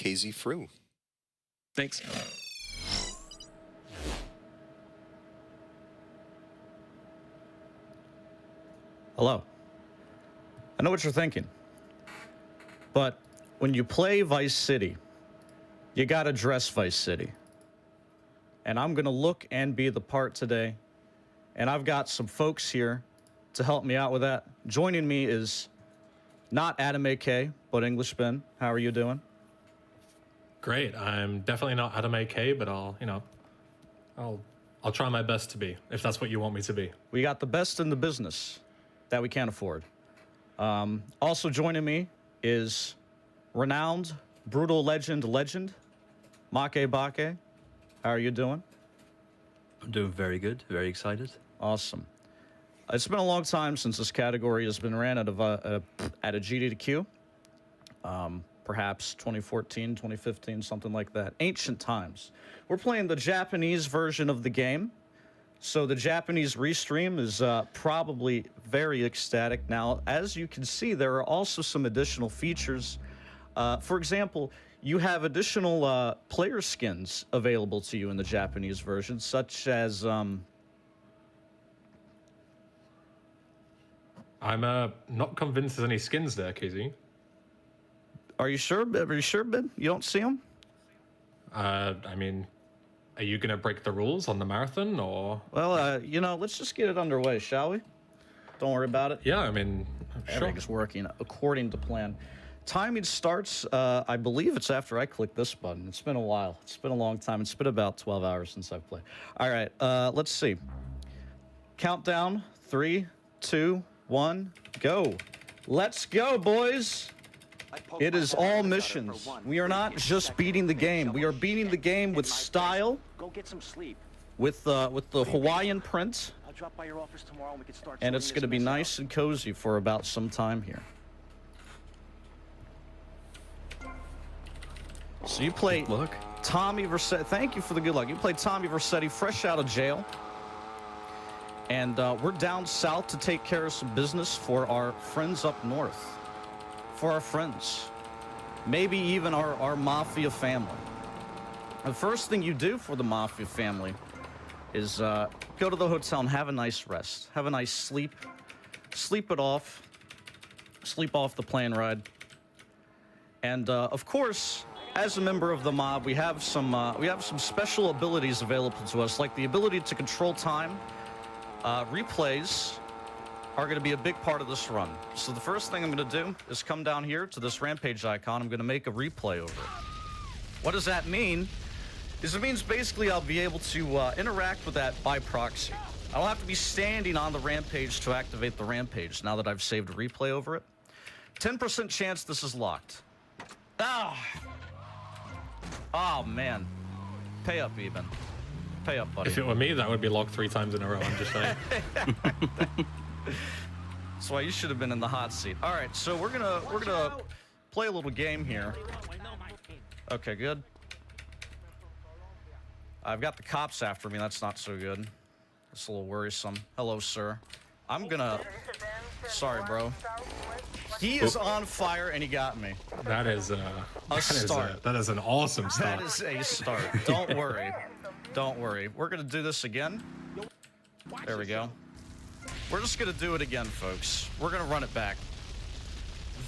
KZ Frew. Thanks. Hello. I know what you're thinking, but when you play Vice City, you gotta dress Vice City. And I'm gonna look and be the part today, and I've got some folks here to help me out with that. Joining me is not Adam AK, but EnglishBen. How are you doing? Great. I'm definitely not Adam AK, but I'll try my best to be, if that's what you want me to be. We got the best in the business that we can't afford. Also joining me is renowned brutal legend, Makkebakke. How are you doing? I'm doing very good. Very excited. Awesome. It's been a long time since this category has been ran at a GD2Q. Perhaps 2014, 2015, something like that. Ancient times. We're playing the Japanese version of the game. So the Japanese restream is probably very ecstatic. Now, as you can see, there are also some additional features. For example, you have additional player skins available to you in the Japanese version, such as... I'm not convinced there's any skins there, KZ. Are you sure? Are you sure, Ben? You don't see them? I mean, are you going to break the rules on the marathon, or...? Well, you know, let's just get it underway, shall we? Don't worry about it. Yeah, I mean, sure. Everything's working according to plan. Timing starts, I believe it's after I click this button. It's been a while. It's been a long time. It's been about 12 hours since I've played. All right, let's see. Countdown, 3, 2, 1, go. Let's go, boys. It is all missions. We are not just beating the game. We are beating the game with style. Go get some sleep. With the Hawaiian print. I'll drop by your office tomorrow and we can start. And it's going to be nice and cozy for about some time here. So you play Tommy Vercetti. Thank you for the good luck. You play Tommy Vercetti fresh out of jail. And we're down south to take care of some business for our friends up north. For our friends. Maybe even our Mafia family. The first thing you do for the Mafia family is go to the hotel and have a nice rest. Have a nice sleep. Sleep it off. Sleep off the plane ride. And, of course, as a member of the mob, we have some special abilities available to us, like the ability to control time. Replays are going to be a big part of this run. So the first thing I'm going to do is come down here to this rampage icon. I'm going to make a replay over it. What does that mean? It means basically I'll be able to interact with that by proxy. I don't have to be standing on the rampage to activate the rampage now that I've saved a replay over it. 10% chance this is locked. Ah! Oh, man. Pay up, even. Pay up, buddy. If it were me, that would be locked 3 times in a row, I'm just saying. That's why you should have been in the hot seat. All right, so we're gonna play a little game here. Okay, good. I've got the cops after me. That's not so good. It's a little worrisome. Hello, sir. I'm gonna... Sorry, bro. He is on fire, and he got me. That is a start. That is an awesome start. That is a start. Don't worry. Don't worry. We're gonna do this again. There we go. We're just gonna do it again, folks. We're gonna run it back.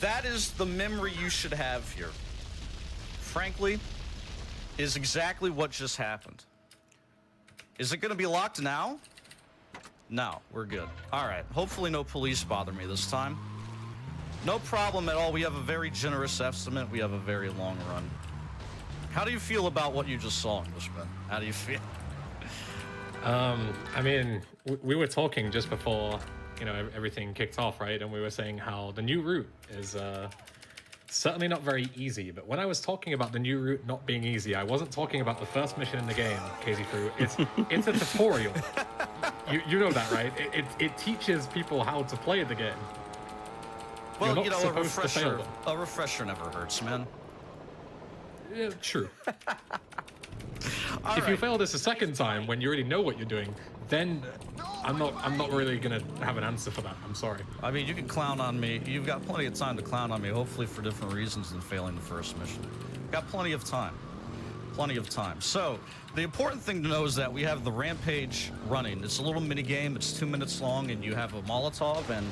That is the memory you should have here. Frankly, is exactly what just happened. Is it gonna be locked now? No, we're good. All right. Hopefully no police bother me this time. No problem at all. We have a very generous estimate. We have a very long run. How do you feel about what you just saw, EnglishBen? How do you feel? I mean, we were talking just before, you know, everything kicked off, right? And we were saying how the new route is certainly not very easy. But when I was talking about the new route not being easy, I wasn't talking about the first mission in the game, KZ Frew. It's a tutorial. You know that, right? It teaches people how to play the game. Well, you know, a refresher never hurts, man. Yeah, true. If you fail this a second time when you already know what you're doing, then I'm not really gonna have an answer for that. I'm sorry. I mean, you can clown on me. You've got plenty of time to clown on me, hopefully for different reasons than failing the first mission. Got plenty of time. Plenty of time. So, the important thing to know is that we have the Rampage running. It's a little mini game. It's 2 minutes long, and you have a Molotov, and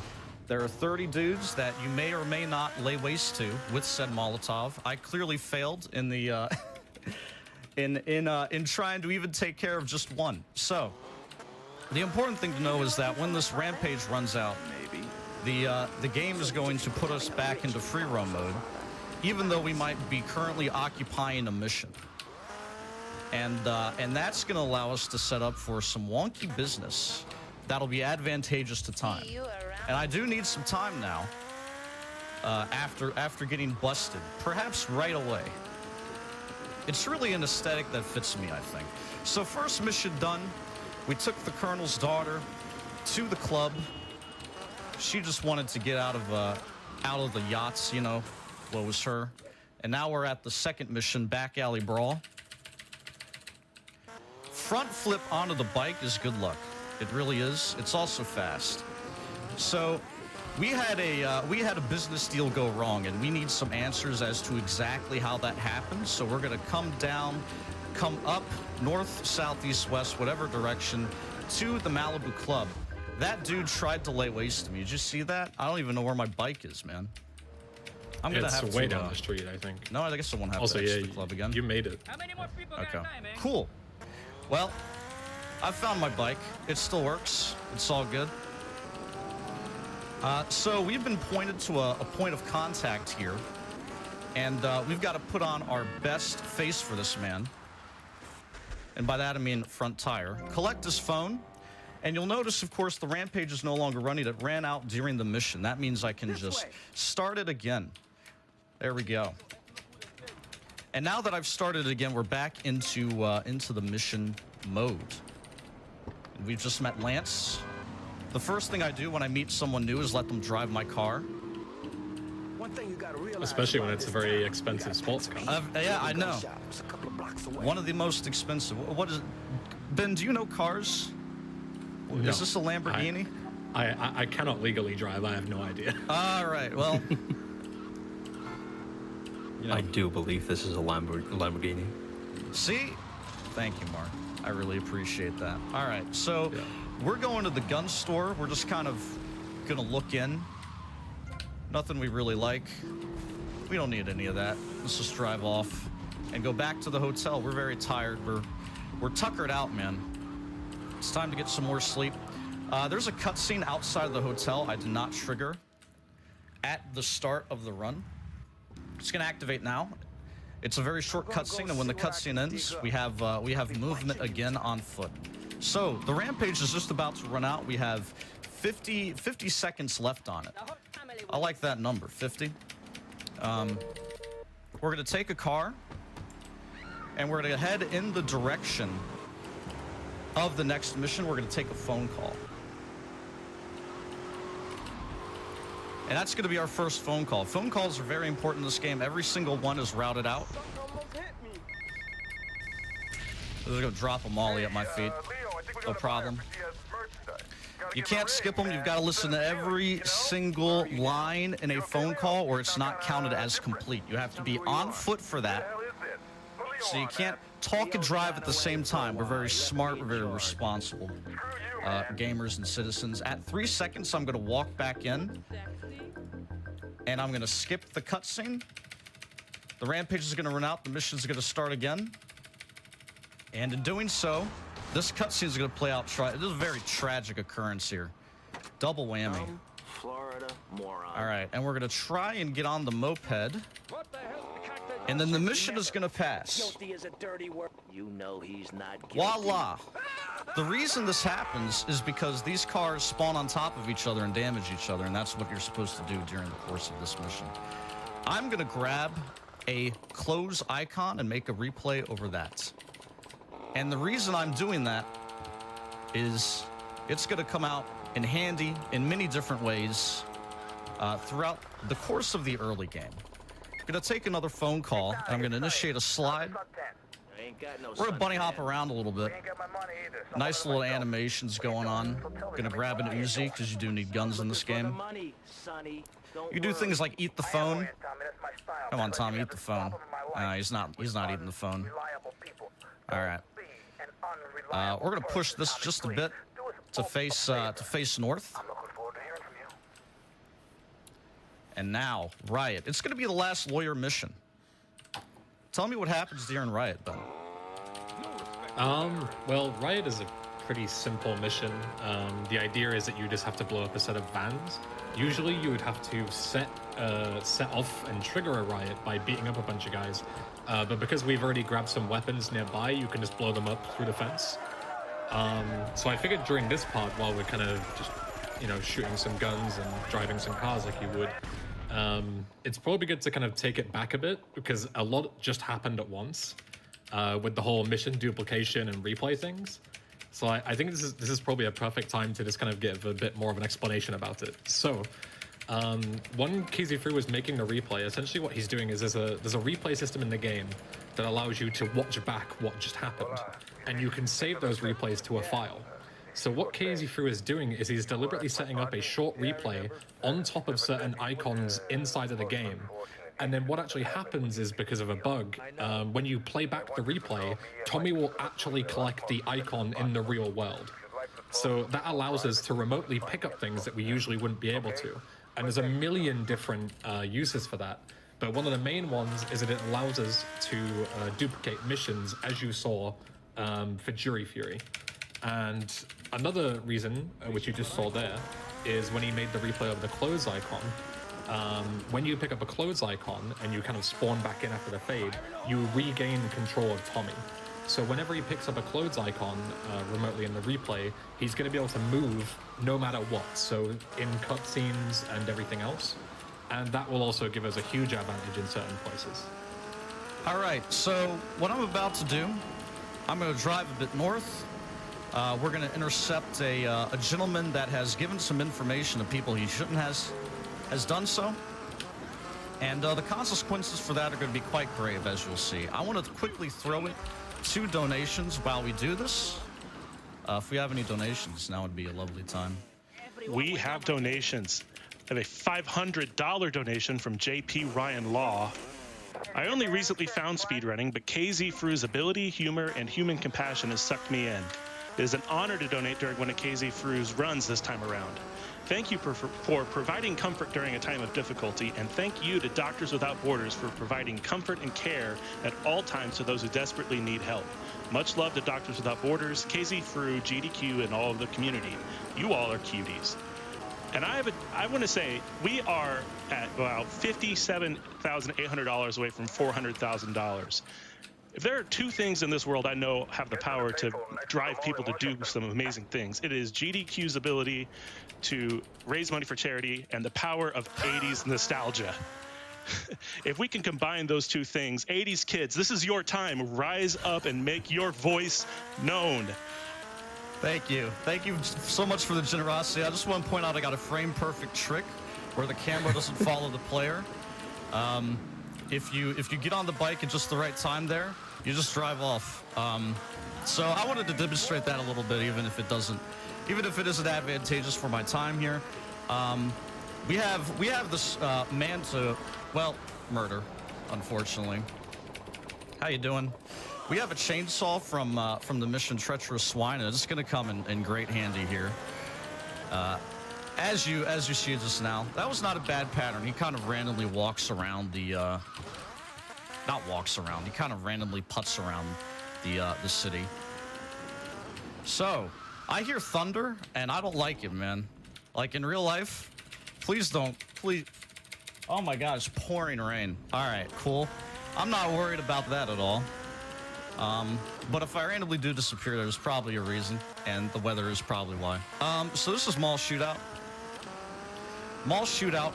there are 30 dudes that you may or may not lay waste to with said Molotov. I clearly failed in the in trying to even take care of just one. So, the important thing to know is that when this Rampage runs out, the game is going to put us back into free roam mode, even though we might be currently occupying a mission. And that's going to allow us to set up for some wonky business that'll be advantageous to time. And I do need some time now, after getting busted, perhaps right away. It's really an aesthetic that fits me, I think. So first mission done, we took the Colonel's daughter to the club. She just wanted to get out of the yachts, you know, what was her. And now we're at the second mission, back alley brawl. Front flip onto the bike is good luck. It really is. It's also fast. So we had a business deal go wrong, and we need some answers as to exactly how that happened. So we're gonna come down, come up, north, south, east, west, whatever direction, to the Malibu Club. That dude tried to lay waste to me. Did you see that? I don't even know where my bike is, man. I'm gonna have to. It's way down the street, I think. No, I guess I won't have also, to exit the club again. You made it. How many more people Okay. got time, man? Cool. Well, I found my bike. It still works. It's all good. So we've been pointed to a point of contact here, and we've got to put on our best face for this man. And by that I mean front tire. Collect his phone, and you'll notice, of course, the Rampage is no longer running. It ran out during the mission. That means I can just start it again. There we go. And now that I've started it again, we're back into the mission mode. And we've just met Lance. The first thing I do when I meet someone new is let them drive my car. One thing you gotta realize, Especially when it's a very expensive sports car. Yeah, I know. One of the most expensive. What is it? Ben, do you know cars? No. Is this a Lamborghini? I cannot legally drive. I have no idea. All right, well. You know, I do believe this is a Lamborghini. see? Thank you, Mark. I really appreciate that. All right, so we're going to the gun store. We're just kind of going to look in. Nothing we really like. We don't need any of that. Let's just drive off and go back to the hotel. We're very tired. We're tuckered out, man. It's time to get some more sleep. There's a cutscene outside of the hotel I did not trigger at the start of the run. It's going to activate now. It's a very short cutscene, and when the cutscene ends, we have movement again on foot. So the Rampage is just about to run out. We have 50 seconds left on it. I like that number, 50. We're going to take a car, and we're going to head in the direction of the next mission. We're going to take a phone call. And that's going to be our first phone call. Phone calls are very important in this game. Every single one is routed out. They're going to drop a molly at my feet. No problem. You can't skip them. You've got to listen to every single line in a phone call, or it's not counted as complete. You have to be on foot for that. So you can't talk and drive at the same time. We're very smart. We're very responsible gamers and citizens. At 3 seconds, I'm going to walk back in. And I'm going to skip the cutscene. The Rampage is going to run out. The mission is going to start again. And in doing so, this cutscene is going to play out. This is a very tragic occurrence here. Double whammy. Florida moron. All right, and we're going to try and get on the moped. And then the mission is going to pass. Guilty is a dirty word. You know he's not guilty. Voila. The reason this happens is because these cars spawn on top of each other and damage each other, and that's what you're supposed to do during the course of this mission. I'm going to grab a close icon and make a replay over that. And the reason I'm doing that is it's going to come out in handy in many different ways throughout the course of the early game. I'm going to take another phone call, and I'm going to initiate a slide. We're gonna bunny hop around a little bit. Nice little animations going on. Gonna grab an Uzi because you do need guns in this game. You do things like eat the phone. Come on, Tommy, eat the phone. He's not eating the phone. All right. We're gonna push this just a bit to face north. And now, Riot. It's gonna be the last lawyer mission. Tell me what happens during Riot, Ben. Well, Riot is a pretty simple mission. The idea is that you just have to blow up a set of vans. Usually you would have to set off and trigger a riot by beating up a bunch of guys. But because we've already grabbed some weapons nearby, you can just blow them up through the fence. So I figured during this part, while we're kind of just, you know, shooting some guns and driving some cars like you would, it's probably good to kind of take it back a bit, because a lot just happened at once with the whole mission duplication and replay things. So I think this is probably a perfect time to just kind of give a bit more of an explanation about it. So one KZ3 was making the replay. Essentially what he's doing is there's a replay system in the game that allows you to watch back what just happened, and you can save those replays to a file. So what KZ3 is doing is he's deliberately setting up a short replay on top of certain icons inside of the game. And then what actually happens is, because of a bug, when you play back the replay, Tommy will actually collect the icon in the real world. So that allows us to remotely pick up things that we usually wouldn't be able to. And there's a million different uses for that. But one of the main ones is that it allows us to duplicate missions, as you saw for Jury Fury. And another reason, which you just saw there, is when he made the replay of the clothes icon. When you pick up a clothes icon and you kind of spawn back in after the fade, you regain control of Tommy. So whenever he picks up a clothes icon remotely in the replay, he's going to be able to move no matter what. So in cutscenes and everything else. And that will also give us a huge advantage in certain places. All right, so what I'm about to do, I'm going to drive a bit north. We're going to intercept a gentleman that has given some information to people he shouldn't has done so. And the consequences for that are going to be quite grave, as you'll see. I want to quickly throw in 2 donations while we do this. If we have any donations, now would be a lovely time. We have donations. I have a $500 donation from JP Ryan Law. I only recently found speedrunning, but KZ Fru's ability, humor, and human compassion has sucked me in. It is an honor to donate during one of KZ Fru's runs this time around. Thank you for providing comfort during a time of difficulty, and thank you to Doctors Without Borders for providing comfort and care at all times to those who desperately need help. Much love to Doctors Without Borders, KZ Fru, GDQ, and all of the community. You all are cuties. And I want to say, we are at about $57,800 away from $400,000. If there are 2 things in this world I know have the power to drive people to do some amazing things, it is GDQ's ability to raise money for charity and the power of 80s nostalgia. If we can combine those 2 things, 80s kids, this is your time. Rise up and make your voice known. Thank you. Thank you so much for the generosity. I just want to point out I got a frame-perfect trick where the camera doesn't follow the player. If you get on the bike at just the right time there, you just drive off. So I wanted to demonstrate that a little bit, even if it isn't advantageous for my time here. We have this man to, well, murder, unfortunately. How you doing? We have a chainsaw from the mission Treacherous Swine, and it's going to come in great handy here. As you see just now, that was not a bad pattern. He kind of randomly walks around the, not walks around. He kind of randomly putts around the city. So I hear thunder, and I don't like it, man. Like in real life, please don't. Oh my God, it's pouring rain. All right, cool. I'm not worried about that at all. But if I randomly do disappear, there's probably a reason, and the weather is probably why. So this is Mall Shootout. Mall Shootout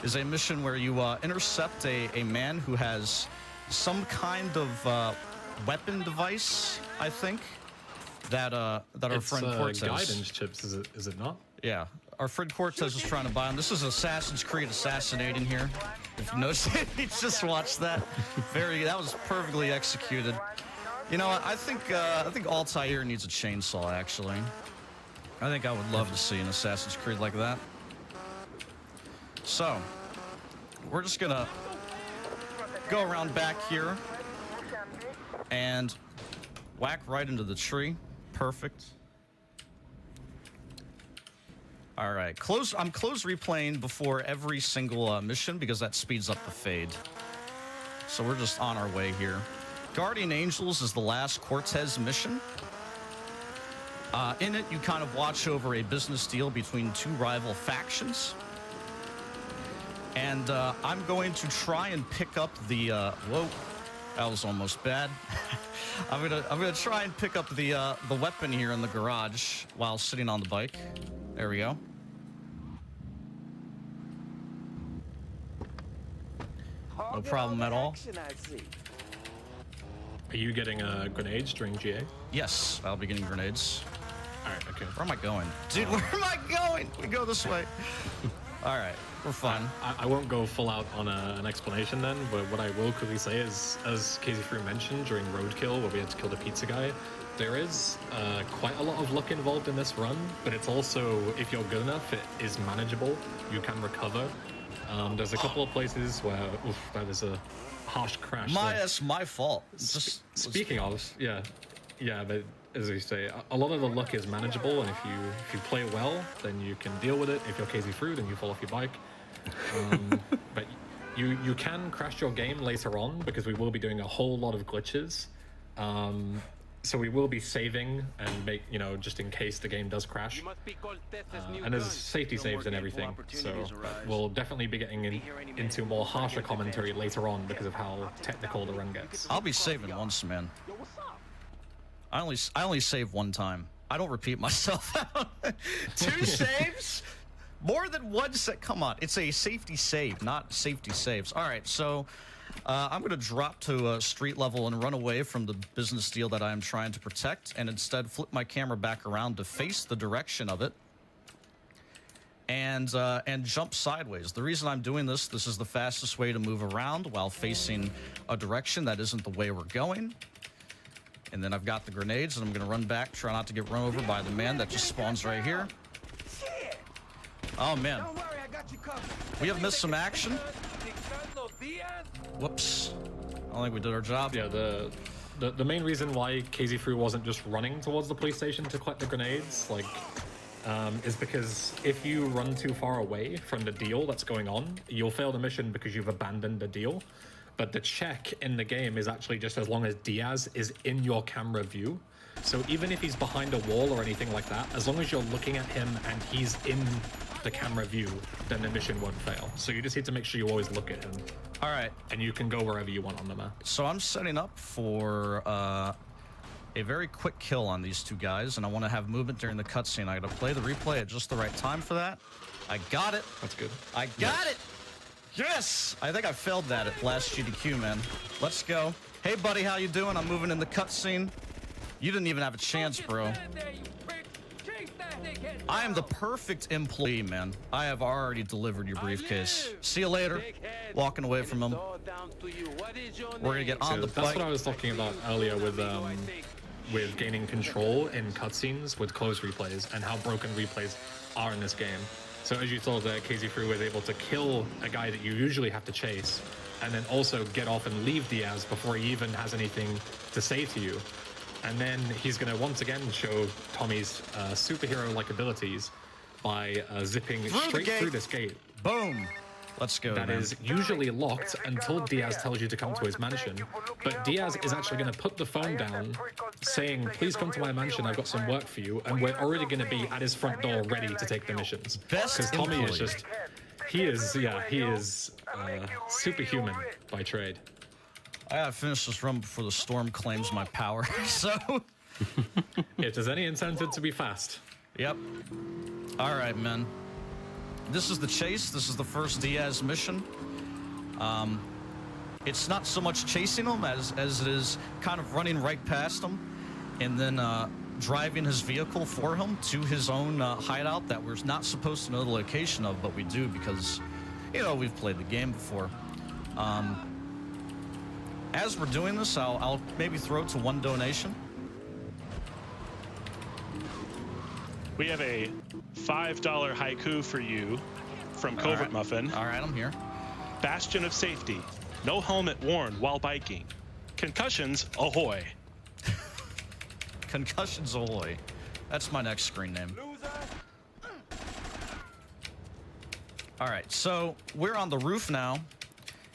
is a mission where you intercept a man who has some kind of weapon device, I think, that our friend Cortez. Guidance chips, is it not? Yeah, our friend Cortez is trying to buy them. This is Assassin's Creed Assassinating here. If you noticed, he just watched that. That was perfectly executed. You know, I think Altair needs a chainsaw. Actually, I think I would love to see an Assassin's Creed like that. So we're just gonna go around back here and whack right into the tree. Perfect. All right, I'm close replaying before every single mission because that speeds up the fade. So we're just on our way here. Guardian Angels is the last Cortez mission. In it, you kind of watch over a business deal between two rival factions. And I'm going to try and pick up the, whoa, that was almost bad. I'm gonna try and pick up the weapon here in the garage while sitting on the bike. There we go. No problem at all. Are you getting grenades during GA? Yes, I'll be getting grenades. All right, okay. Where am I going? Dude, where am I going? We go this way. All right, we're fine. I won't go full out on an explanation then, but what I will quickly say is, as KZ3 mentioned during Roadkill, where we had to kill the pizza guy, there is quite a lot of luck involved in this run, but it's also, if you're good enough, it is manageable. You can recover. There's a couple of places where, oof, that is a harsh crash. That's my fault. Speaking of, yeah, but as you say, a lot of the luck is manageable, and if you play well, then you can deal with it. If you're KZ3, then you fall off your bike. But you can crash your game later on because we will be doing a whole lot of glitches. So we will be saving and make, just in case the game does crash. And there's safety saves and everything. So we'll definitely be getting into more harsher commentary later on because of how technical the run gets. I'll be saving once, man. I only save one time. I don't repeat myself. 2 saves? More than one set. Come on, it's a safety save, not safety saves. All right, so I'm going to drop to street level and run away from the business deal that I am trying to protect, and instead flip my camera back around to face the direction of it, and jump sideways. The reason I'm doing this is the fastest way to move around while facing a direction that isn't the way we're going. And then I've got the grenades, and I'm going to run back, try not to get run over by the man that just spawns right here. Oh, man. We have missed some action. Whoops. I don't think we did our job. Yeah, the main reason why KZ3 wasn't just running towards the police station to collect the grenades, is because if you run too far away from the deal that's going on, you'll fail the mission because you've abandoned the deal. But the check in the game is actually just as long as Diaz is in your camera view. So even if he's behind a wall or anything like that, as long as you're looking at him and he's in the camera view, then the mission won't fail. So you just need to make sure you always look at him. All right. And you can go wherever you want on the map. So I'm setting up for a very quick kill on these two guys, and I want to have movement during the cutscene. I got to play the replay at just the right time for that. I got it. That's good. I got it. Yes! I think I failed that at last GDQ, man. Let's go. Hey, buddy, how you doing? I'm moving in the cutscene. You didn't even have a chance, bro. I am the perfect employee, man. I have already delivered your briefcase. See you later. Walking away from him. We're gonna get on the bike. That's what I was talking about earlier with gaining control in cutscenes with close replays and how broken replays are in this game. So as you saw there, KZ3 was able to kill a guy that you usually have to chase, and then also get off and leave Diaz before he even has anything to say to you. And then he's going to once again show Tommy's superhero-like abilities by zipping straight through this gate. Boom. Let's go. That is usually locked until Diaz tells you to come to his mansion. But Diaz is actually going to put the phone down, saying, please come to my mansion, I've got some work for you. And we're already going to be at his front door ready to take the missions. Because Tommy is just, he is superhuman by trade. I gotta finish this run before the storm claims my power, so... If there's any incentive to be fast. Yep. All right, man. This is the chase. This is the first Diaz mission. It's not so much chasing him as it is kind of running right past him and then driving his vehicle for him to his own hideout that we're not supposed to know the location of, but we do because, we've played the game before. As we're doing this, I'll maybe throw it to one donation. We have a $5 haiku for you from All Covert right. Muffin. All right, I'm here. Bastion of safety. No helmet worn while biking. Concussions, ahoy. Concussions ahoy. That's my next screen name. All right, so we're on the roof now,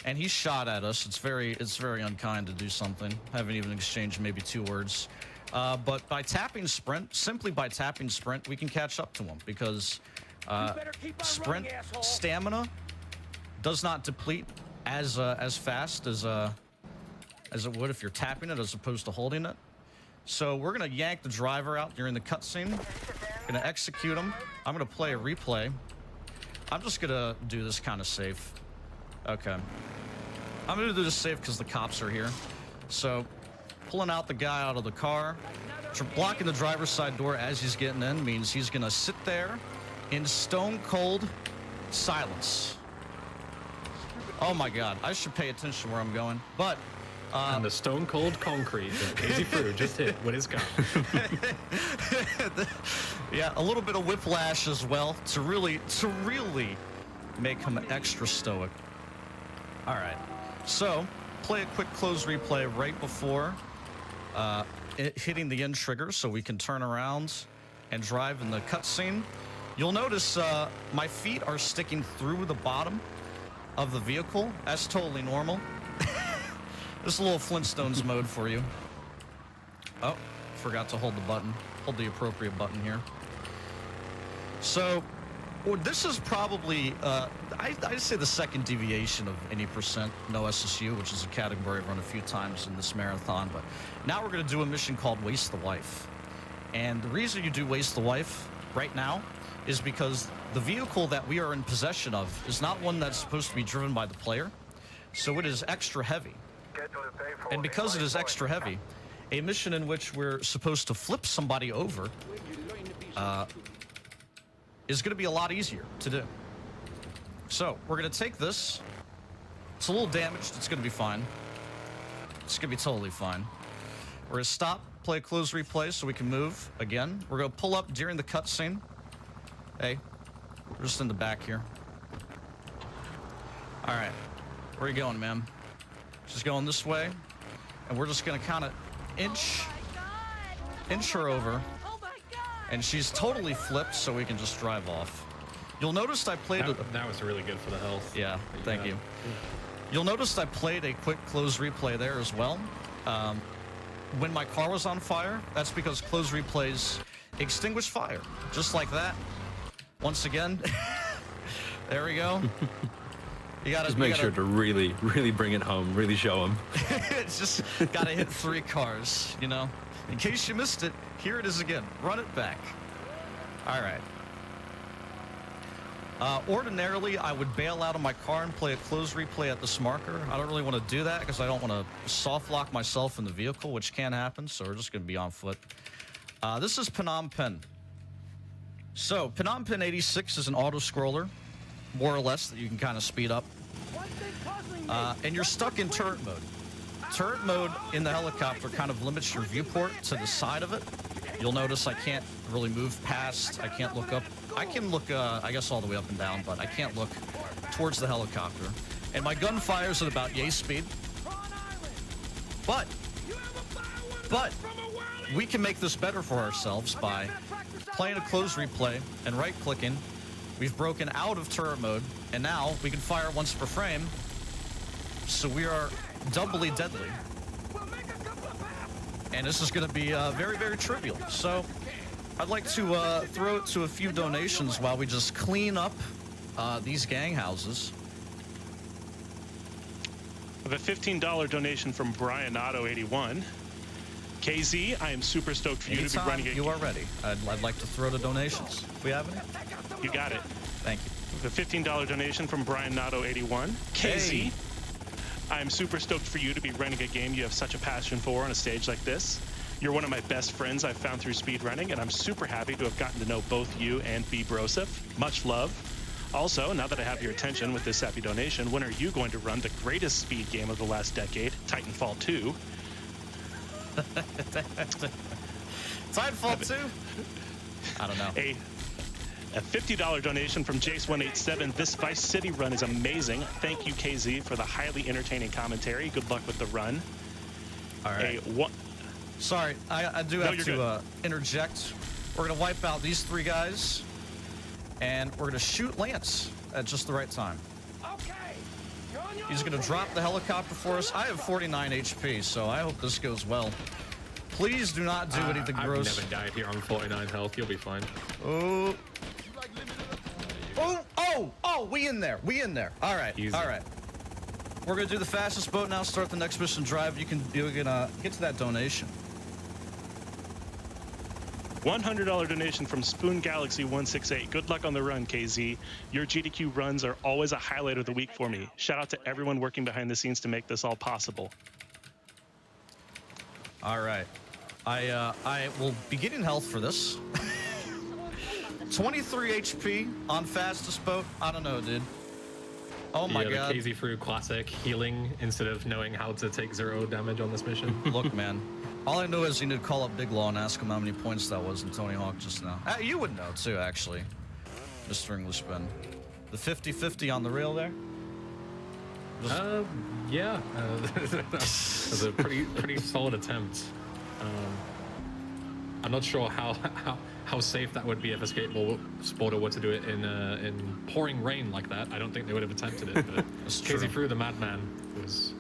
and he shot at us. It's very unkind to do something. Haven't even exchanged maybe 2 words. But by tapping sprint, simply by tapping sprint, we can catch up to him because sprint stamina does not deplete as fast as it would if you're tapping it as opposed to holding it. So we're gonna yank the driver out during the cutscene. Gonna execute him. I'm gonna play a replay. I'm just gonna do this kind of safe. Okay. I'm gonna do this safe because the cops are here. So, pulling out the guy out of the car, blocking the driver's side door as he's getting in means he's gonna sit there in stone cold silence. Oh my God, I should pay attention where I'm going. But, And the stone cold concrete that Casey Frew just hit with his car. yeah, a little bit of whiplash as well to really make him extra stoic. All right, so play a quick close replay right before hitting the end trigger so we can turn around and drive in the cutscene. You'll notice my feet are sticking through the bottom of the vehicle. That's totally normal. This is a little Flintstones mode for you. Oh, forgot to hold the button. Hold the appropriate button here. So, this is probably, I'd say the second deviation of any percent no SSU, which is a category I've run a few times in this marathon. But now we're going to do a mission called Waste the Wife. And the reason you do Waste the Wife right now is because the vehicle that we are in possession of is not one that's supposed to be driven by the player. So it is extra heavy. And because it is extra heavy, a mission in which we're supposed to flip somebody over is going to be a lot easier to do. So we're going to take this. It's a little damaged. It's going to be fine. It's going to be totally fine. We're going to stop, play a close replay so we can move again. We're going to pull up during the cutscene. Hey, we're just in the back here. All right. Where are you going, ma'am? She's going this way, and we're just gonna kind of inch her over, and she's totally flipped, so we can just drive off. You'll notice I played That was really good for the health. Yeah, thank you. You'll notice I played a quick close replay there as well. When my car was on fire, that's because close replays extinguish fire, just like that. Once again, there we go. You gotta Just make sure to really bring it home, really show them. It's just gotta hit 3 cars, you know. In case you missed it, here it is again. Run it back. All right. Ordinarily, I would bail out of my car and play a close replay at this marker. I don't really want to do that because I don't want to soft lock myself in the vehicle, which can happen. So we're just gonna be on foot. This is Phnom Penh. So Phnom Penh 86 is an auto scroller, more or less, that you can kind of speed up. And you're stuck in turret mode. Turret mode in the helicopter kind of limits your viewport to the side of it. You'll notice I can't really move past, I can't look up. I can look, I guess, all the way up and down, but I can't look towards the helicopter. And my gun fires at about yay speed. But we can make this better for ourselves by playing a close replay and right-clicking. We've broken out of turret mode, and now we can fire once per frame, so we are doubly deadly. And this is going to be very, very trivial. So I'd like to throw it to a few donations while we just clean up these gang houses. With a $15 donation from Brianato81. KZ, I am super stoked for you to be running a... you are ready. I'd like to throw the donations. We have any? You got it. Thank you. With a $15 donation from Brianato81. KZ, Hey. I am super stoked for you to be running a game you have such a passion for on a stage like this. You're one of my best friends I've found through speedrunning, and I'm super happy to have gotten to know both you and B. Broseph. Much love. Also, now that I have your attention with this happy donation, when are you going to run the greatest speed game of the last decade, Titanfall 2? Titanfall 2? I don't know. A $50 donation from Jace187. This Vice City run is amazing. Thank you, KZ, for the highly entertaining commentary. Good luck with the run. All right. Sorry, I do have to interject. We're going to wipe out these 3 guys, and we're going to shoot Lance at just the right time. He's going to drop the helicopter for us. I have 49 HP, so I hope this goes well. Please do not do anything gross. I've never died here on 49 health. You'll be fine. Oh. Oh, we in there. We in there. All right. Easy. All right. We're going to do the fastest boat now. Start the next mission drive. You can get to that donation. $100 donation from Spoon Galaxy 168. Good luck on the run, KZ. Your GDQ runs are always a highlight of the week for me. Shout out to everyone working behind the scenes to make this all possible. All right. I will be getting health for this. 23 HP on fastest boat. I don't know, dude. Oh my god. The KZ Fruit classic healing instead of knowing how to take 0 damage on this mission. Look, man. All I know is you need to call up Big Law and ask him how many points that was in Tony Hawk just now. You would know, too, actually, Mr. EnglishBen. The 50-50 on the rail there? Yeah. That was a pretty solid attempt. I'm not sure how safe that would be if a skateboarder were to do it in pouring rain like that. I don't think they would have attempted it, but KZ Fruit, the madman, was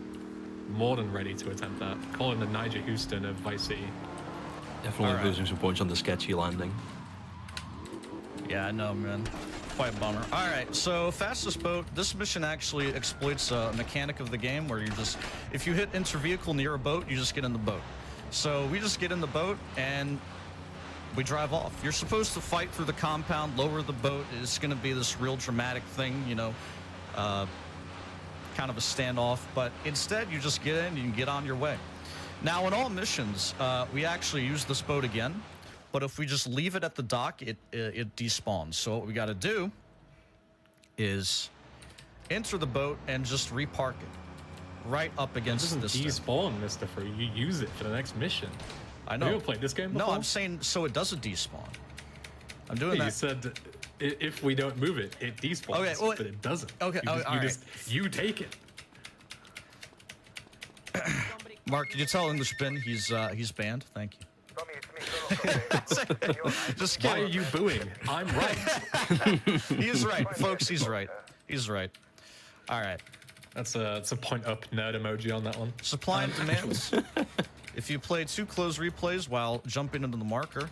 more than ready to attempt that. Call him the Nigel Houston of Vice City. Definitely losing some points on the sketchy landing. Yeah, I know, man. Quite a bummer. All right, so fastest boat. This mission actually exploits a mechanic of the game where you just, if you hit enter vehicle near a boat, you just get in the boat. So we just get in the boat and we drive off. You're supposed to fight through the compound, lower the boat. It's going to be this real dramatic thing, you know, kind of a standoff. But instead, you just get in, you can get on your way. Now, in all missions, we actually use this boat again. But if we just leave it at the dock, it despawns. So what we got to do is enter the boat and just repark it right up against this thing. It doesn't despawn, Mr. Free. You use it for the next mission. I know. Have you ever played this game before? No, I'm saying so it doesn't despawn. I'm doing that. You said if we don't move it, it despawns. Okay, well, but it doesn't. Okay, you take it. Mark, did you tell EnglishBen he's banned? Thank you. Just why are you booing? I'm right. He is right, folks. He's right. He's right. All right. That's a point up nerd emoji on that one. Supply and demands. If you play 2 close replays while jumping into the marker,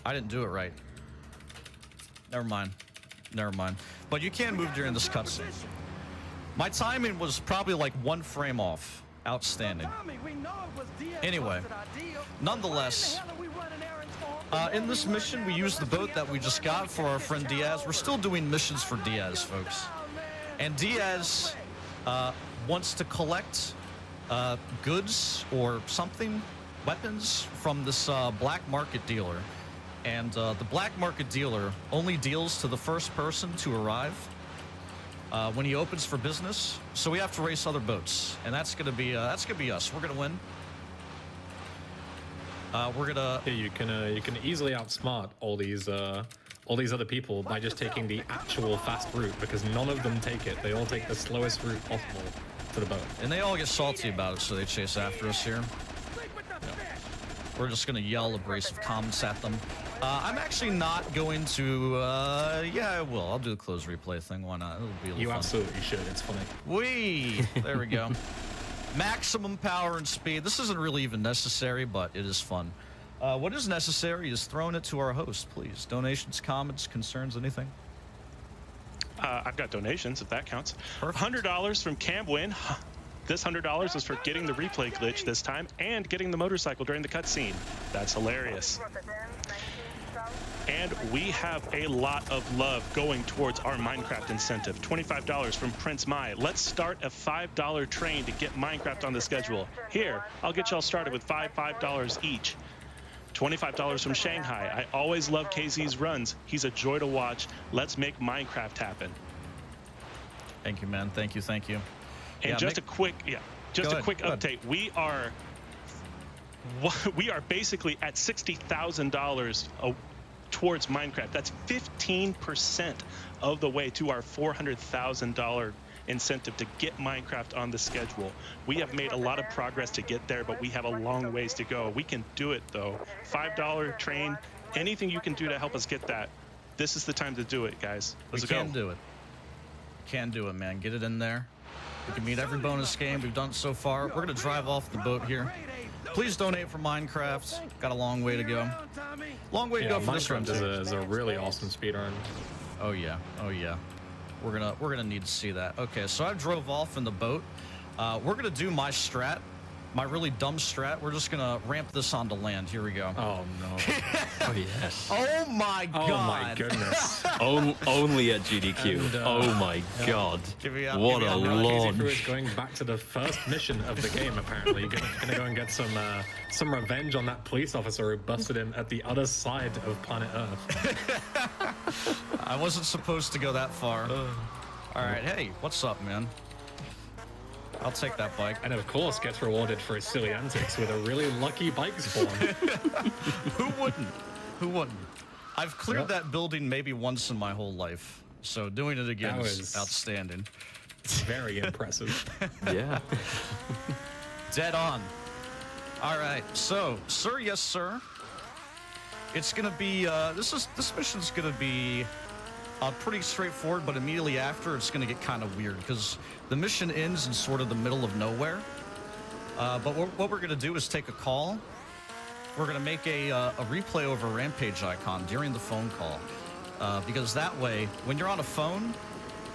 I didn't do it right. Never mind. Never mind. But you can move during this cutscene. My timing was probably like 1 frame off. Outstanding. Anyway, nonetheless, in this mission, we used the boat that we just got for our friend Diaz. We're still doing missions for Diaz, folks. And Diaz wants to collect goods or something, weapons, from this black market dealer. And the black market dealer only deals to the first person to arrive when he opens for business. So we have to race other boats, and that's gonna be us. We're gonna win. We're gonna. Yeah, you can easily outsmart all these other people by just taking the actual fast route, because none of them take it. They all take the slowest route possible to the boat. And they all get salty about it, so they chase after us here. We're just gonna yell abrasive comments at them. I'm actually not going to. Yeah, I will. I'll do the close replay thing. Why not? It'll be a little fun. Absolutely should. It's funny. Whee! There we go. Maximum power and speed. This isn't really even necessary, but it is fun. What is necessary is throwing it to our host, please. Donations, comments, concerns, anything? I've got donations, if that counts. Perfect. $100 from Camwin. This $100 is for getting the replay glitch this time and getting the motorcycle during the cutscene. That's hilarious. And we have a lot of love going towards our Minecraft incentive. $25 from Prince Mai. Let's start a $5 train to get Minecraft on the schedule. Here, I'll get y'all started with $5 each. $25 from Shanghai. I always love KZ's runs. He's a joy to watch. Let's make Minecraft happen. Thank you, man. Thank you. Thank you. And yeah, just a quick update. We are basically at $60,000 towards Minecraft. That's 15% of the way to our $400,000 incentive to get Minecraft on the schedule. We have made a lot of progress to get there, but we have a long ways to go. We can do it, though. $5 train, anything you can do to help us get that. This is the time to do it, guys. Let's go. We can do it. Can do it, man. Get it in there. We can meet every bonus game we've done so far. We're going to drive off the boat here. Please donate for Minecraft. Got a long way to go. Long way to go for this run. Minecraft is a really awesome speedrun. Oh yeah, oh yeah. We're gonna need to see that. Okay, so I drove off in the boat. We're gonna do my strat, my really dumb strat. We're just gonna ramp this onto land. Here we go. Oh no. Oh yes. Oh my god. Oh my goodness. Only at GDQ. And, oh my god. What a launch. Is going back to the first mission of the game. Apparently, you're gonna go and get some revenge on that police officer who busted in at the other side of planet Earth. I wasn't supposed to go that far. All right, hey, what's up, man? I'll take that bike. And of course gets rewarded for his silly antics with a really lucky bike spawn. Who wouldn't? Who wouldn't? I've cleared that building maybe once in my whole life, so doing it again is outstanding. Very impressive. Yeah. Dead on. All right, so, sir, yes, sir. It's gonna be, this mission's gonna be pretty straightforward, but immediately after, it's gonna get kind of weird, because the mission ends in sort of the middle of nowhere. But what we're gonna do is take a call. We're gonna make a replay over a Rampage icon during the phone call, because that way, when you're on a phone,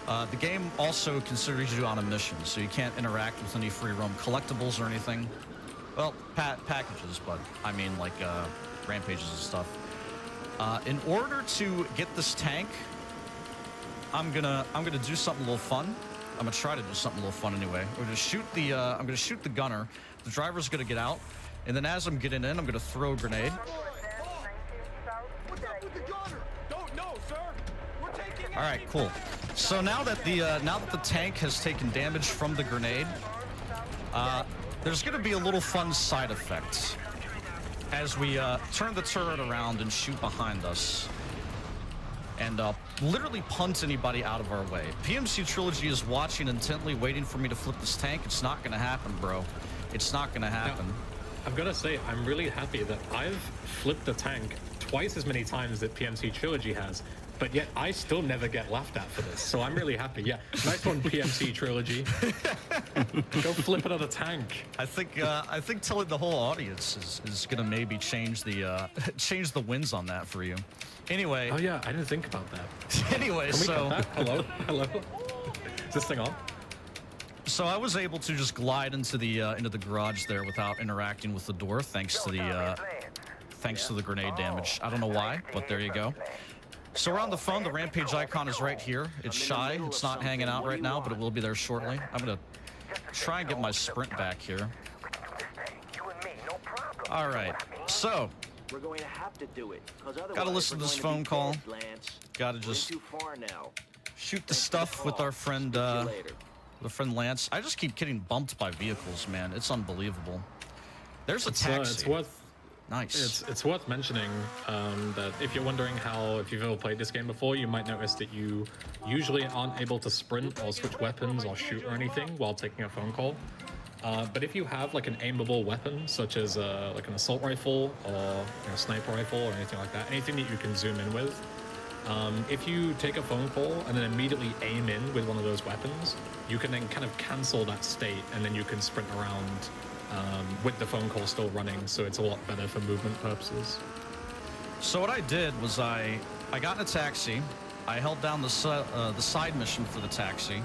the game also considers you on a mission, so you can't interact with any free roam collectibles or anything. Well, packages, but I mean like rampages and stuff. In order to get this tank, I'm gonna do something a little fun. I'm gonna try to do something a little fun anyway. We're gonna shoot the I'm gonna shoot the gunner. The driver's gonna get out, and then as I'm getting in, I'm gonna throw a grenade. All right, cool. So now that the tank has taken damage from the grenade, there's gonna be a little fun side effect as we turn the turret around and shoot behind us, and literally punt anybody out of our way. PMC Trilogy is watching intently, waiting for me to flip this tank. It's not gonna happen, bro. It's not gonna happen. Now, I've got to say, I'm really happy that I've flipped the tank twice as many times that PMC Trilogy has, but yet I still never get laughed at for this. So I'm really happy. Yeah, nice one, PMC Trilogy. Go flip another tank. I think telling the whole audience is gonna maybe change the wins on that for you. Anyway. Oh yeah, I didn't think about that. Anyway, Can we so cut that? Hello. Is this thing on? So I was able to just glide into the garage there without interacting with the door, thanks to the grenade damage. I don't know why, but there you go. So we're on the phone. The Rampage icon is right here. It's shy. It's not hanging out right now, but it will be there shortly. I'm gonna try and get my sprint back here. All right. So we're going to have to do it. Gotta listen to this phone call. Gotta just shoot the stuff with our friend. The friend Lance. I just keep getting bumped by vehicles, man. It's unbelievable. There's a taxi. Nice. It's worth mentioning that if you're wondering if you've ever played this game before, you might notice that you usually aren't able to sprint or switch weapons or shoot or anything while taking a phone call. But if you have like an aimable weapon, such as like an assault rifle or a sniper rifle or anything like that, anything that you can zoom in with, if you take a phone call and then immediately aim in with one of those weapons, you can then kind of cancel that state, and then you can sprint around with the phone call still running, so it's a lot better for movement purposes. So what I did was I got in a taxi, I held down the side mission for the taxi,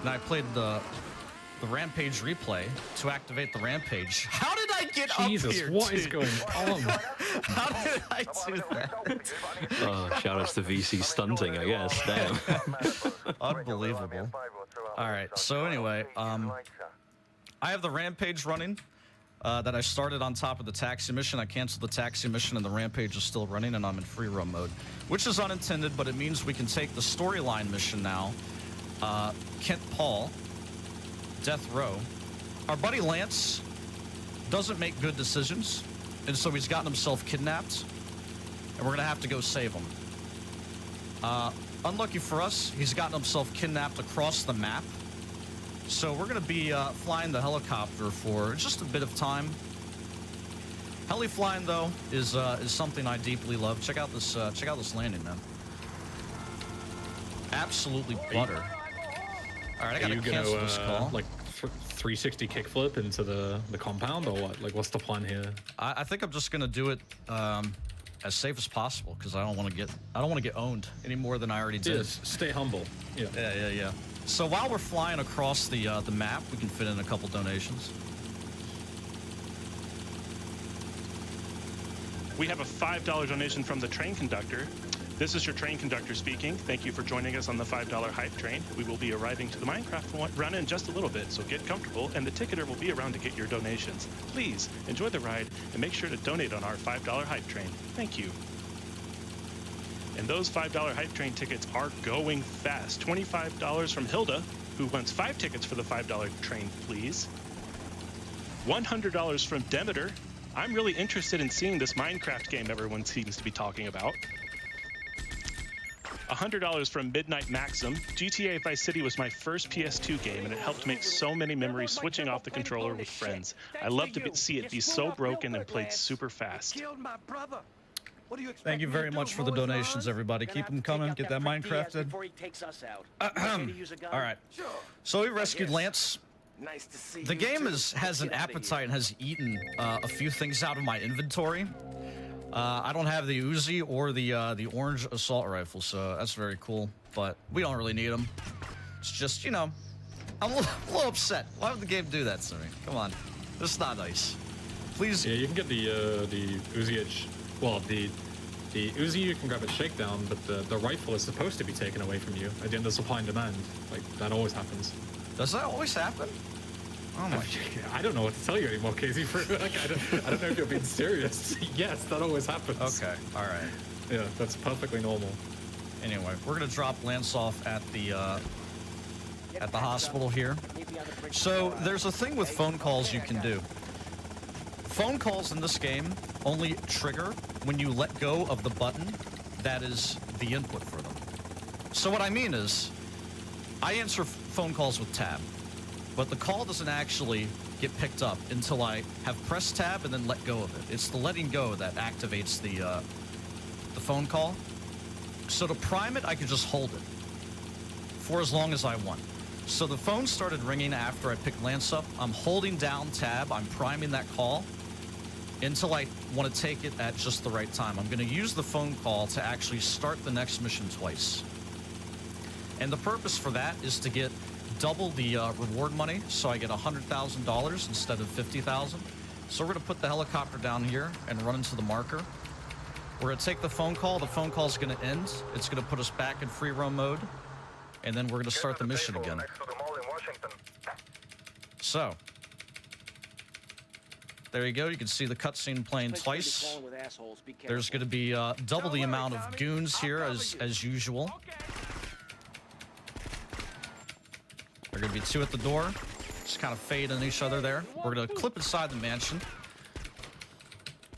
and I played the Rampage replay to activate the Rampage. How did I get up here? Jesus, what is going on? How did I do that? Oh, shout outs to VC stunting, I guess. Damn. Unbelievable. All right, so anyway, I have the Rampage running that I started on top of the taxi mission. I canceled the taxi mission, and the Rampage is still running, and I'm in free roam mode, which is unintended, but it means we can take the storyline mission now. Kent Paul, Death Row. Our buddy Lance doesn't make good decisions, and so he's gotten himself kidnapped. and we're gonna have to go save him. Unlucky for us, he's gotten himself kidnapped across the map. So we're gonna be flying the helicopter for just a bit of time. Heli flying though is something I deeply love. Check out this landing, man. Absolutely butter. All right, I gotta cancel this call. Like 360 kickflip into the compound, or what? Like, what's the plan here? I think I'm just gonna do it as safe as possible because I don't want to get owned any more than I already did. Just stay humble. Yeah. Yeah. So while we're flying across the map, we can fit in a couple donations. We have a $5 donation from the train conductor. This is your train conductor speaking. Thank you for joining us on the $5 hype train. We will be arriving to the Minecraft run in just a little bit, so get comfortable, and the ticketer will be around to get your donations. Please enjoy the ride and make sure to donate on our $5 hype train. Thank you. And those $5 hype train tickets are going fast. $25 from Hilda, who wants 5 tickets for the $5 train, please. $100 from Demeter. I'm really interested in seeing this Minecraft game everyone seems to be talking about. $100 from Midnight Maxim. GTA Vice City was my first PS2 game, and it helped make so many memories switching off the controller with friends. I love to see it be so broken and played super fast. Thank you very much for the donations, everybody. Keep them coming. Get that Minecrafted. All right. So we rescued Lance. Nice to see The game has an appetite and has eaten a few things out of my inventory. I don't have the Uzi or the orange assault rifle, so that's very cool. But we don't really need them. It's just, you know, I'm a little upset. Why would the game do that to me? Come on, this is not nice. Please. Yeah, you can get the Uzi well, the Uzi you can grab at Shakedown, but the rifle is supposed to be taken away from you at the end of supply and demand. Like, that always happens. Does that always happen? Oh my! I don't know what to tell you anymore, Casey. Like, I don't know if you're being serious. Yes, that always happens. Okay, all right. Yeah, that's perfectly normal. Anyway, we're gonna drop Lance off at the hospital here. So there's a thing with phone calls you can do. Phone calls in this game only trigger when you let go of the button that is the input for them. So what I mean is, I answer phone calls with tab, but the call doesn't actually get picked up until I have pressed tab and then let go of it. It's the letting go that activates the phone call. So to prime it, I can just hold it for as long as I want. So the phone started ringing after I picked Lance up. I'm holding down tab, I'm priming that call until I want to take it at just the right time. I'm going to use the phone call to actually start the next mission twice. And the purpose for that is to get double the reward money, so I get $100,000 instead of $50,000. So we're going to put the helicopter down here and run into the marker. We're going to take the phone call. The phone call is going to end. It's going to put us back in free roam mode, and then we're going to start the mission again. So there you go. You can see the cutscene playing twice. There's going to be double the amount of goons here as usual. There are going to be 2 at the door. Just kind of fade in each other there. We're going to clip inside the mansion.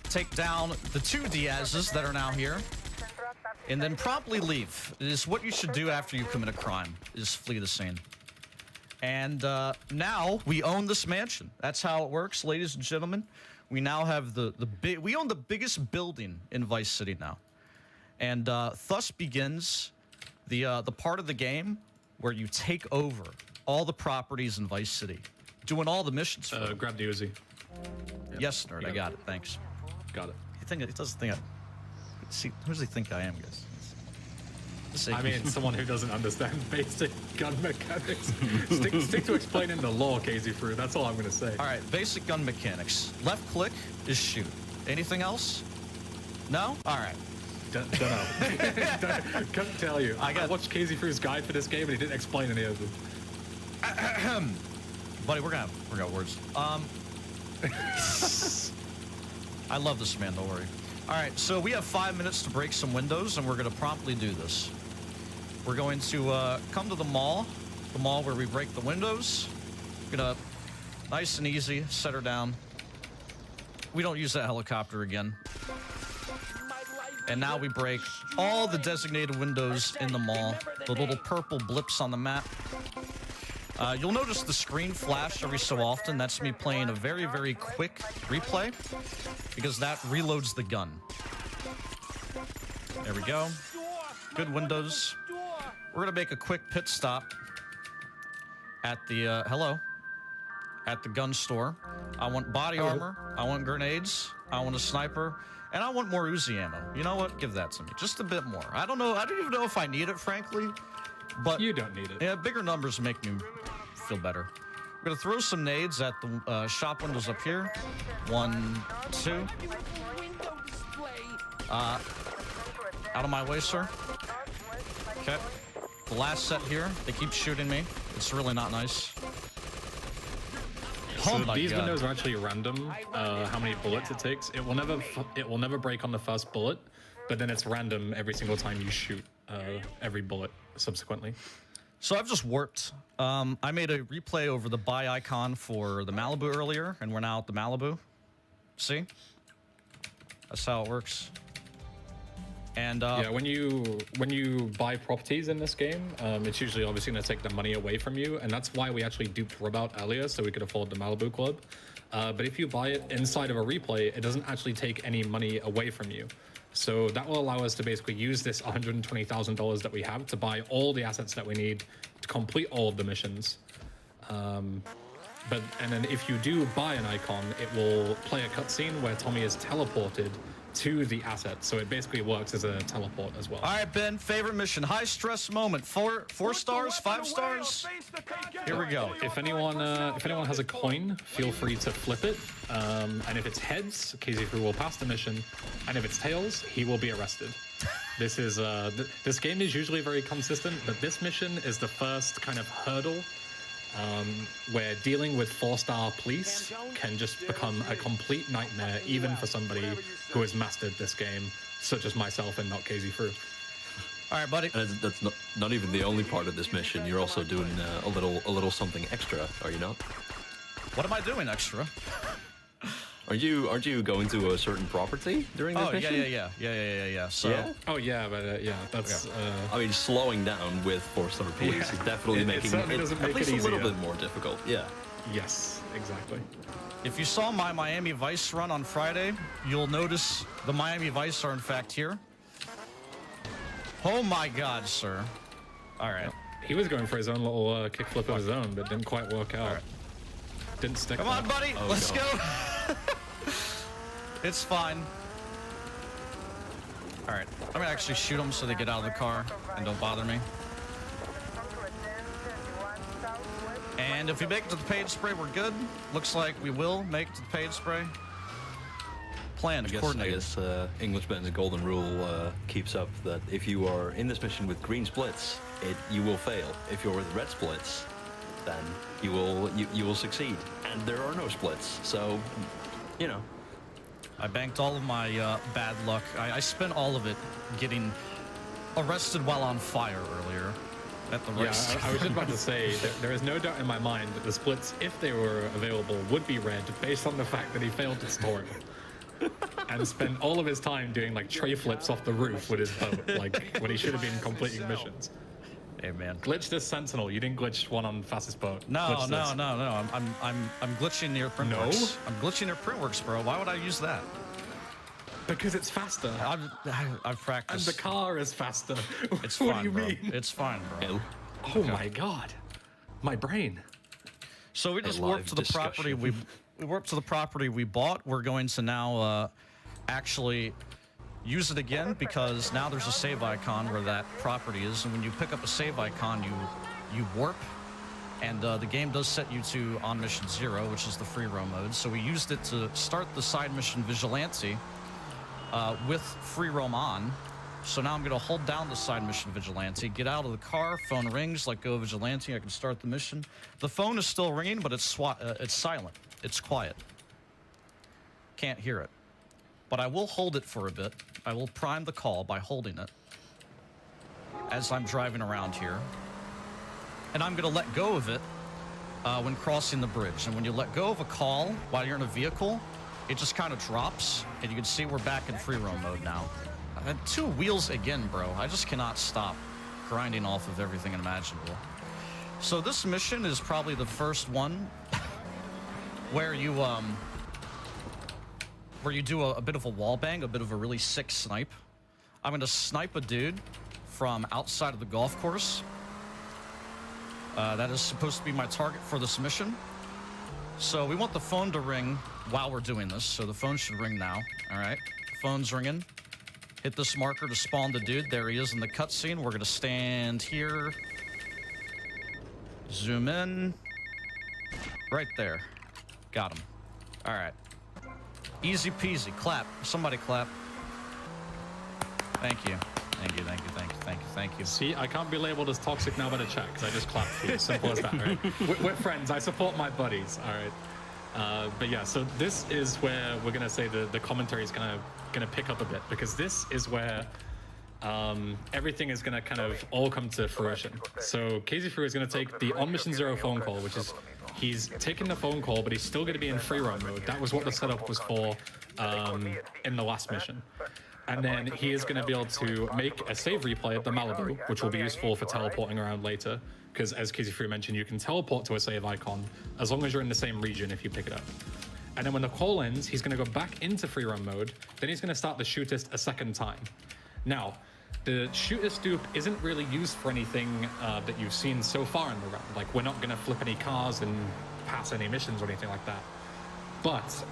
Take down the 2 Diazes that are now here. And then promptly leave. It is what you should do after you commit a crime, is flee the scene. And now we own this mansion. That's how it works, ladies and gentlemen. We now have we own the biggest building in Vice City now. And thus begins the part of the game where you take over all the properties in Vice City, doing all the missions for them. Grab the Uzi. Yep. Yes, nerd, I got it. Thanks. Got it. He doesn't think see, who does he think I am, guys? I mean, someone who doesn't understand basic gun mechanics. Stick to explaining the law, Casey Fruit. That's all I'm going to say. All right, basic gun mechanics. Left click is shoot. Anything else? No? All right. Don't know. Couldn't tell you. I watched Casey Fruit's guide for this game, and he didn't explain any of them. Buddy, we're gonna have words. I love this man, don't worry. All right, so we have 5 minutes to break some windows, and we're gonna promptly do this. We're going to come to the mall where we break the windows. We're gonna, nice and easy, set her down. We don't use that helicopter again. And now we break all the designated windows in the mall, the little purple blips on the map. You'll notice the screen flash every so often. That's me playing a very, very quick replay because that reloads the gun. There we go. Good windows. We're gonna make a quick pit stop at the, at the gun store. I want body armor, I want grenades, I want a sniper, and I want more Uzi ammo. You know what? Give that to me. Just a bit more. I don't know. I don't even know if I need it, frankly. But You don't need it. yeah, bigger numbers make me feel better. We're gonna throw some nades at the shop windows up here. 1, 2. Out of my way, sir. Okay. The last set here. They keep shooting me. It's really not nice. So Oh my these God. windows are actually random. How many bullets it takes? It will never break on the first bullet, but then it's random every single time you shoot every bullet subsequently. So I've just warped. I made a replay over the buy icon for the Malibu earlier, and we're now at the Malibu. See? That's how it works. And Yeah, when you buy properties in this game, it's usually obviously going to take the money away from you, and that's why we actually duped Rubout earlier, so we could afford the Malibu Club. But if you buy it inside of a replay, it doesn't actually take any money away from you. So that will allow us to basically use this $120,000 that we have to buy all the assets that we need to complete all of the missions. And then if you do buy an icon, it will play a cutscene where Tommy is teleported to the asset. So it basically works as a teleport as well. all right, Ben, favorite mission, high stress moment. Four stars, 5 stars. Here we go. If anyone has a coin, feel free to flip it. And if it's heads, KZ will pass the mission. And if it's tails, he will be arrested. This is this game is usually very consistent, but this mission is the first kind of hurdle where dealing with 4-star police can just become a complete nightmare, even for somebody who has mastered this game, such as myself and not KZ. All right, buddy. And that's not even the only part of this mission. You're also doing a little something extra, are you not? What am I doing extra? Aren't you going to a certain property during this mission? Yeah. So, Yeah? Oh yeah, but yeah, that's. I mean, slowing down with 4-star police Yeah. is definitely It making certainly it doesn't at make least it a little easier. bit more difficult. Yeah. Yes, exactly. if you saw my Miami Vice run on Friday, you'll notice the Miami Vice are in fact here. Oh my God, sir. All right. He was going for his own little kickflip of his own, but didn't quite work out. Didn't stick. Come on, buddy. Oh, Let's God. go. It's fine. All right. I'm going to actually shoot them so they get out of the car and don't bother me. And if we make it to the paid spray, we're good. Looks like we will make it to the paid spray. Plan, I guess coordinated. EnglishBen's golden rule keeps up that if you are in this mission with green splits, you will fail. If you're with red splits, then you will succeed. And there are no splits, so you know. I banked all of my bad luck. I spent all of it getting arrested while on fire earlier at the Yeah, race. I was just about to say that there is no doubt in my mind that the splits, if they were available, would be red based on the fact that he failed tutorial and spent all of his time doing like tray flips off the roof with his boat, like when he should have been completing missions. Hey, man. Glitch this Sentinel. You didn't glitch one on fastest boat. No. Glitch this. I'm glitching near Printworks. I'm glitching near Printworks, bro. Why would I use that? Because it's faster. I've And practiced. the car is faster. It's what fine, do you bro. mean? It's fine, bro. Ill. Oh my god. My brain. So we just live warped to the property discussion. we warped to the property we bought. We're going to now actually use it again because now there's a save icon where that property is, and when you pick up a save icon, you warp, and the game does set you to on mission 0, which is the free roam mode. So we used it to start the side mission Vigilante with free roam on. So now I'm going to hold down the side mission Vigilante, get out of the car, phone rings, let go of Vigilante, I can start the mission. The phone is still ringing, but it's silent. It's quiet. Can't hear it. But I will hold it for a bit. I will prime the call by holding it as I'm driving around here. And I'm going to let go of it when crossing the bridge. And when you let go of a call while you're in a vehicle, it just kind of drops. And you can see we're back in free roam mode now. 2 wheels again, bro. I just cannot stop grinding off of everything imaginable. So this mission is probably the first one where you do a bit of a wall bang, a bit of a really sick snipe. I'm going to snipe a dude from outside of the golf course. That is supposed to be my target for this mission. So we want the phone to ring while we're doing this. So the phone should ring now. All right. Phone's ringing. Hit this marker to spawn the dude. There he is in the cutscene. We're going to stand here. Zoom in. Right there. Got him. All right. Easy peasy. Clap. Somebody clap. Thank you. Thank you, thank you, thank you, thank you, thank you. See, I can't be labeled as toxic now by the chat because I just clapped for you. Simple as that, right? We're friends. I support my buddies. All right. But yeah, so this is where we're gonna say the commentary is gonna pick up a bit, because this is where everything is gonna kind of all come to fruition. So KZ Fruit is gonna take the on mission 0 phone call, which is he's taking the phone call, but he's still gonna be in free roam mode. That was what the setup was for in the last mission. And then he is going to be able to make a save replay at the Malibu, which will be useful for teleporting around later. Because as KZ3 mentioned, you can teleport to a save icon as long as you're in the same region if you pick it up. And then when the call ends, he's going to go back into free run mode. Then he's going to start the shootist a second time. Now, the shootist dupe isn't really used for anything that you've seen so far in the round. Like, we're not going to flip any cars and pass any missions or anything like that. But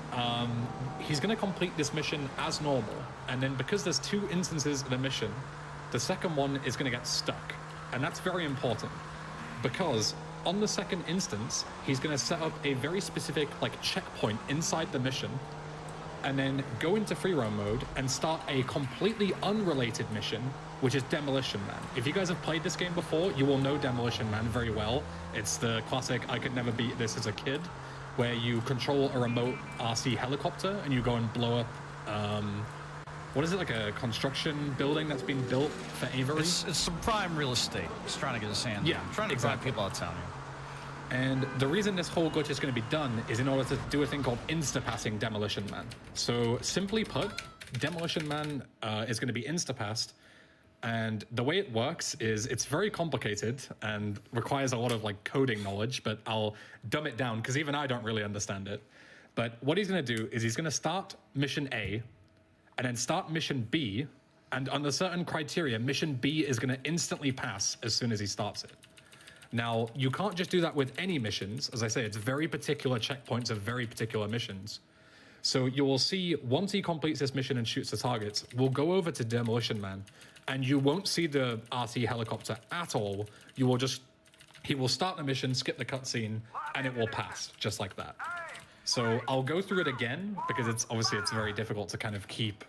he's going to complete this mission as normal. And then because there's 2 instances of the mission, the second one is going to get stuck. And that's very important, because on the second instance, he's going to set up a very specific checkpoint inside the mission, and then go into free roam mode and start a completely unrelated mission, which is Demolition Man. If you guys have played this game before, you will know Demolition Man very well. It's the classic I could never beat this as a kid, where you control a remote RC helicopter and you go and blow up, what is it, like a construction building that's been built for Avery? It's some prime real estate. He's trying to get his hand. Yeah, trying to drive people out of town here. And the reason this whole glitch is going to be done is in order to do a thing called insta-passing Demolition Man. So simply put, Demolition Man is going to be insta-passed. And the way it works is it's very complicated and requires a lot of coding knowledge, but I'll dumb it down because even I don't really understand it. But what he's going to do is he's going to start mission A and then start mission B. And under certain criteria, mission B is going to instantly pass as soon as he starts it. Now, you can't just do that with any missions. As I say, it's very particular checkpoints of very particular missions. So you will see once he completes this mission and shoots the targets, we'll go over to Demolition Man. And you won't see the RC helicopter at all. He will start the mission, skip the cutscene, and it will pass, just like that. So I'll go through it again, because it's very difficult to kind of keep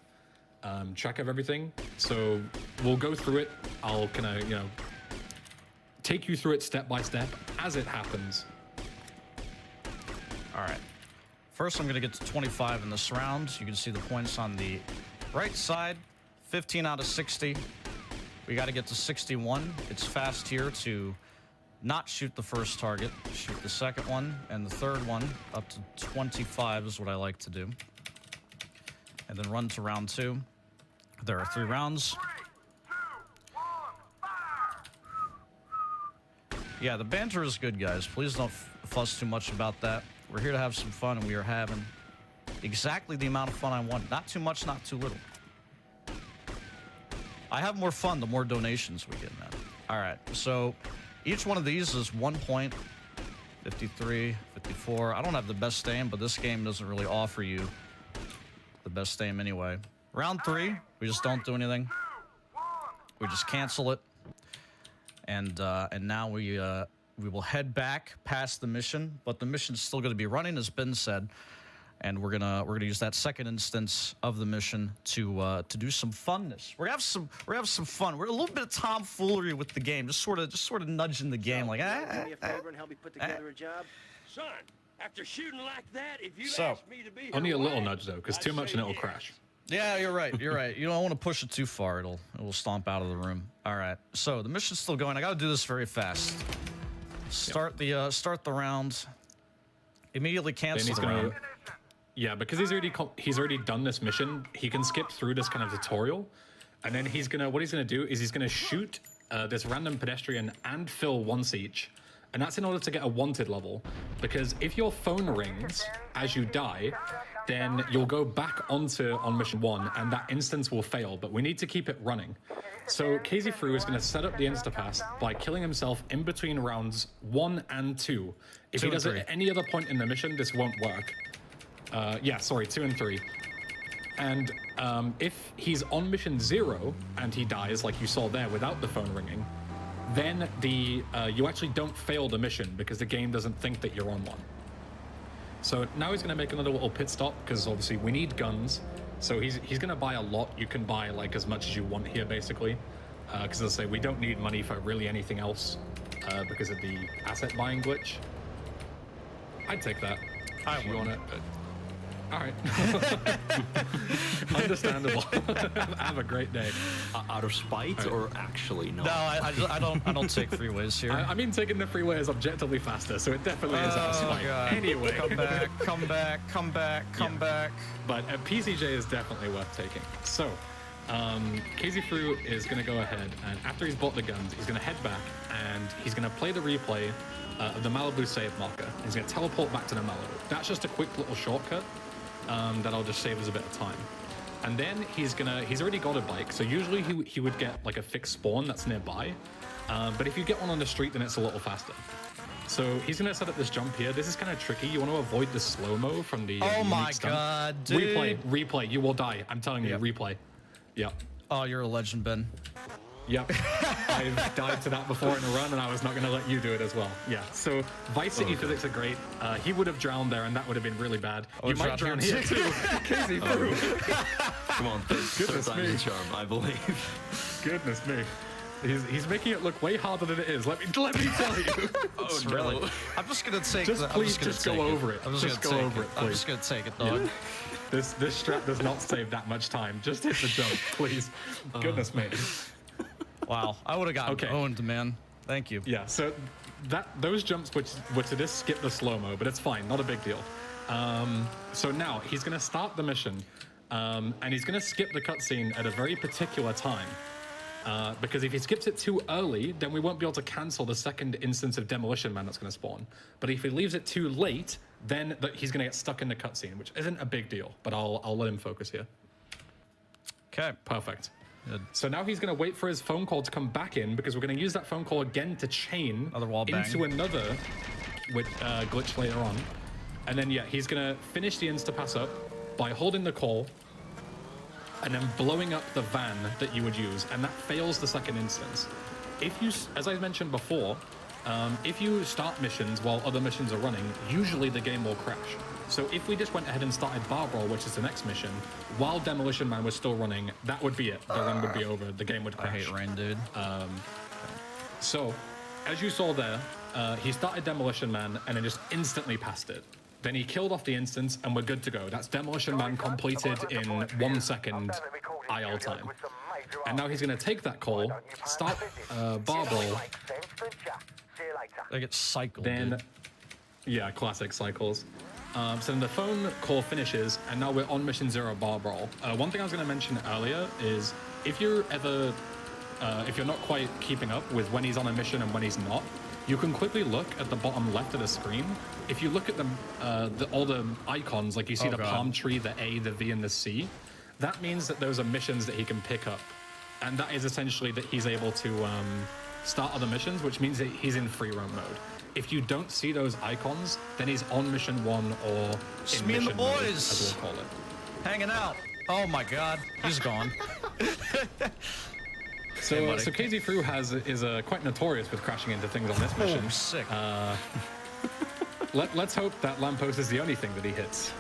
track of everything. So we'll go through it. I'll kind of, take you through it step by step as it happens. All right. First, I'm going to get to 25 in this round. You can see the points on the right side. 15 out of 60. We got to get to 61. It's fast here to not shoot the first target, shoot the second one, and the third one. Up to 25 is what I like to do. And then run to round 2. There are 3 rounds. Yeah, the banter is good, guys. Please don't fuss too much about that. We're here to have some fun, and we are having exactly the amount of fun I want. Not too much, not too little. I have more fun the more donations we get, man. All right, so each one of these is 1 point. 53, 54. I don't have the best aim, but this game doesn't really offer you the best aim anyway. Round 3, we just don't do anything. We just cancel it. And now we will head back past the mission, but the mission's still going to be running, as Ben said. And we're gonna use that second instance of the mission to do some funness. We're gonna have some fun. We're a little bit of tomfoolery with the game, just sort of nudging the game, like do me a favor and help me put together a job, son. After shooting like that, if you ask me to be only a little nudge though, because too much and it'll crash. Yeah, you're right. You're right. You don't want to push it too far; it will stomp out of the room. All right. So the mission's still going. I got to do this very fast. Start the round. Immediately cancel the round. Yeah, because he's already done this mission, he can skip through this kind of tutorial, And then what he's gonna do is he's gonna shoot this random pedestrian and Phil once each. And that's in order to get a wanted level. Because if your phone rings as you die, then you'll go back on mission 1 and that instance will fail, but we need to keep it running. So KZ Fru is going to set up the Instapass by killing himself in between rounds 1 and 2. If he does it at any other point in the mission, this won't work. 2 and 3. And if he's on mission 0 and he dies, like you saw there, without the phone ringing, then you actually don't fail the mission because the game doesn't think that you're on one. So now he's going to make another little pit stop because obviously we need guns. So he's going to buy a lot. You can buy like as much as you want here, basically, because as I say, we don't need money for really anything else because of the asset buying glitch. I'd take that. I want it. All right. Understandable. Have a great day. Out of spite or actually no? No, I don't take freeways here. I mean, taking the freeway is objectively faster, so it definitely is out of spite. God. Anyway. Come back. But a PCJ is definitely worth taking. So, KZ Fru is going to go ahead, and after he's bought the guns, he's going to head back, and he's going to play the replay of the Malibu save marker. He's going to teleport back to the Malibu. That's just a quick little shortcut. That'll just save us a bit of time. And then he's already got a bike, so usually he would get like a fixed spawn that's nearby. But if you get one on the street, then it's a little faster. So he's gonna set up this jump here. This is kind of tricky. You want to avoid the slow-mo from the oh my god, dude. Replay, you will die. I'm telling you, replay. Yep. Oh, you're a legend, Ben. Yep. I've died to that before in a run, and I was not going to let you do it as well. Yeah. So Vice City physics are great. He would have drowned there, and that would have been really bad. You might drown here too. KZ Fru. Come on, goodness me. Charm, I believe. Goodness me. He's making it look way harder than it is. Let me tell you. Oh no. Really? I'm just gonna take. Just go over it. Just go over it, please. I'm just gonna take it, dog. Yeah. This strap does not save that much time. Just hit the jump, please. Goodness me. Wow, I would have gotten owned, man. Thank you. Yeah, so those jumps were to just skip the slow-mo, but it's fine, not a big deal. So now he's going to start the mission, and he's going to skip the cutscene at a very particular time. Because if he skips it too early, then we won't be able to cancel the second instance of Demolition Man that's going to spawn. But if he leaves it too late, then he's going to get stuck in the cutscene, which isn't a big deal, but I'll let him focus here. Okay. Perfect. Good. So now he's going to wait for his phone call to come back in because we're going to use that phone call again to chain into another glitch later on. And then, he's going to finish the Instapass up by holding the call and then blowing up the van that you would use. And that fails the second instance. If you, as I mentioned before, if you start missions while other missions are running, usually the game will crash. So if we just went ahead and started Bar Brawl, which is the next mission, while Demolition Man was still running, that would be it. The run would be over. The game would crash. I hate rain, dude. So, as you saw there, he started Demolition Man and then just instantly passed it. Then he killed off the instance and we're good to go. That's Demolition Man completed in 1 second IL time. And now he's going to take that call, start Bar Brawl. They get cycled, then, dude. Yeah, classic cycles. So then the phone call finishes, and now we're on mission 0 Bar Brawl. One thing I was going to mention earlier is if you're not quite keeping up with when he's on a mission and when he's not, you can quickly look at the bottom left of the screen. If you look at all the icons, like you see palm tree, the A, the V, and the C, that means that those are missions that he can pick up. And that is essentially that he's able to start other missions, which means that he's in free roam mode. If you don't see those icons, then he's on mission 1 or in me and mission the boys mode, as we'll call it. Hanging out. Oh my god, he's gone. So KZ Fru is quite notorious with crashing into things on this mission. Oh, sick. Let's hope that lamppost is the only thing that he hits.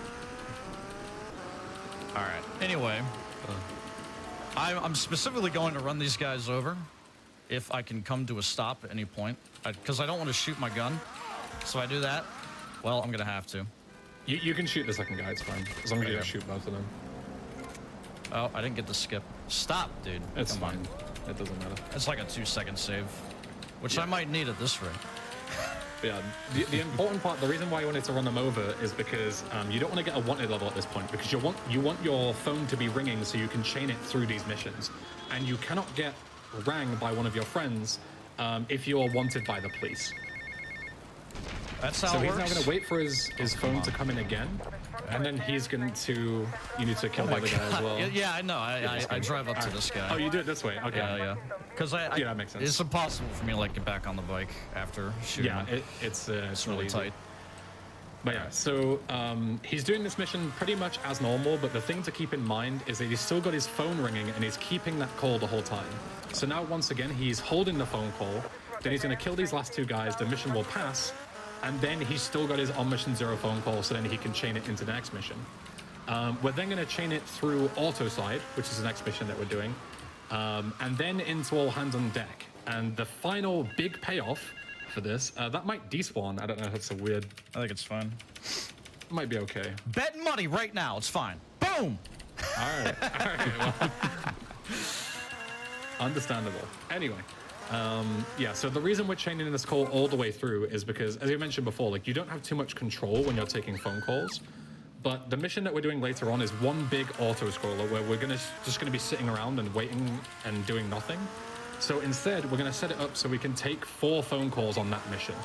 All right. Anyway, I'm specifically going to run these guys over if I can come to a stop at any point, because I don't want to shoot my gun. So I do that. Well, I'm gonna have to. You can shoot the second guy. It's fine as long as you don't shoot both of them. Oh, I didn't get the skip. Stop, dude. It's fine. It doesn't matter. It's like a 2-second save, which I might need at this rate. But yeah, the important part, the reason why you wanted to run them over is because you don't want to get a wanted level at this point, because you want your phone to be ringing so you can chain it through these missions, and you cannot get rang by one of your friends if you are wanted by the police. That's how so it he's works. now going to wait for his phone to come in again, and then he's going to... You need to kill the other guy as well. Yeah, I know. I drive up to this guy. Oh, you do it this way? Okay. Yeah. Because yeah, that makes sense. It's impossible for me to like get back on the bike after shooting. Yeah, it's really tight. But yeah, so he's doing this mission pretty much as normal, but the thing to keep in mind is that he's still got his phone ringing and he's keeping that call the whole time. So now, once again, he's holding the phone call, then he's going to kill these last two guys, the mission will pass, and then he's still got his on mission 0 phone call, so then he can chain it into the next mission. We're then going to chain it through auto side, which is the next mission that we're doing, and then into all hands on deck. And the final big payoff for this, that might despawn. I don't know if it's a weird... I think it's fine. It might be okay. Bet money right now. It's fine. Boom! All right. Well, understandable. Anyway, yeah, so the reason we're chaining this call all the way through is because, as you mentioned before, like, you don't have too much control when you're taking phone calls. But the mission that we're doing later on is one big auto-scroller where we're just gonna be sitting around and waiting and doing nothing. So instead, we're gonna set it up so we can take 4 phone calls on that mission.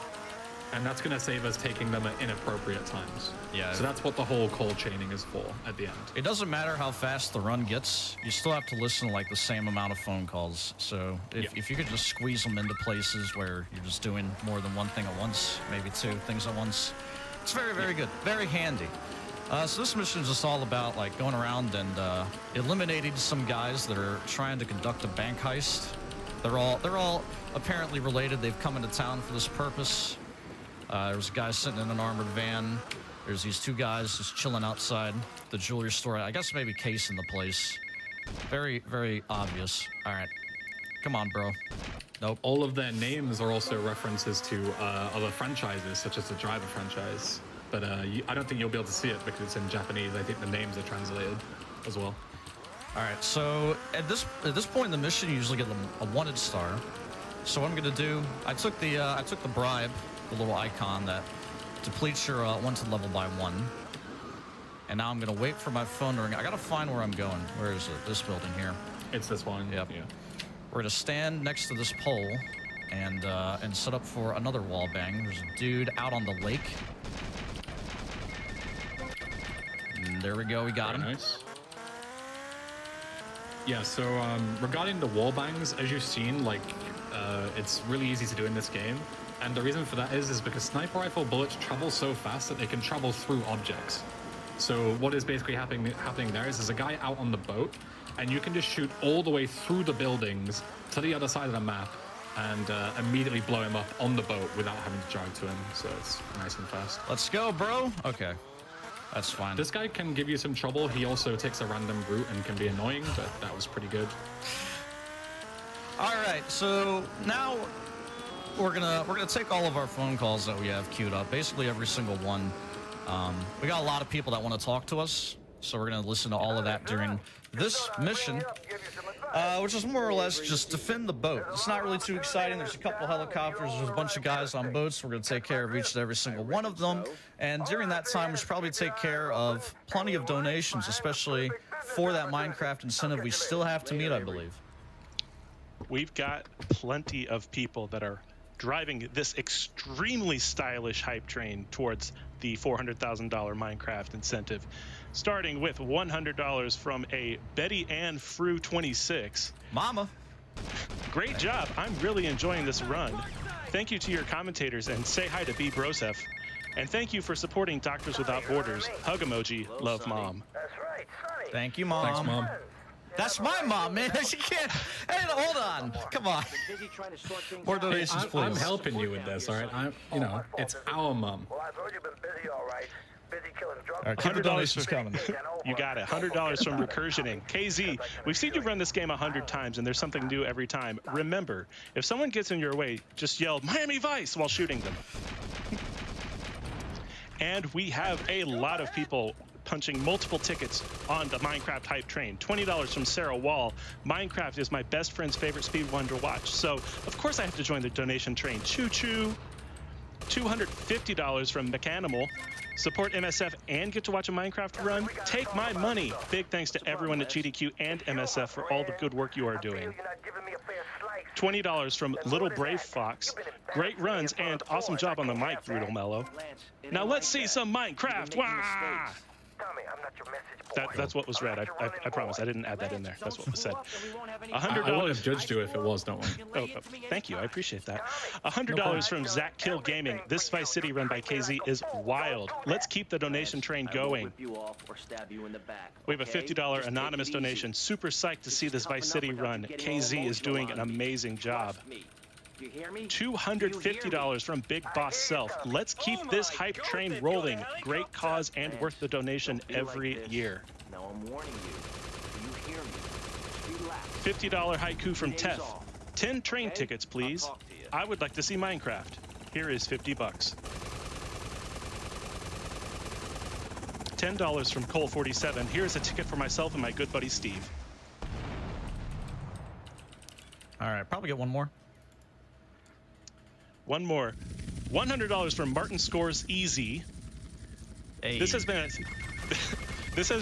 And that's gonna save us taking them at inappropriate times. Yeah. So that's what the whole call chaining is for at the end. It doesn't matter how fast the run gets. You still have to listen to like the same amount of phone calls. So if you could just squeeze them into places where you're just doing more than one thing at once, maybe 2 things at once, it's very, very good. Very handy. So this mission is just all about like going around and eliminating some guys that are trying to conduct a bank heist. They're all apparently related. They've come into town for this purpose. There's a guy sitting in an armored van. There's these 2 guys just chilling outside the jewelry store. I guess maybe casing the place. Very, very obvious. All right. Come on, bro. Nope. All of their names are also references to other franchises, such as the Driver franchise. But I don't think you'll be able to see it because it's in Japanese. I think the names are translated as well. All right, so at this point in the mission, you usually get a wanted star. So what I'm gonna do, I took the bribe, the little icon that depletes your wanted level by 1. And now I'm gonna wait for my phone to ring. I gotta find where I'm going. Where is it? This building here. It's this one. Yep. Yeah. We're gonna stand next to this pole and set up for another wall bang. There's a dude out on the lake. And there we go. We got him. Nice. Yeah, so regarding the wall bangs, as you've seen, like, it's really easy to do in this game. And the reason for that is because sniper rifle bullets travel so fast that they can travel through objects. So what is basically happening there is there's a guy out on the boat, and you can just shoot all the way through the buildings to the other side of the map and immediately blow him up on the boat without having to drive to him. So it's nice and fast. Let's go, bro. Okay. That's fine. This guy can give you some trouble. He also takes a random route and can be annoying, but that was pretty good. All right, so now we're gonna take all of our phone calls that we have queued up, basically every single one. We got a lot of people that want to talk to us, so we're gonna listen to all of that during this mission, which is more or less just defend the boat. It's not really too exciting. There's a couple helicopters. There's a bunch of guys on boats. We're gonna take care of each and every single one of them. And during that time, we should probably take care of plenty of donations, especially for that Minecraft incentive we still have to meet, I believe. We've got plenty of people that are driving this extremely stylish hype train towards the $400,000 Minecraft incentive, starting with $100 from a Betty Ann Frew 26. Mama. Great job. I'm really enjoying this run. Thank you to your commentators, and say hi to B. Brosef. And thank you for supporting Doctors Without Borders. Hug emoji. Love, Mom. That's right, Sonny. Thank you, Mom. Thanks, Mom. That's my mom, man. She can't. Hey, hold on. Come on. Busy trying to sort things More out. donations, please. I'm helping you with this, all right? It's our mom. Well, I've heard you've been busy, all right. Busy killing drugs. All right, keep the donations coming. You got it. $100 from Recursioning. KZ, we've seen you run this game 100 times, and there's something new every time. Remember, if someone gets in your way, just yell Miami Vice while shooting them. And we have a lot of people punching multiple tickets on the Minecraft hype train. $20 from Sarah Wall. Minecraft is my best friend's favorite speedrun to watch, so of course I have to join the donation train. Choo choo. $250 from Mechanimal. Support MSF and get to watch a Minecraft run? Take my money. Big thanks to everyone at GDQ and MSF for all the good work you are doing. $20 from Little Brave Fox. Great runs and awesome job on the mic, Brutal Mellow. Now let's see some Minecraft. Wah! That's what was read. I promise. I didn't add that in there. That's what was said. $100. I would have judged you if it was, don't worry. Oh, thank you. I appreciate that. $100 from Zach Kill Gaming. This Vice City run by KZ is wild. Let's keep the donation train going. We have a $50 anonymous donation. Super psyched to see this Vice City run. KZ is doing an amazing job. $250 from Big Boss Self. Let's keep this hype train rolling. Great cause and worth the donation every year. Now I'm warning you. You hear me? Relax. $50 haiku from Tef. 10 train tickets, please. I would like to see Minecraft. Here is $50. $10 from Cole47. Here's a ticket for myself and my good buddy Steve. All right, probably get one more. One more. $100 from Martin Scores Easy. Hey. This has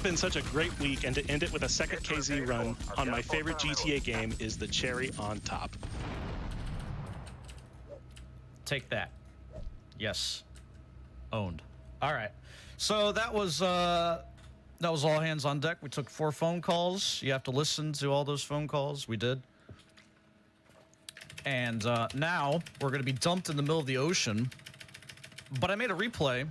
been such a great week, and to end it with a second KZ run on my favorite GTA game is the cherry on top. Take that. Yes. Owned. All right. So that was all hands on deck. We took 4 phone calls. You have to listen to all those phone calls. We did. And now we're going to be dumped in the middle of the ocean. But I made a replay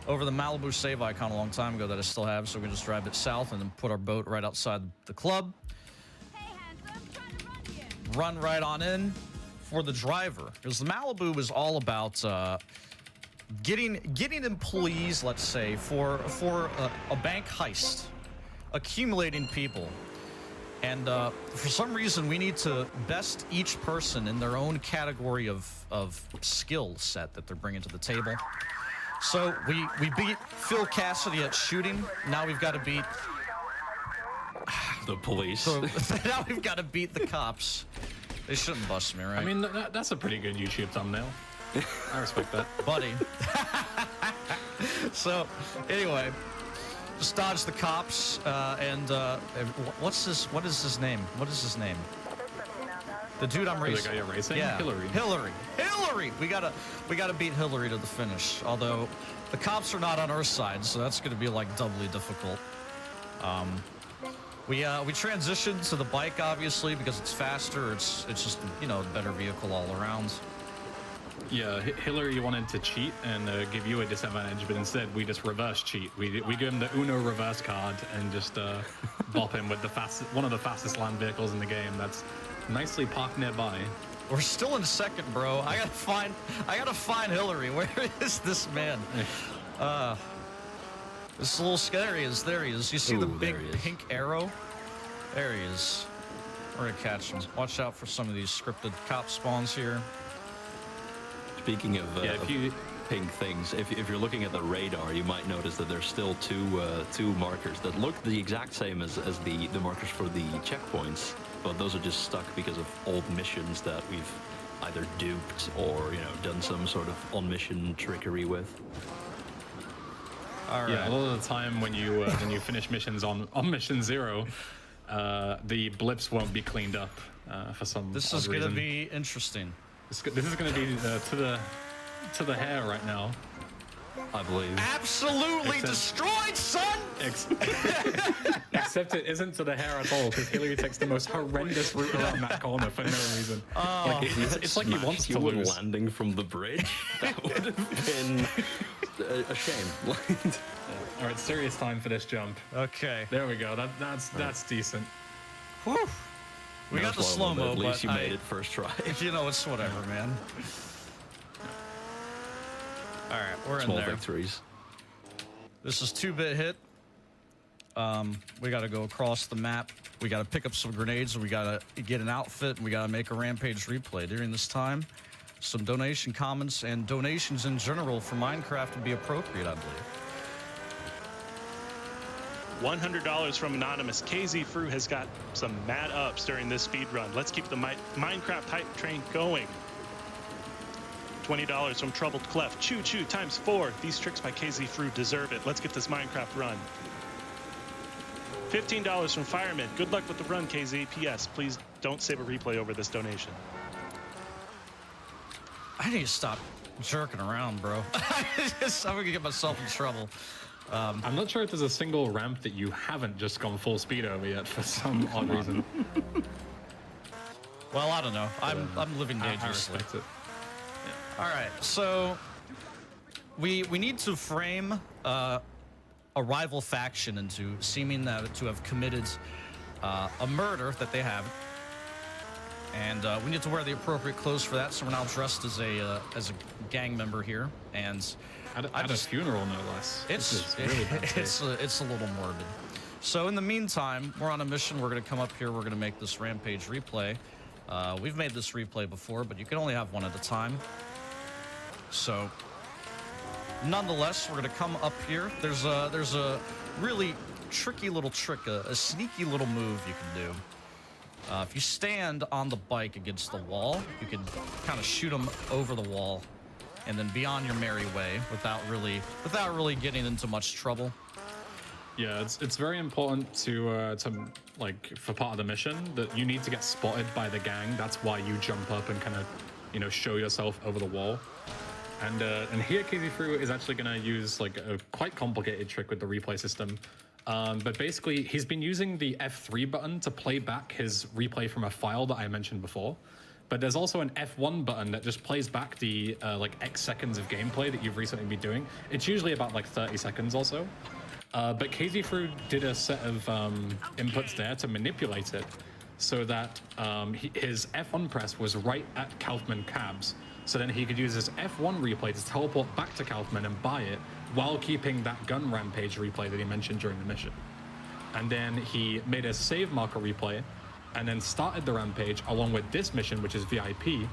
over the Malibu save icon a long time ago that I still have, so we can just drive it south and then put our boat right outside the club. Hey, handsome, trying to run here. Run right on in for the driver. Because the Malibu is all about getting employees, let's say, for a bank heist, accumulating people. And for some reason, we need to best each person in their own category of skill set that they're bringing to the table. So we beat Phil Cassidy at shooting. Now we've got to beat The police. So now we've got to beat the cops. They shouldn't bust me, right? I mean, that's a pretty good YouTube thumbnail. I respect that. Buddy. So, anyway, just dodge the cops, what is his name? The dude I'm racing. The guy you're racing? Yeah. Hillary. We gotta beat Hillary to the finish. Although the cops are not on our side, so that's gonna be like doubly difficult. We transitioned to the bike, obviously, because it's faster. It's just, you know, a better vehicle all around. Yeah, Hillary wanted to cheat and give you a disadvantage, but instead we just reverse cheat. We give him the Uno reverse card and just bop him with one of the fastest land vehicles in the game that's nicely parked nearby. We're still in second, bro. I gotta find Hillary. Where is this man? This is a little scary. There he is. You see the big pink arrow? There he is. We're gonna catch him. Watch out for some of these scripted cop spawns here. Speaking of pink things, if you're looking at the radar, you might notice that there's still two markers that look the exact same as the markers for the checkpoints, but those are just stuck because of old missions that we've either duped or, you know, done some sort of on-mission trickery with. All right. Yeah, a lot of the time when you finish missions on mission 0, the blips won't be cleaned up for some. This is gonna be interesting. This is going to be to the hair right now, I believe. Absolutely destroyed, son! Except it isn't to the hair at all, because Hillary takes the most horrendous route around that corner for no reason. Oh, it's like he wants to lose. Landing from the bridge? That would have been a shame. All right, serious time for this jump. Okay. There we go. That's decent. Whew. We got the slow-mo, but at least you but made it first try. You know, it's whatever, man. All right, we're Small in there. victories. This is 2-bit hit. We got to go across the map. We got to pick up some grenades, and we got to get an outfit, and we got to make a rampage replay. During this time, some donation comments and donations in general for Minecraft would be appropriate, I believe. $100 from Anonymous. KZ Fru has got some mad ups during this speed run. Let's keep the Minecraft hype train going. $20 from Troubled Clef. Choo Choo times 4. These tricks by KZ Fruit deserve it. Let's get this Minecraft run. $15 from Fireman. Good luck with the run, KZ. P.S. Please don't save a replay over this donation. I need to stop jerking around, bro. I'm gonna get myself in trouble. I'm not sure if there's a single ramp that you haven't just gone full speed over yet for some odd reason. Well, I don't know. I'm living dangerously. I respect it. All right, so we need to frame a rival faction into seeming to have committed a murder that they have, and we need to wear the appropriate clothes for that. So we're now dressed as a gang member here, and at a funeral, no less. It's really bad it's a little morbid. So in the meantime, we're on a mission. We're going to come up here. We're going to make this Rampage replay. We've made this replay before, but you can only have one at a time. So nonetheless, we're going to come up here. There's a really tricky little trick, a sneaky little move you can do. If you stand on the bike against the wall, you can kind of shoot them over the wall and then be on your merry way without really getting into much trouble. Yeah, it's very important to like for part of the mission that you need to get spotted by the gang. That's why you jump up and kind of, you know, show yourself over the wall. And here KZ Fruit is actually going to use like a quite complicated trick with the replay system. But basically, he's been using the F3 button to play back his replay from a file that I mentioned before. But there's also an F1 button that just plays back the like X seconds of gameplay that you've recently been doing. It's usually about like 30 seconds or so. But KZ Fruit did a set of inputs there to manipulate it so that his F1 press was right at Kaufman Cabs. So then he could use his F1 replay to teleport back to Kaufman and buy it while keeping that gun rampage replay that he mentioned during the mission. And then he made a save marker replay and then started the rampage along with this mission, which is VIP,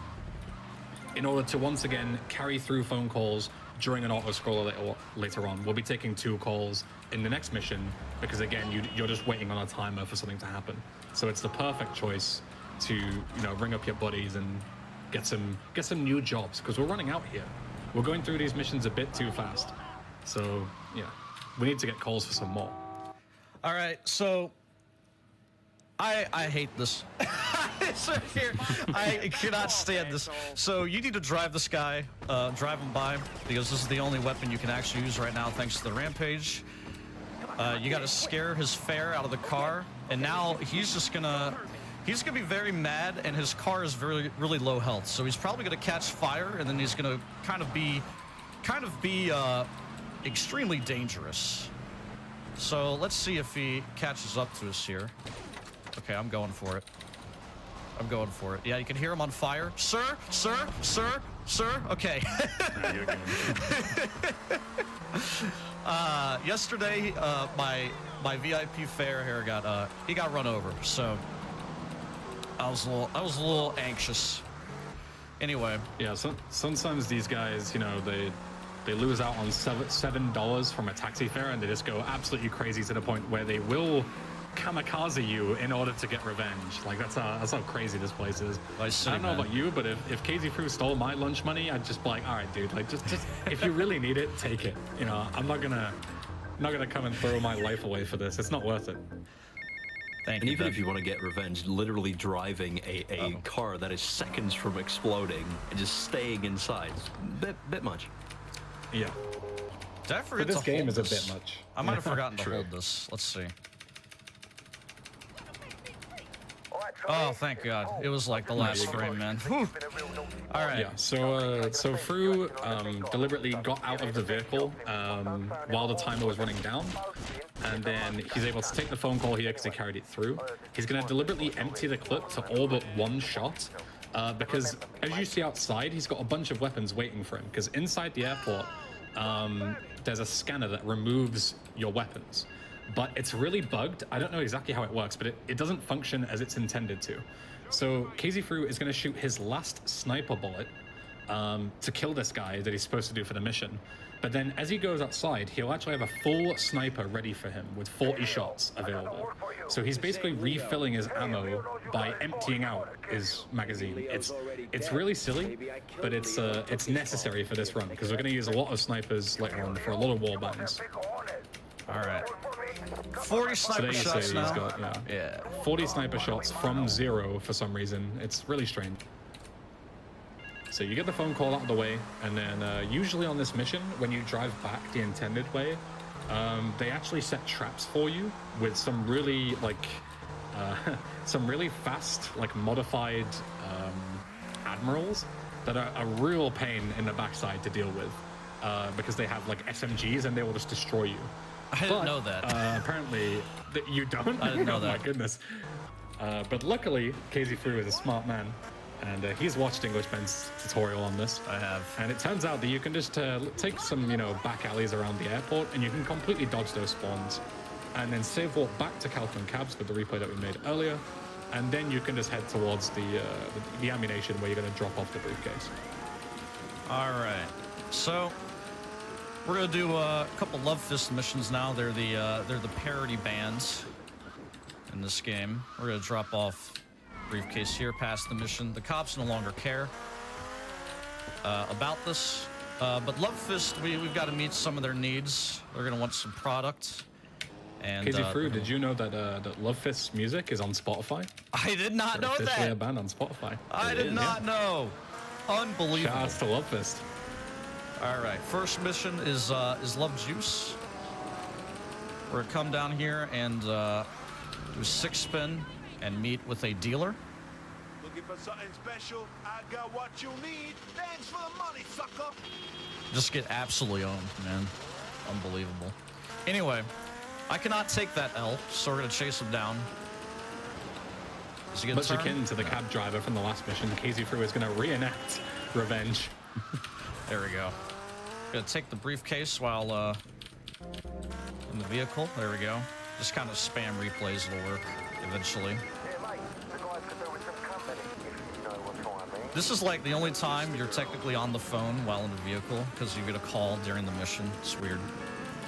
in order to once again carry through phone calls during an auto-scroller later on. We'll be taking 2 calls in the next mission because, again, you're just waiting on a timer for something to happen. So it's the perfect choice to, you know, ring up your buddies and get some new jobs because we're running out here. We're going through these missions a bit too fast. So, yeah, we need to get calls for some more. All right, so I hate this. So here, I cannot stand this. So you need to drive this guy, drive him by, because this is the only weapon you can actually use right now thanks to the rampage. You got to scare his fare out of the car, and now he's gonna be very mad, and his car is really low health. So he's probably gonna catch fire, and then he's gonna kind of be extremely dangerous. So let's see if he catches up to us here. Okay, I'm going for it. Yeah, you can hear him on fire. Sir. Okay. Yesterday, my VIP fare here got run over, so I was a little anxious. Anyway. Yeah, sometimes these guys, you know, they lose out on $7 from a taxi fare, and they just go absolutely crazy to the point where they will kamikaze you in order to get revenge. Like that's how crazy this place is. I don't know about you, but if KZ Fruit stole my lunch money, I'd just be like, all right, dude, like just if you really need it, take it. You know, I'm not gonna come and throw my life away for this. It's not worth it. Thank and you, even Ben. if you want to get revenge, literally driving a car that is seconds from exploding and just staying inside, bit much. Yeah. Did I forget but this to game hold is this? a bit much. I might have forgotten to hold this. Let's see. Oh, thank God. It was like the last frame, man. Whew. All right. Yeah, so Fru deliberately got out of the vehicle while the timer was running down, and then he's able to take the phone call here because he carried it through. He's going to deliberately empty the clip to all but one shot, because as you see outside, he's got a bunch of weapons waiting for him, because inside the airport, there's a scanner that removes your weapons. But it's really bugged. I don't know exactly how it works, but it doesn't function as it's intended to. So KZ Fruit is going to shoot his last sniper bullet to kill this guy that he's supposed to do for the mission. But then as he goes outside, he'll actually have a full sniper ready for him with 40 shots available. So he's basically refilling his ammo by emptying out his magazine. It's really silly, but it's necessary for this run because we're going to use a lot of snipers later on for a lot of war bands. All right. 40 sniper shots now. He's got, yeah, 40 sniper shots from 0 for some reason. It's really strange. So you get the phone call out of the way, and then usually on this mission, when you drive back the intended way, they actually set traps for you with some really some really fast, like modified admirals that are a real pain in the backside to deal with because they have like SMGs and they will just destroy you. I didn't know that. Apparently, you don't. I didn't know that. Oh my goodness. But luckily, KZ Fru is a smart man. And he's watched EnglishBen's tutorial on this. I have. And it turns out that you can just take some, back alleys around the airport, and you can completely dodge those spawns. And then save walk back to Calcon Cabs with the replay that we made earlier. And then you can just head towards the ammunition where you're going to drop off the briefcase. All right. So we're going to do a couple Love Fist missions now. They're the parody bands in this game. We're going to drop off briefcase here past the mission. The cops no longer care about this, but Love Fist, we've got to meet some of their needs. They're gonna want some product. And KZ Fru, did you know that Love Fist's music is on Spotify? I did not know that. Officially a band on Spotify. I did not know. Unbelievable. Shout outs to Love Fist. All right, first mission is Love Juice. We're gonna come down here and do a 6-spin and meet with a dealer. Looking for something special? I got what you need. Thanks for the money, sucker. Just get absolutely owned, man. Unbelievable. Anyway, I cannot take that L, so we're gonna chase him down. Is he gonna Much turn? akin to the cab driver from the last mission, KZ Fru is gonna reenact revenge. There we go. Gonna take the briefcase while in the vehicle. There we go. Just kind of spam replays. It'll work eventually. This is like the only time you're technically on the phone while in the vehicle because you get a call during the mission. It's weird.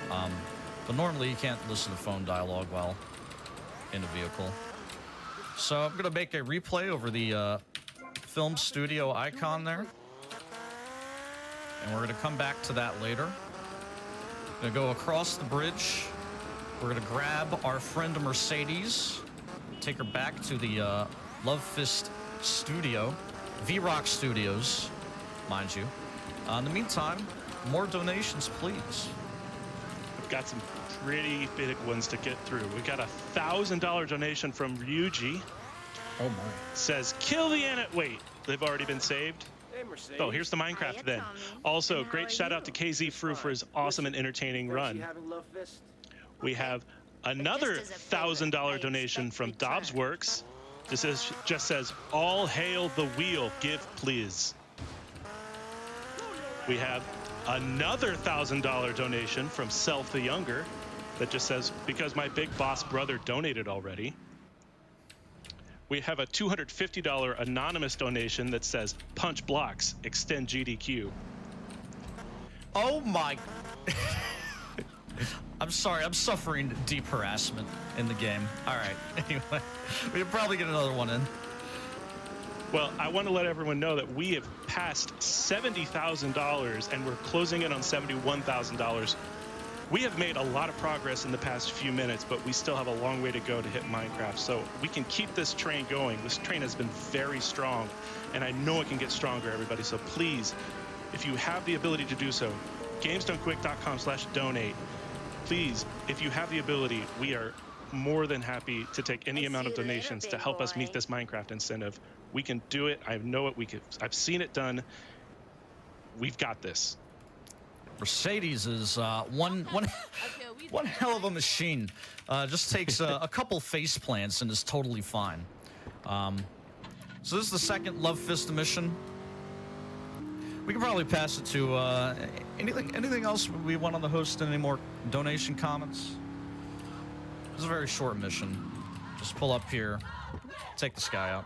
But normally you can't listen to phone dialogue while in the vehicle. So I'm gonna make a replay over the film studio icon there. And we're gonna come back to that later. Gonna go across the bridge. We're gonna grab our friend Mercedes, take her back to the Love Fist studio, V-Rock Studios, mind you. In the meantime, more donations, please. We've got some pretty big ones to get through. We got a $1,000 donation from Ryuji. Oh my. Says, kill the wait, they've already been saved? Hey, Mercedes. Oh, here's the Minecraft Hiya, then. Tommy. Also, And how great are shout out you? to KZ Fru for his awesome and entertaining Fancy run. having Love Fist? We have another Just as a favor, $1,000 I donation expect from return. Dobbs Works. This is just says, all hail the wheel, give please. We have another $1,000 donation from Self the Younger that just says, because my big boss brother donated already. We have a $250 anonymous donation that says, punch blocks, extend GDQ. Oh my. I'm sorry, I'm suffering deep harassment in the game. All right, anyway, we can probably get another one in. Well, I want to let everyone know that we have passed $70,000 and we're closing in on $71,000. We have made a lot of progress in the past few minutes, but we still have a long way to go to hit Minecraft. So we can keep this train going. This train has been very strong, and I know it can get stronger, everybody. So please, if you have the ability to do so, gamesdonequick.com/donate. Please, if you have the ability, we are more than happy to take any amount of donations to help us meet this Minecraft incentive. We can do it. I know it. I've seen it done. We've got this. Mercedes is one hell of a machine. Just takes a couple face plants and is totally fine. So this is the second Love Fist mission. We can probably pass it to anything else we want on the host. Any more donation comments? It's a very short mission. Just pull up here, take this guy out.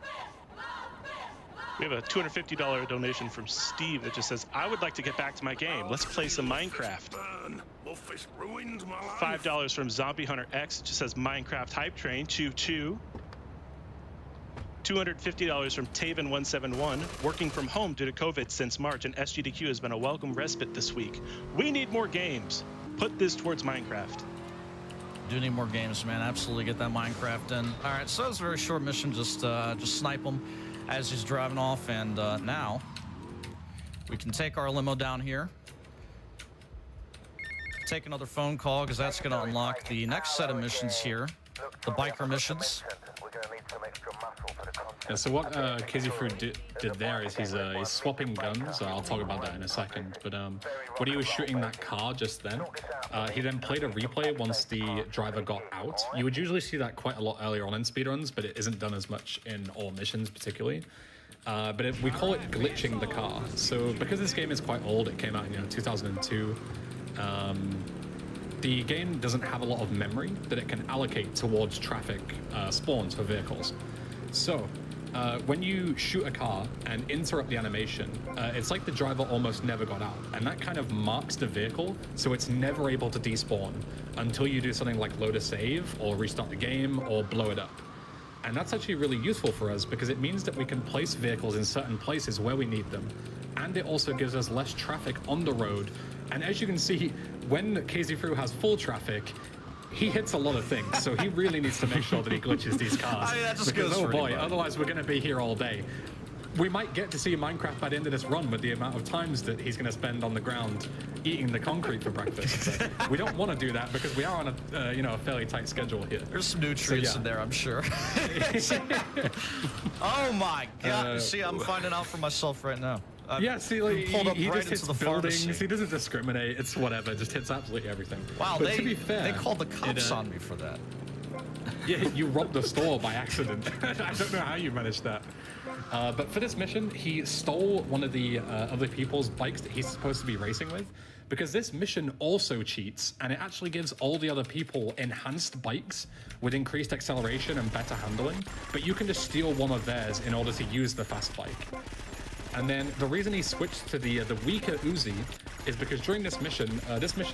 We have a $250 donation from Steve that just says, I would like to get back to my game. Let's play some Minecraft. $5 from Zombie Hunter X. It just says Minecraft Hype Train. Choo choo. $250 from Taven171. Working from home due to COVID since March, and SGDQ has been a welcome respite this week. We need more games. Put this towards Minecraft. Do need more games, man. Absolutely get that Minecraft in. All right, so it's a very short mission. Just snipe him as he's driving off, and now we can take our limo down here. Take another phone call because that's going to unlock the next set of missions here, the biker missions. Yeah, so what Casey Fruit did there is he's swapping guns. I'll talk about that in a second. But when he was shooting that car just then, he then played a replay once the driver got out. You would usually see that quite a lot earlier on in speedruns, but it isn't done as much in all missions particularly. But we call it glitching the car. So because this game is quite old, it came out in 2002. The game doesn't have a lot of memory that it can allocate towards traffic spawns for vehicles. So when you shoot a car and interrupt the animation, it's like the driver almost never got out, and that kind of marks the vehicle, so it's never able to despawn until you do something like load a save or restart the game or blow it up. And that's actually really useful for us because it means that we can place vehicles in certain places where we need them, and it also gives us less traffic on the road. And as you can see, when KZ Fruit has full traffic, he hits a lot of things, so he really needs to make sure that he glitches these cars. I mean, that just because, goes oh boy, well. otherwise we're going to be here all day. We might get to see Minecraft by the end of this run with the amount of times that he's going to spend on the ground eating the concrete for breakfast. But we don't want to do that because we are on a a fairly tight schedule here. There's some nutrients in there, I'm sure. Oh my God! See, I'm finding out for myself right now. Yeah, see, like, pulled up he right just hits into the buildings. pharmacy. He doesn't discriminate. It's whatever. Just hits absolutely everything. Wow, but to be fair, they called the cops on me for that. Yeah, you robbed the store by accident. I don't know how you managed that. But for this mission, he stole one of the other people's bikes that he's supposed to be racing with, because this mission also cheats, and it actually gives all the other people enhanced bikes with increased acceleration and better handling, but you can just steal one of theirs in order to use the fast bike. And then the reason he switched to the weaker Uzi is because during this mission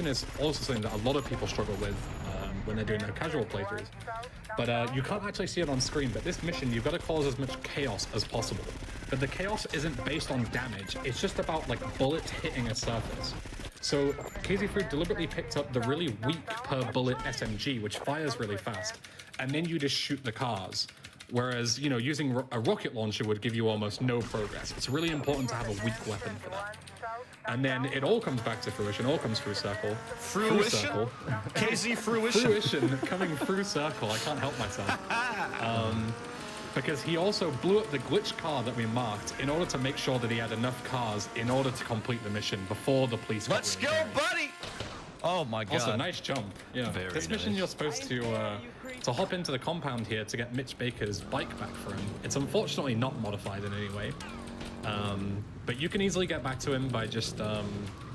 is also something that a lot of people struggle with when they're doing their casual playthroughs. But you can't actually see it on screen, but this mission, you've got to cause as much chaos as possible. But the chaos isn't based on damage, it's just about like bullets hitting a surface. So KZ Fruit deliberately picked up the really weak per bullet SMG, which fires really fast, and then you just shoot the cars. Whereas, using a rocket launcher would give you almost no progress. It's really important to have a weak weapon for that. And then it all comes back to fruition, all comes full circle. Fruition? KZ Fruition. Fruition, coming full circle. I can't help myself. Because he also blew up the glitch car that we marked in order to make sure that he had enough cars in order to complete the mission before the police got Let's go, buddy! Oh my God. Also, nice jump. Yeah. Very this mission, nice. you're supposed to hop into the compound here to get Mitch Baker's bike back for him. It's unfortunately not modified in any way. But you can easily get back to him by just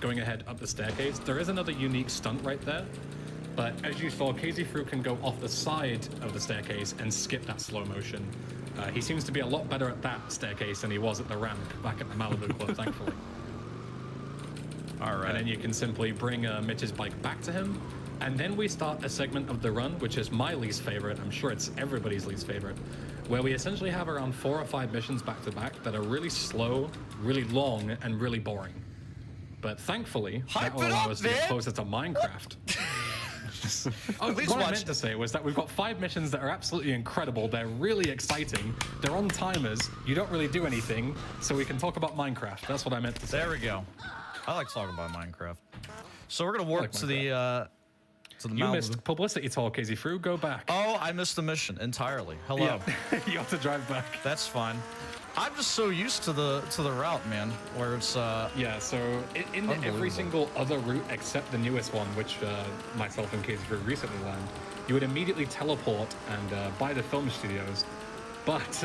going ahead up the staircase. There is another unique stunt right there. But as you saw, KZ Fruit can go off the side of the staircase and skip that slow motion. He seems to be a lot better at that staircase than he was at the ramp back at the Malibu Club, thankfully. All right. And then you can simply bring Mitch's bike back to him. And then we start a segment of the run, which is my least favorite. I'm sure it's everybody's least favorite, where we essentially have around 4 or 5 missions back to back that are really slow, really long, and really boring. But thankfully, that will allow us to get closer to Minecraft. What I meant to say was that we've got 5 missions that are absolutely incredible. They're really exciting. They're on timers. You don't really do anything, so we can talk about Minecraft. That's what I meant to say. There we go. I like talking about Minecraft. So we're gonna warp to the You missed publicity talk, KZ Fruit. Go back. Oh, I missed the mission entirely. Hello. Yeah. You have to drive back. That's fine. I'm just so used to the route, man, where it's yeah. So in every single other route except the newest one, which myself and KZ Fruit recently learned, you would immediately teleport and buy the film studios. But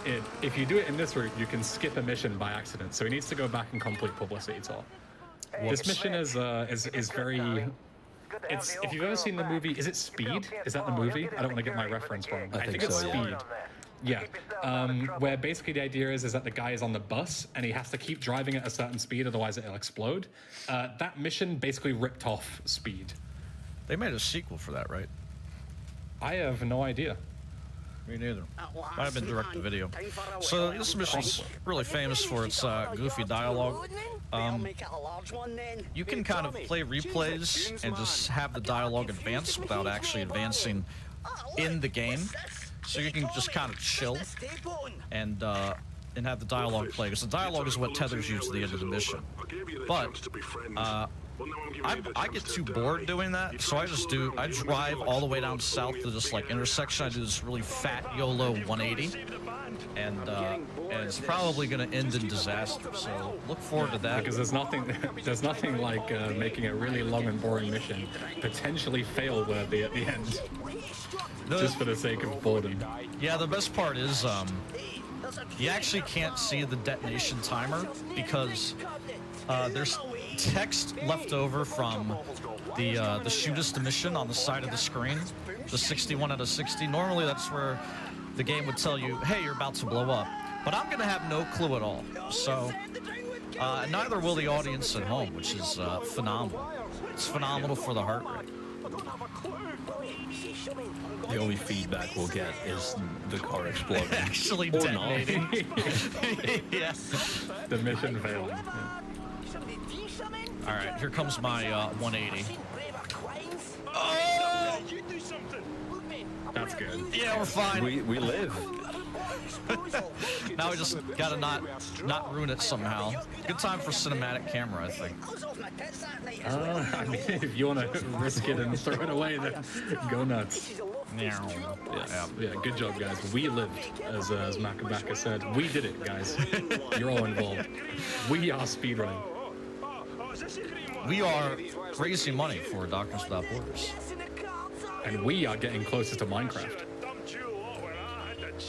if you do it in this route, you can skip a mission by accident. So he needs to go back and complete publicity talk. This mission is very. It's if you've ever seen the movie, is it Speed? Is that the movie? I don't want to get my reference wrong. I think it's so, Speed. yeah. Yeah, where basically the idea is that the guy is on the bus and he has to keep driving at a certain speed, otherwise it'll explode. That mission basically ripped off Speed. They made a sequel for that, right? I have no idea. Me neither. Might have been direct to video. So this mission's really famous for its goofy dialogue. You can kind of play replays and just have the dialogue advance without actually advancing in the game. So you can just kind of chill and have the dialogue play, because the dialogue is what tethers you to the end of the mission. But I get too bored doing that, so I drive all the way down south to this like intersection. I do this really fat YOLO 180, and it's probably going to end in disaster. So look forward to that. Because there's nothing like making a really long and boring mission potentially fail worthy at the end, just for the sake of boredom. Yeah, the best part is you actually can't see the detonation timer because there's text left over from the shoot us the mission on the side of the screen, the 61 out of 60. Normally that's where the game would tell you, hey, you're about to blow up. But I'm going to have no clue at all. So neither will the audience at home, which is phenomenal. It's phenomenal for the heart rate. The only feedback we'll get is the car exploding. Actually detonating. Yeah. The mission failed. Yeah. All right, here comes my 180. Oh! That's good. Yeah, we're fine. We live. Now we just gotta not ruin it somehow. Good time for cinematic camera, I think. I mean, if you want to risk it and throw it away, then go nuts. Yeah. Yeah, good job, guys. We lived, as Makkebakke said. We did it, guys. You're all involved. We are speedrunning. We are raising money for Doctors Without Borders. And we are getting closer to Minecraft.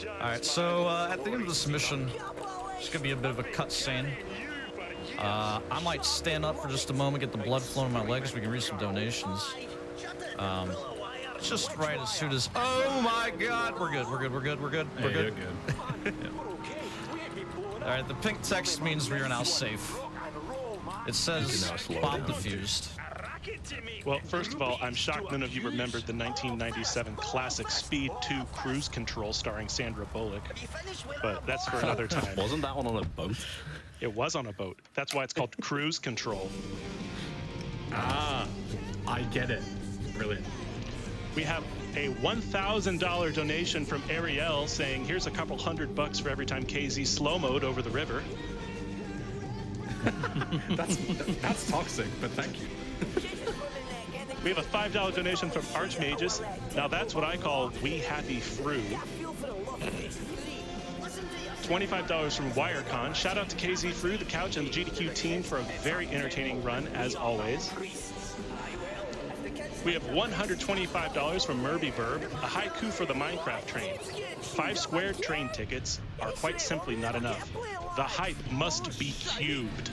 Alright, so at the end of this mission, it's going to be a bit of a cutscene. I might stand up for just a moment, get the blood flowing in my legs. We can read some donations. Just right as soon as... Oh my god! We're good. We're good. Alright, the pink text means we are now safe. It says bomb defused. Well, first of all, I'm shocked none of you remembered the 1997 classic Speed 2 Cruise Control starring Sandra Bullock. But that's for another time. Wasn't that one on a boat? It was on a boat. That's why it's called Cruise Control. Ah, I get it. Brilliant. We have a $1,000 donation from Ariel saying, here's a couple $100 for every time KZ slow-moed over the river. That's toxic, but thank you. We have a $5 donation from Archmages. Now that's what I call We Happy Fru. $25 from WireCon. Shout out to KZ Fru, the Couch, and the GDQ team for a very entertaining run, as always. We have $125 from Murby Burb, a haiku for the Minecraft train. 5 square train tickets are quite simply not enough. The hype must be cubed.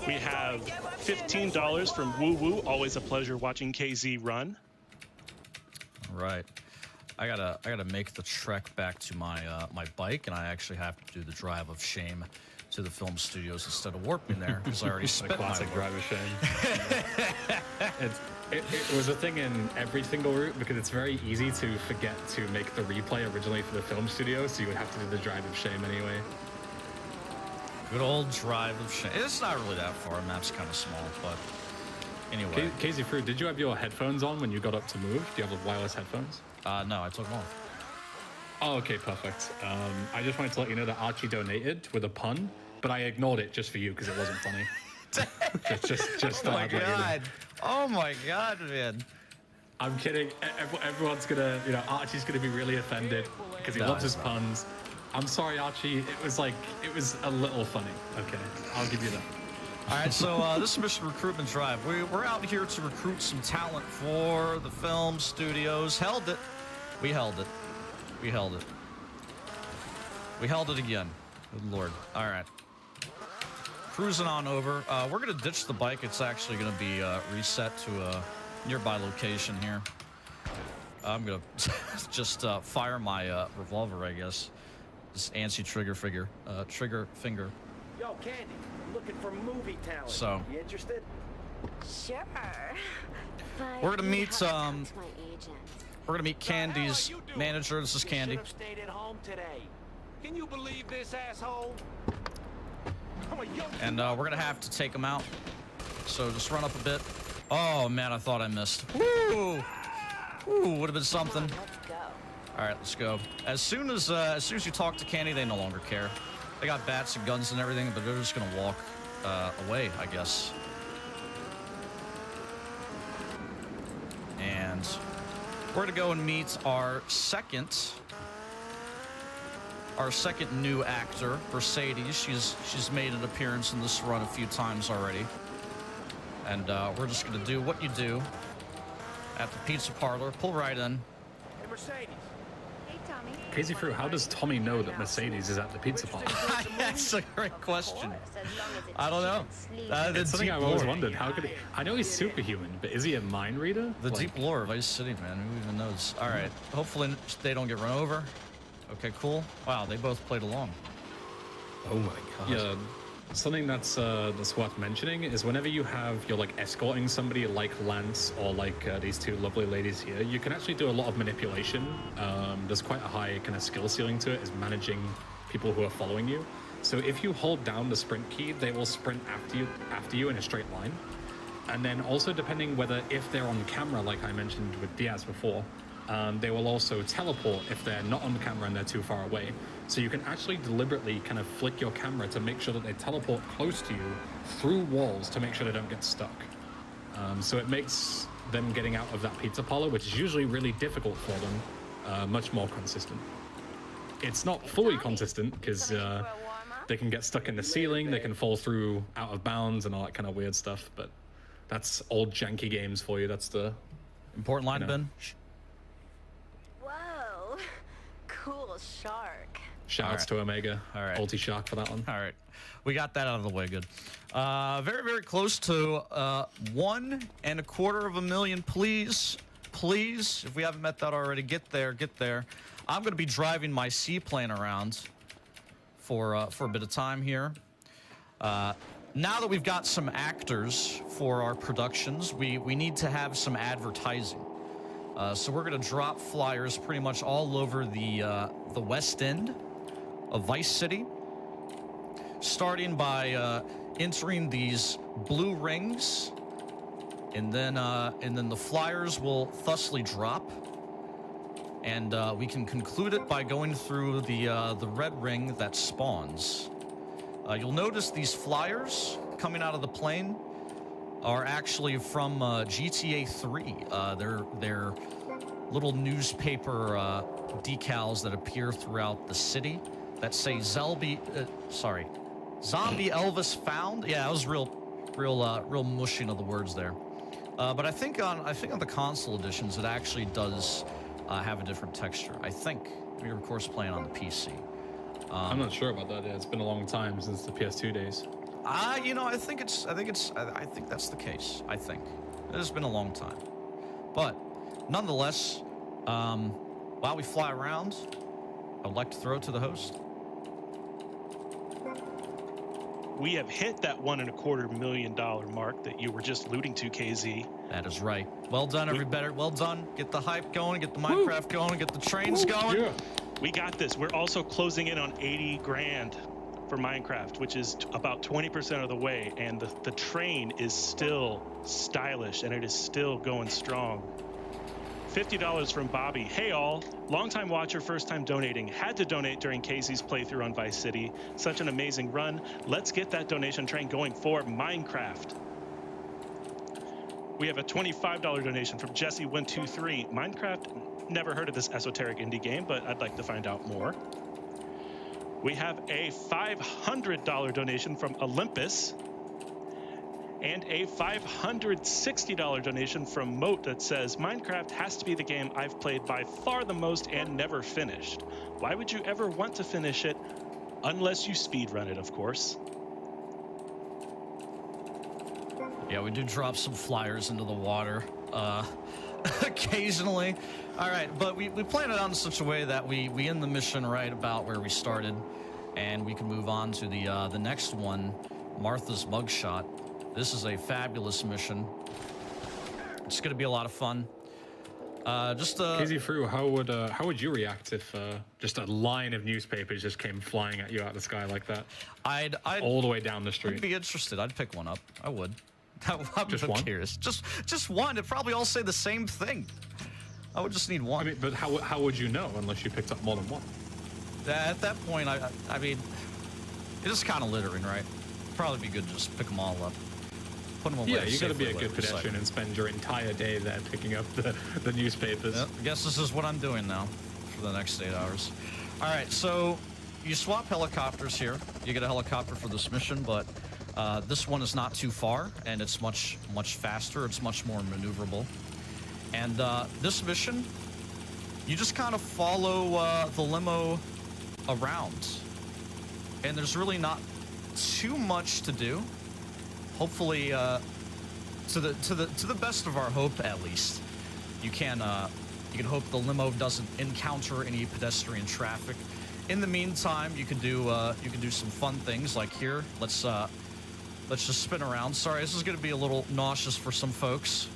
We have $15 from Woo Woo. Always a pleasure watching KZ run. All right. I gotta make the trek back to my my bike, and I actually have to do the drive of shame to the film studios instead of warping there because I already spent my classic drive of shame. It was a thing in every single route because it's very easy to forget to make the replay originally for the film studio, so you would have to do the drive of shame anyway. Good old drive of shame. It's not really that far. The map's kind of small, but anyway. KZ Fruit, did you have your headphones on when you got up to move? Do you have wireless headphones? No, I took them off. Oh, okay, perfect. I just wanted to let you know that Archie donated with a pun, but I ignored it just for you because it wasn't funny. just Oh my god! Oh my god, man! I'm kidding. Everyone's gonna, Archie's gonna be really offended because he loves his puns. I'm sorry, Archie. It was a little funny. Okay, I'll give you that. All right, so this is Mission Recruitment Drive. We're out here to recruit some talent for the film studios. Held it. We held it. We held it. We held it again. Good Lord. All right. Cruising on over. We're going to ditch the bike. It's actually going to be reset to a nearby location here. I'm gonna just fire my revolver, I guess. This antsy trigger finger. Yo, Candy, I'm looking for movie talent. So. You interested? Sure. But We're gonna you meet, have to talk to my agent. We're gonna meet Candy's you doing? manager. This is You Candy. should have stayed at home today. Can you believe this, asshole? I'm a young And we're gonna have to take him out. So just run up a bit. Oh man, I thought I missed. Woo! Ooh, would have been something. Let's go. All right, let's go. As soon as you talk to Candy, they no longer care. They got bats and guns and everything, but they're just gonna walk away, I guess. And we're gonna go and meet our second new actor, Mercedes. She's made an appearance in this run a few times already. And we're just gonna do what you do at the pizza parlor. Pull right in. Hey, Mercedes. Hey, Tommy. Casey Fruit, how does Tommy know that Mercedes is at the pizza parlor? That's a great question. I don't know. It's something I've always wondered. How could he? I know he's superhuman, but is he a mind reader? The Like, deep lore of Vice City, man. Who even knows? All right. Hopefully they don't get run over. Okay, cool. Wow, they both played along. Oh my god. Yeah, something that's worth mentioning is whenever you're like escorting somebody like Lance or like these two lovely ladies here, you can actually do a lot of manipulation. There's quite a high kind of skill ceiling to it, is managing people who are following you. So if you hold down the sprint key, they will sprint after you in a straight line. And then also depending whether if they're on camera, like I mentioned with Diaz before, they will also teleport if they're not on camera and they're too far away. So you can actually deliberately kind of flick your camera to make sure that they teleport close to you through walls to make sure they don't get stuck. So it makes them getting out of that pizza parlor, which is usually really difficult for them, much more consistent. It's not fully consistent because they can get stuck in the ceiling, they can fall through out of bounds and all that kind of weird stuff, but that's old janky games for you. That's the Important line, know. Ben. Whoa. Cool shark. Shoutouts to Omega. All right. Ulti Shark for that one. All right. We got that out of the way. Good. Very, very close to 1.25 million. Please, if we haven't met that already, get there. I'm going to be driving my seaplane around for a bit of time here. Now that we've got some actors for our productions, we need to have some advertising. So we're going to drop flyers pretty much all over the West End of Vice City, starting by entering these blue rings, and then the flyers will thusly drop, and we can conclude it by going through the red ring that spawns. You'll notice these flyers coming out of the plane are actually from GTA 3. They're little newspaper decals that appear throughout the city that say Zombie Elvis found. Yeah, it was real mushing of the words there. But I think on the console editions it actually does have a different texture. I think we were of course playing on the PC. I'm not sure about that. Yeah, it's been a long time since the PS2 days. I think that's the case. I think it has been a long time, but nonetheless, while we fly around, I'd like to throw it to the host. We have hit that $1.25 million mark that you were just alluding to, KZ. That is right. Well done, everybody. Well done. Get the hype going. Get the Minecraft going. Get the trains going. Yeah. We got this. We're also closing in on 80 grand for Minecraft, which is about 20% of the way, and the train is still stylish and it is still going strong. $50 from Bobby. Hey all, longtime watcher, first time donating. Had to donate during Casey's playthrough on Vice City. Such an amazing run. Let's get that donation train going for Minecraft. We have a $25 donation from Jesse123. Minecraft, never heard of this esoteric indie game, but I'd like to find out more. We have a $500 donation from Olympus and a $560 donation from Moat that says, Minecraft has to be the game I've played by far the most and never finished. Why would you ever want to finish it unless you speedrun it, of course? Yeah, we do drop some flyers into the water. Occasionally. All right, but we plan it out in such a way that we end the mission right about where we started, and we can move on to the next one, Martha's Mugshot. This is a fabulous mission. It's going to be a lot of fun. Casey Frew, how would you react if just a line of newspapers just came flying at you out of the sky like that? I'd all the way down the street. I'd be interested. I'd pick one up. I would. I'm Just one? curious. Just one. It'd probably all say the same thing. I would just need one. I mean, but how would you know unless you picked up more than one? At that point, I mean, it is kind of littering, right? Probably be good to just pick them all up. Put them away. Yeah, you got to be a safely good pedestrian and spend your entire day there picking up the newspapers. Yep. I guess this is what I'm doing now for the next 8 hours. All right, so you swap helicopters here. You get a helicopter for this mission, but this one is not too far, and it's much faster. It's much more maneuverable. And this mission, you just kind of follow the limo around, and there's really not too much to do. Hopefully, to the best of our hope, at least, you can hope the limo doesn't encounter any pedestrian traffic. In the meantime, you can do some fun things like here. Let's just spin around. Sorry, this is going to be a little nauseous for some folks.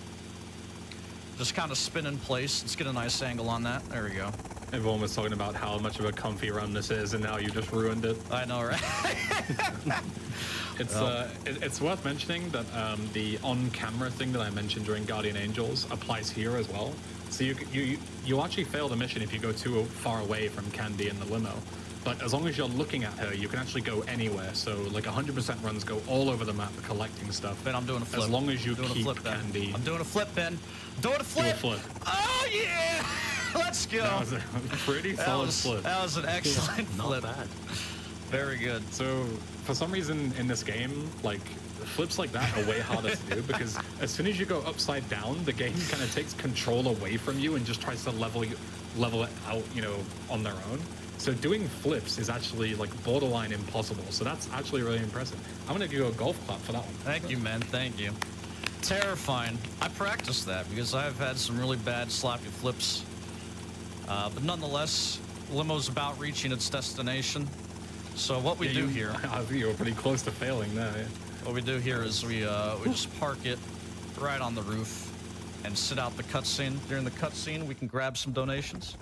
Just kind of spin in place. Let's get a nice angle on that. There we go. Everyone was talking about how much of a comfy run this is, and now you just ruined it. I know, right? It's worth mentioning that the on-camera thing that I mentioned during Guardian Angels applies here as well. So you actually fail the mission if you go too far away from Candy in the limo. But as long as you're looking at her, you can actually go anywhere. So like 100% runs go all over the map collecting stuff. Ben, I'm doing a flip. As long as you keep flip, Candy. I'm doing a flip, Ben. Doing a flip. Do a flip. Oh yeah! Let's go. That was a pretty solid flip. That was an excellent flip. Not bad. Very good. So for some reason in this game, like flips like that are way harder to do because as soon as you go upside down, the game kind of takes control away from you and just tries to level it out, on their own. So doing flips is actually like borderline impossible. So that's actually really impressive. I'm gonna give you a golf clap for that one. Thank you, man. Thank you. Terrifying. I practiced that because I've had some really bad sloppy flips. But nonetheless, limo's about reaching its destination. So what we do here... I think you were pretty close to failing there. Yeah. What we do here is we just park it right on the roof and sit out the cutscene. During the cutscene, we can grab some donations.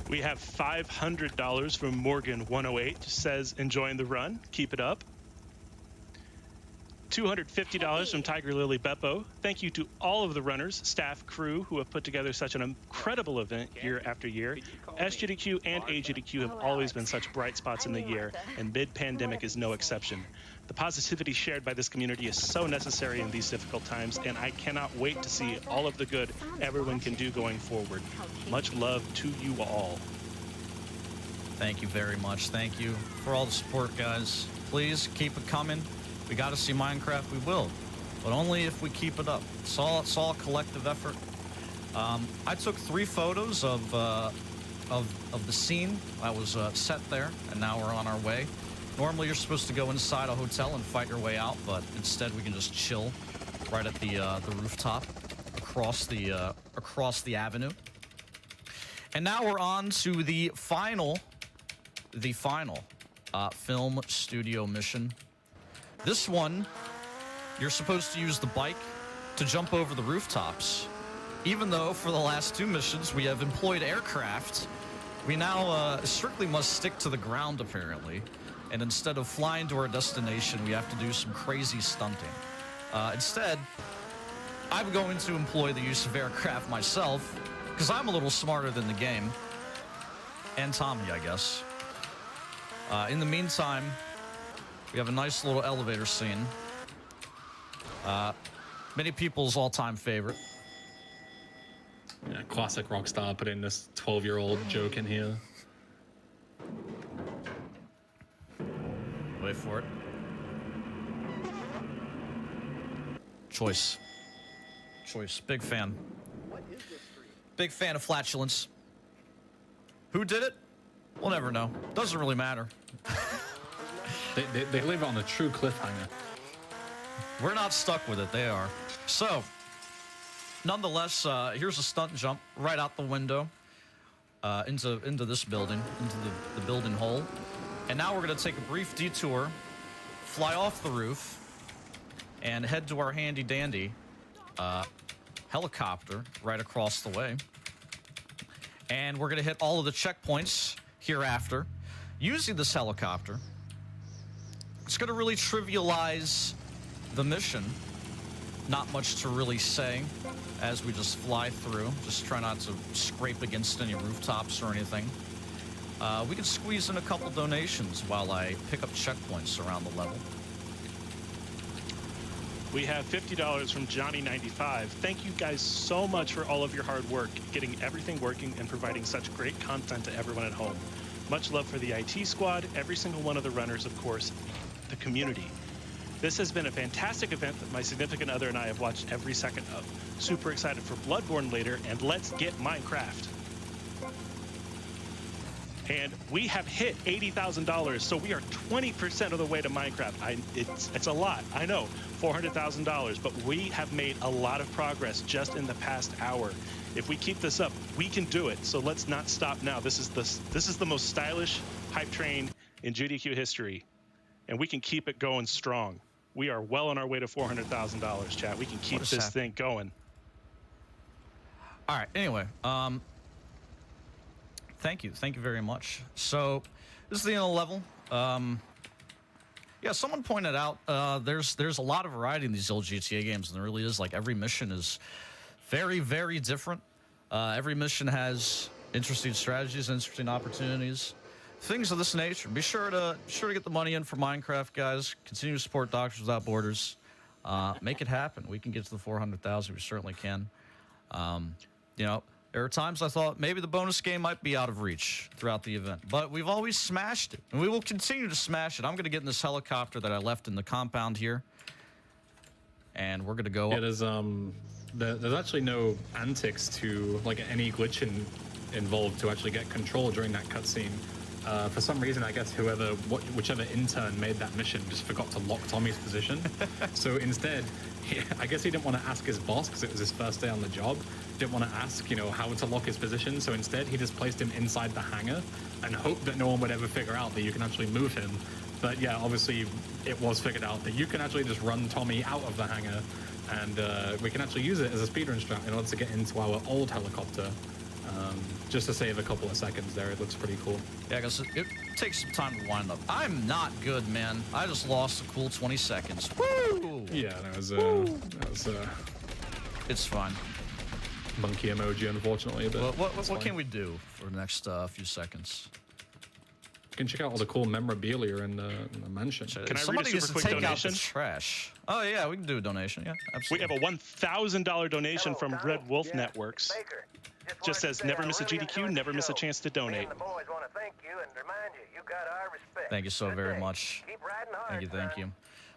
We have $500 from Morgan108. Says, enjoying the run. Keep it up. $250 from Tiger Lily Beppo. Thank you to all of the runners, staff, crew who have put together such an incredible event year after year. SGDQ and AGDQ have always been such bright spots in the year, and mid-pandemic is no exception. The positivity shared by this community is so necessary in these difficult times, and I cannot wait to see all of the good everyone can do going forward. Much love to you all. Thank you very much. Thank you for all the support, guys. Please keep it coming. We got to see Minecraft, we will, but only if we keep it up. It's all a collective effort. I took 3 photos of the scene. I was set there, and now we're on our way. Normally, you're supposed to go inside a hotel and fight your way out, but instead we can just chill right at the rooftop across the avenue. And now we're on to the final film studio mission. This one, you're supposed to use the bike to jump over the rooftops. Even though for the last 2 missions we have employed aircraft, we now strictly must stick to the ground apparently. And instead of flying to our destination, we have to do some crazy stunting. Instead, I'm going to employ the use of aircraft myself, because I'm a little smarter than the game. And Tommy, I guess. In the meantime, we have a nice little elevator scene. Many people's all-time favorite. Yeah, classic Rockstar put in this 12-year-old joke in here. Wait for it. Choice. Big fan. Big fan of flatulence. Who did it? We'll never know. Doesn't really matter. They live on a true cliffhanger. We're not stuck with it. They are. So, nonetheless, here's a stunt jump right out the window into this building, into the building hole. And now we're going to take a brief detour, fly off the roof, and head to our handy-dandy helicopter right across the way. And we're going to hit all of the checkpoints hereafter using this helicopter. It's going to really trivialize the mission. Not much to really say as we just fly through. Just try not to scrape against any rooftops or anything. We can squeeze in a couple donations while I pick up checkpoints around the level. We have $50 from Johnny95. Thank you guys so much for all of your hard work, getting everything working and providing such great content to everyone at home. Much love for the IT squad, every single one of the runners, of course, the community. This has been a fantastic event that my significant other and I have watched every second of. Super excited for Bloodborne later, and let's get Minecraft. And we have hit $80,000, so we are 20% of the way to Minecraft. It's a lot, I know, $400,000, but we have made a lot of progress just in the past hour. If we keep this up, we can do it. So let's not stop now. This is the most stylish hype train in GDQ history, and we can keep it going strong. We are well on our way to $400,000, chat. We can keep this thing going. All right. Anyway, thank you very much. So this is the end of the level. Yeah, someone pointed out there's a lot of variety in these old GTA games, and there really is. Like, every mission is very, very different. Every mission has interesting strategies, interesting opportunities, things of this nature. Be sure to get the money in for Minecraft, guys. Continue to support Doctors Without Borders. Make it happen. We can get to the 400,000. We certainly can. You know, there are times I thought maybe the bonus game might be out of reach throughout the event, but we've always smashed it, and we will continue to smash it. I'm going to get in this helicopter that I left in the compound here, and we're going to go. Yeah, there's actually no antics to like any glitch involved to actually get control during that cutscene. For some reason, I guess whichever intern made that mission just forgot to lock Tommy's position. So instead, I guess he didn't want to ask his boss because it was his first day on the job. Didn't want to ask, how to lock his position. So instead, he just placed him inside the hangar and hoped that no one would ever figure out that you can actually move him. But yeah, obviously, it was figured out that you can actually just run Tommy out of the hangar, and we can actually use it as a speedrun strat in order to get into our old helicopter. Just to save a couple of seconds there. It looks pretty cool. Yeah, because it takes some time to wind up. I'm not good, man. I just lost a cool 20 seconds. Woo! Yeah, that was it's fine. Monkey emoji, unfortunately. But what can we do for the next few seconds? You can check out all the cool memorabilia in the mansion. Can I read a super quick donation? Out the trash. Oh yeah, we can do a donation. Yeah, absolutely. We have a $1,000 donation from Red Wolf Networks. Just says, never miss a GDQ, never miss a chance to donate. Thank you so very much. Thank you.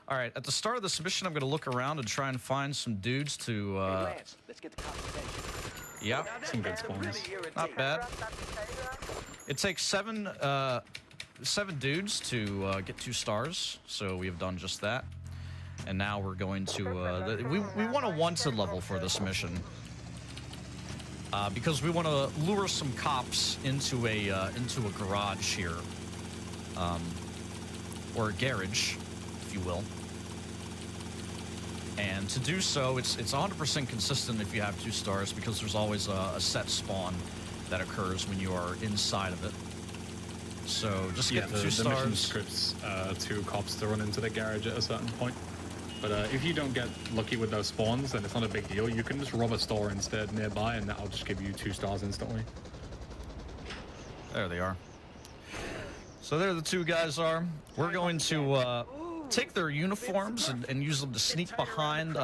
All right, at the start of this mission, I'm going to look around and try and find some dudes to... Yeah, some good spawns. Not bad. It takes seven dudes to get 2 stars, so we have done just that. And now we're going to... we want a wanted level for this mission. Because we want to lure some cops into a garage here, or a garage, if you will. And to do so, it's 100% consistent if you have 2 stars, because there's always a set spawn that occurs when you are inside of it. So just get the 2 stars. The mission scripts 2 cops to run into the garage at a certain point. But if you don't get lucky with those spawns, then it's not a big deal. You can just rob a store instead nearby, and that'll just give you 2 stars instantly. There they are. So there the 2 guys are. We're going to take their uniforms and use them to sneak behind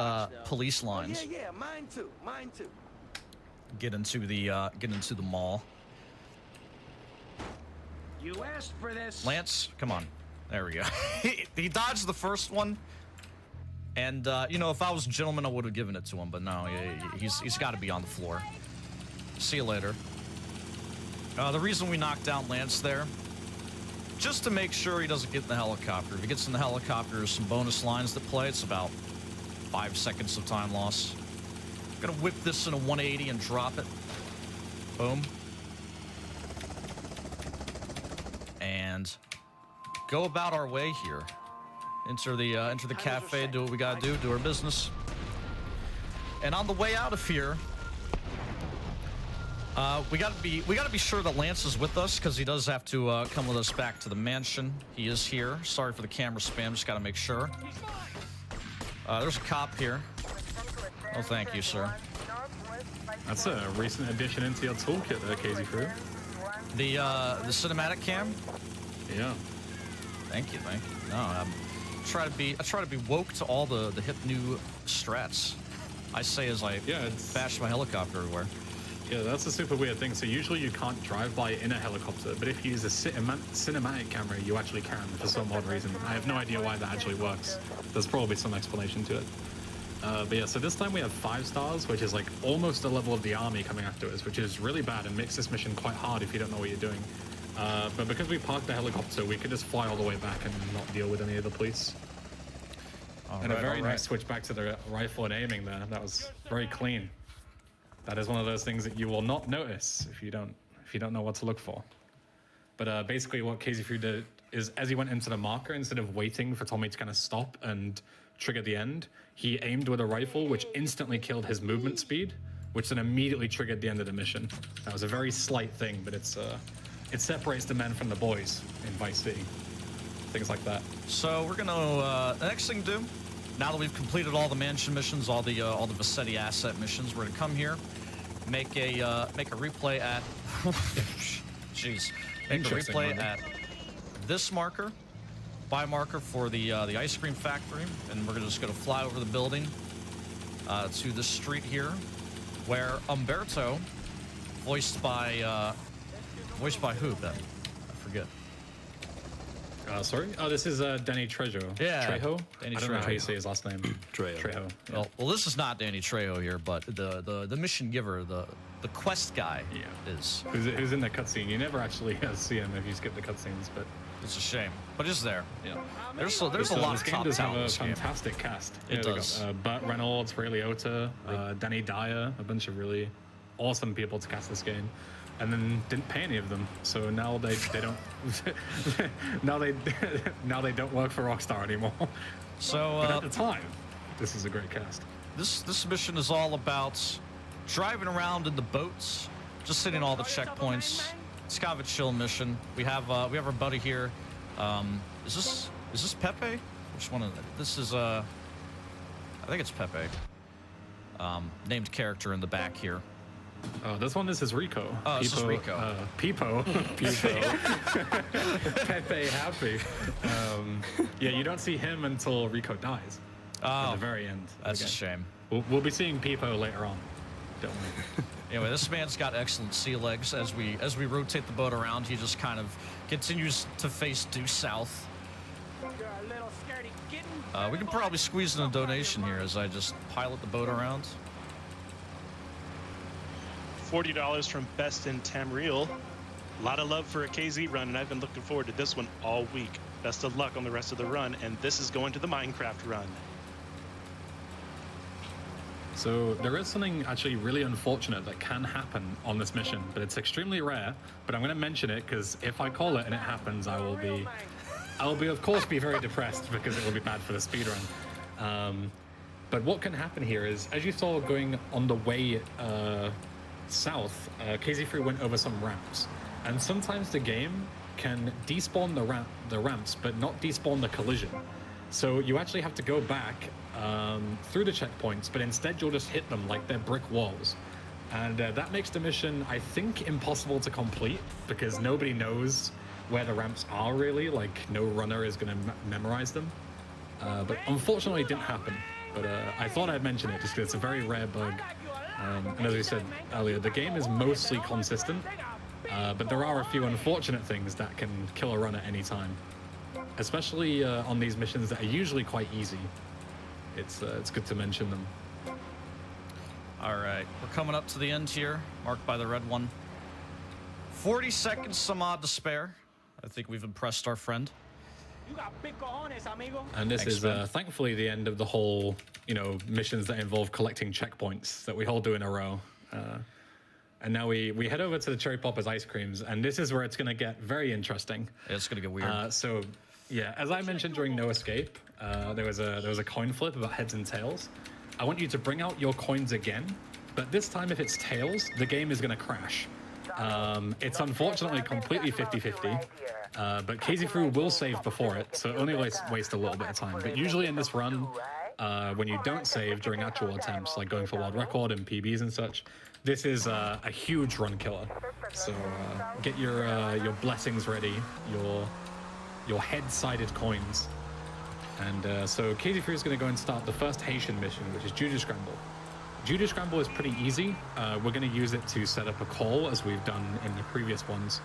police lines. Yeah, mine too. Get into the mall. You asked for this. Lance, come on. There we go. he dodged the first one. And, if I was a gentleman, I would have given it to him. But no, he's got to be on the floor. See you later. The reason we knocked down Lance there, just to make sure he doesn't get in the helicopter. If he gets in the helicopter, there's some bonus lines that play. It's about 5 seconds of time loss. Gonna whip this in a 180 and drop it. Boom. And go about our way here. Enter the cafe, do what we gotta do our business. And on the way out of here, we gotta be sure that Lance is with us, because he does have to come with us back to the mansion. He is here. Sorry for the camera spam, just gotta make sure. There's a cop here. Oh, thank you, sir. That's a recent addition into your toolkit there, KZ Crew. The cinematic cam? Yeah. Thank you. No, I try to be woke to all the hip new strats. I say as I bash my helicopter everywhere. Yeah, that's a super weird thing. So usually you can't drive by in a helicopter, but if you use a cinematic camera, you actually can for some odd reason. I have no idea why that actually works. There's probably some explanation to it. But yeah, so this time we have 5 stars, which is like almost the level of the army coming after us, which is really bad and makes this mission quite hard if you don't know what you're doing. But because we parked the helicopter, we could just fly all the way back and not deal with any of the police. And a very nice switch back to the rifle and aiming there. That was very clean. That is one of those things that you will not notice if you don't know what to look for. But basically what KZ Crew did is, as he went into the marker, instead of waiting for Tommy to kind of stop and trigger the end, he aimed with a rifle, which instantly killed his movement speed, which then immediately triggered the end of the mission. That was a very slight thing, but it separates the men from the boys in Vice City. Things like that. So we're gonna the next thing to do, now that we've completed all the mansion missions, all the Vassetti asset missions, we're gonna come here, make a replay at jeez, make a replay at this marker, buy marker for the ice cream factory, and we're just gonna fly over the building to this street here, where Umberto, voiced by who then? I forget. Sorry? Oh, this is Danny Trejo. Yeah. Trejo? Danny I don't know how you say his last name. Trejo. Yeah. Well, this is not Danny Trejo here, but the mission giver, the quest guy is. Who's in the cutscene. You never actually see him if you skip the cutscenes, but... It's a shame. But he's there. Yeah. There's a lot of top talent in this game. Fantastic cast. It does. Burt Reynolds, Ray Liotta, Danny Dyer, a bunch of really awesome people to cast this game. And then didn't pay any of them, so now they don't now they don't work for Rockstar anymore. So but at the time, this is a great cast. This mission is all about driving around in the boats, just hitting all the checkpoints. It's kind of a chill mission. We have our buddy here. Is this Pepe? Which one is it? This is I think it's Pepe. Named character in the back here. Oh, this is Rico. Oh, this is Rico. Peepo. Pepe Happy. Yeah, you don't see him until Rico dies. At the very end. That's a shame. We'll be seeing Peepo later on. Don't worry. Anyway, this man's got excellent sea legs. As we rotate the boat around, he just kind of continues to face due south. We can probably squeeze in a donation here as I just pilot the boat around. $40 from Best in Tamriel. A lot of love for a KZ run, and I've been looking forward to this one all week. Best of luck on the rest of the run, and this is going to the Minecraft run. So there is something actually really unfortunate that can happen on this mission, but it's extremely rare. But I'm going to mention it because if I call it and it happens, I'll be of course be very depressed because it will be bad for the speedrun. But what can happen here is, as you saw going on the way south, KZ3 went over some ramps, and sometimes the game can despawn the ramps, but not despawn the collision. So you actually have to go back through the checkpoints, but instead you'll just hit them like they're brick walls. And that makes the mission, I think, impossible to complete because nobody knows where the ramps are really. Like, no runner is going to memorize them. But unfortunately, it didn't happen. But I thought I'd mention it just because it's a very rare bug. And as we said earlier, the game is mostly consistent, but there are a few unfortunate things that can kill a run at any time, especially on these missions that are usually quite easy. It's good to mention them. All right, we're coming up to the end here, marked by the red one. 40 seconds, some odd to spare. I think we've impressed our friend. And this is thankfully the end of the whole, you know, missions that involve collecting checkpoints that we all do in a row. And now we head over to the Cherry Poppers ice creams, and this is where it's going to get very interesting. It's going to get weird. So, yeah, as I mentioned during No Escape, there was a coin flip about heads and tails. I want you to bring out your coins again, but this time if it's tails, the game is going to crash. It's unfortunately completely 50-50, but Casey Frew will save before it, so it only waste a little bit of time. But usually in this run, when you don't save during actual attempts, like going for world record and PBs and such, this is a huge run killer. So get your blessings ready, your head-sided coins. And so Casey Frew is going to go and start the first Haitian mission, which is Juju Scramble. Juju Scramble is pretty easy. We're going to use it to set up a call, as we've done in the previous ones.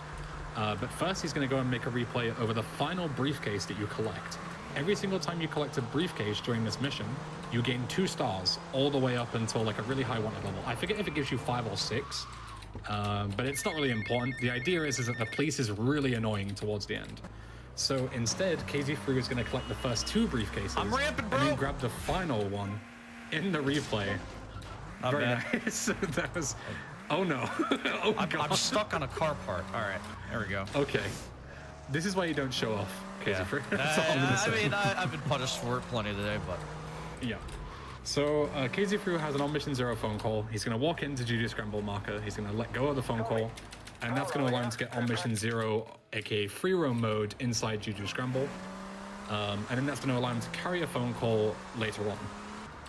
But first, he's going to go and make a replay over the final briefcase that you collect. Every single time you collect a briefcase during this mission, you gain 2 stars all the way up until like a really high wanted level. I forget if it gives you 5 or 6, but it's not really important. The idea is that the police is really annoying towards the end. So instead, Casey Frew is going to collect the first 2 briefcases. I'm ramping, bro! And then grab the final one in the replay. Very nice. That was... Oh no. Oh, God. I'm stuck on a car part. All right, there we go. Okay. This is why you don't show off, Casey Frew. That's all I'm gonna say. I mean, I've been punished for it plenty today, but... Yeah. So, Casey Frew has an on mission 0 phone call. He's going to walk into Juju Scramble marker. He's going to let go of the phone call. And that's going to allow him to get on mission 0, aka free roam mode, inside Juju Scramble. And then that's going to allow him to carry a phone call later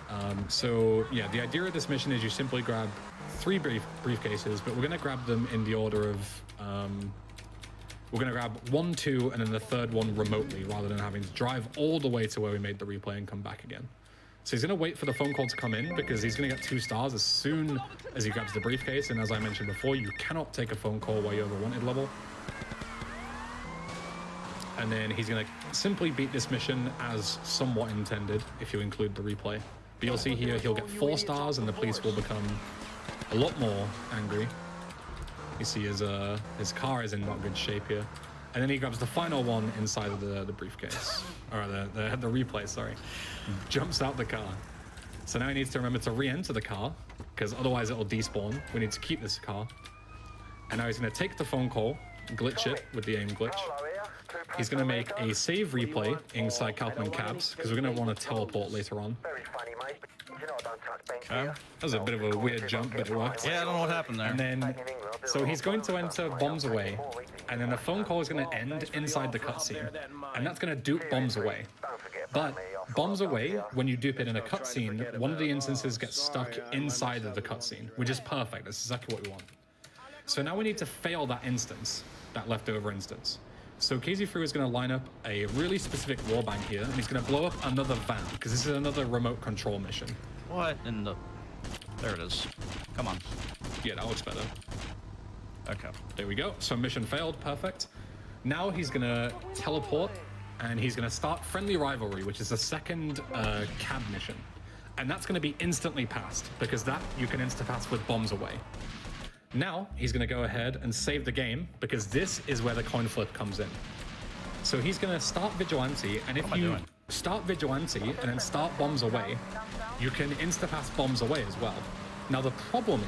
on. So, yeah, the idea of this mission is you simply grab 3 briefcases, but we're going to grab them in the order of... we're going to grab 1, 2, and then the third one remotely, rather than having to drive all the way to where we made the replay and come back again. So he's going to wait for the phone call to come in, because he's going to get 2 stars as soon as he grabs the briefcase. And as I mentioned before, you cannot take a phone call while you're over wanted level. And then he's going to simply beat this mission as somewhat intended, if you include the replay. But you'll see here, he'll get 4 stars, and the police will become a lot more angry. You see his car is in not good shape here. And then he grabs the final one inside of the briefcase. Or the replay, sorry. Jumps out the car. So now he needs to remember to re-enter the car, because otherwise it'll despawn. We need to keep this car. And now he's going to take the phone call, glitch it with the aim glitch. He's going to make a save replay inside Kaufman Cabs, because we're going to want to teleport later on. Okay. That was a bit of a weird jump, but it worked. Yeah, I don't know what happened there. And then, so he's going to enter Bombs Away, and then the phone call is going to end inside the cutscene, and that's going to dupe Bombs Away. But Bombs Away, when you dupe it in a cutscene, one of the instances gets stuck inside of the cutscene, which is perfect. That's exactly what we want. So now we need to fail that instance, that leftover instance. So Casey Frew is going to line up a really specific warbang here, and he's going to blow up another van, because this is another remote control mission. What in the... There it is. Come on. Yeah, that looks better. Okay. There we go. So mission failed. Perfect. Now he's going to teleport, and he's going to start Friendly Rivalry, which is the second cab mission. And that's going to be instantly passed, because that you can insta-pass with Bombs Away. Now he's going to go ahead and save the game, because this is where the coin flip comes in. So he's going to start Vigilante, and if you start Vigilante and then start Bombs Away, you can insta-pass Bombs Away as well. Now the problem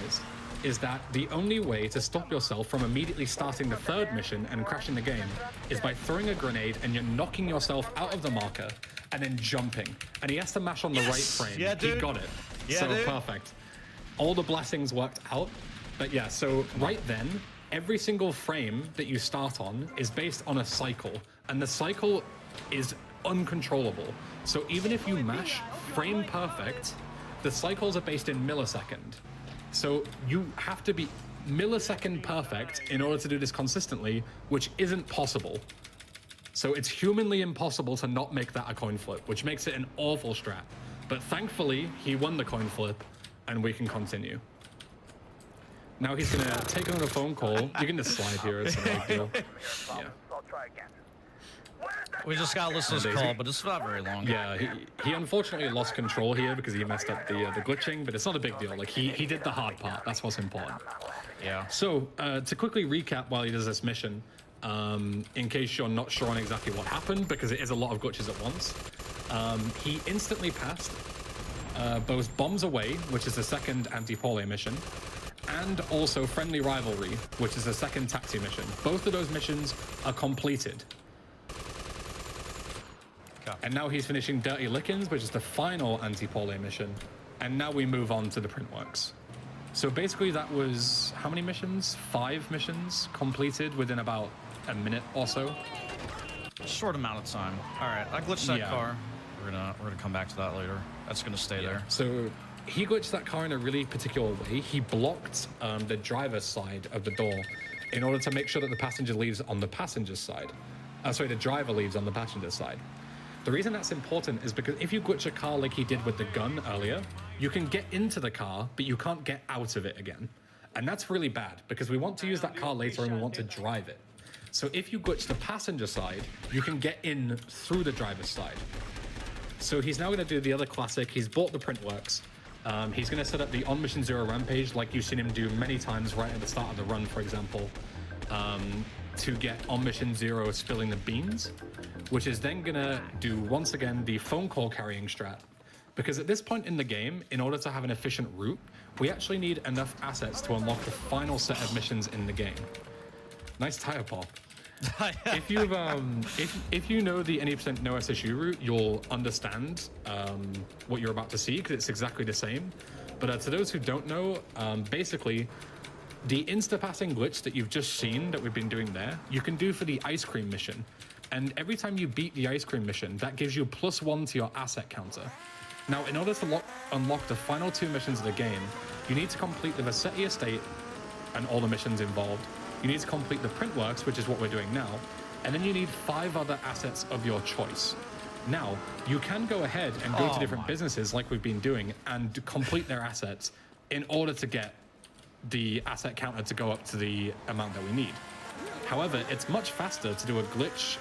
is that the only way to stop yourself from immediately starting the third mission and crashing the game is by throwing a grenade and you're knocking yourself out of the marker and then jumping. And he has to mash on the right frame. Yeah, dude. He got it. Yeah, so dude. Perfect. All the blessings worked out. But yeah, so right then, every single frame that you start on is based on a cycle, and the cycle is uncontrollable. So even if you mash frame perfect, the cycles are based in millisecond. So you have to be millisecond perfect in order to do this consistently, which isn't possible. So it's humanly impossible to not make that a coin flip, which makes it an awful strat. But thankfully, he won the coin flip, and we can continue. Now he's going to take another phone call. You can just slide here, it's no big deal. Yeah. We just got to listen to this call, but it's not very long. Yeah, he unfortunately lost control here because he messed up the glitching, but it's not a big deal. Like, he did the hard part. That's what's important. Yeah. So, to quickly recap while he does this mission, in case you're not sure on exactly what happened, because it is a lot of glitches at once, he instantly passed both Bombs Away, which is the second anti-Pole mission, and also Friendly Rivalry, which is the second taxi mission. Both of those missions are completed. And now he's finishing Dirty Lickens, which is the final anti-Pole mission. And now we move on to the Printworks. So basically that was, how many missions? 5 missions completed within about a minute or so. Short amount of time. All right, I glitched that car. We're gonna come back to that later. That's gonna stay there. So he glitched that car in a really particular way. He blocked the driver's side of the door in order to make sure that the passenger leaves on the passenger's side. Sorry, the driver leaves on the passenger's side. The reason that's important is because if you glitch a car like he did with the gun earlier, you can get into the car, but you can't get out of it again. And that's really bad because we want to use that car later and we want to drive it. So if you glitch the passenger side, you can get in through the driver's side. So he's now going to do the other classic. He's bought the Printworks. He's going to set up the On Mission Zero Rampage like you've seen him do many times right at the start of the run, for example, to get On Mission Zero spilling the beans, which is then going to do, once again, the phone call carrying strat. Because at this point in the game, in order to have an efficient route, we actually need enough assets to unlock the final set of missions in the game. Nice tire pop. If you've if you know the any percent no SSU route, you'll understand what you're about to see because it's exactly the same. But to those who don't know, basically the insta-passing glitch that you've just seen that we've been doing there, you can do for the ice cream mission. And every time you beat the ice cream mission, that gives you +1 to your asset counter. Now, in order to unlock the final 2 missions of the game, you need to complete the Vassetti Estate and all the missions involved. You need to complete the Printworks, which is what we're doing now, and then you need 5 other assets of your choice. Now, you can go ahead and go to different businesses like we've been doing and complete their assets in order to get the asset counter to go up to the amount that we need. However, it's much faster to do a glitch,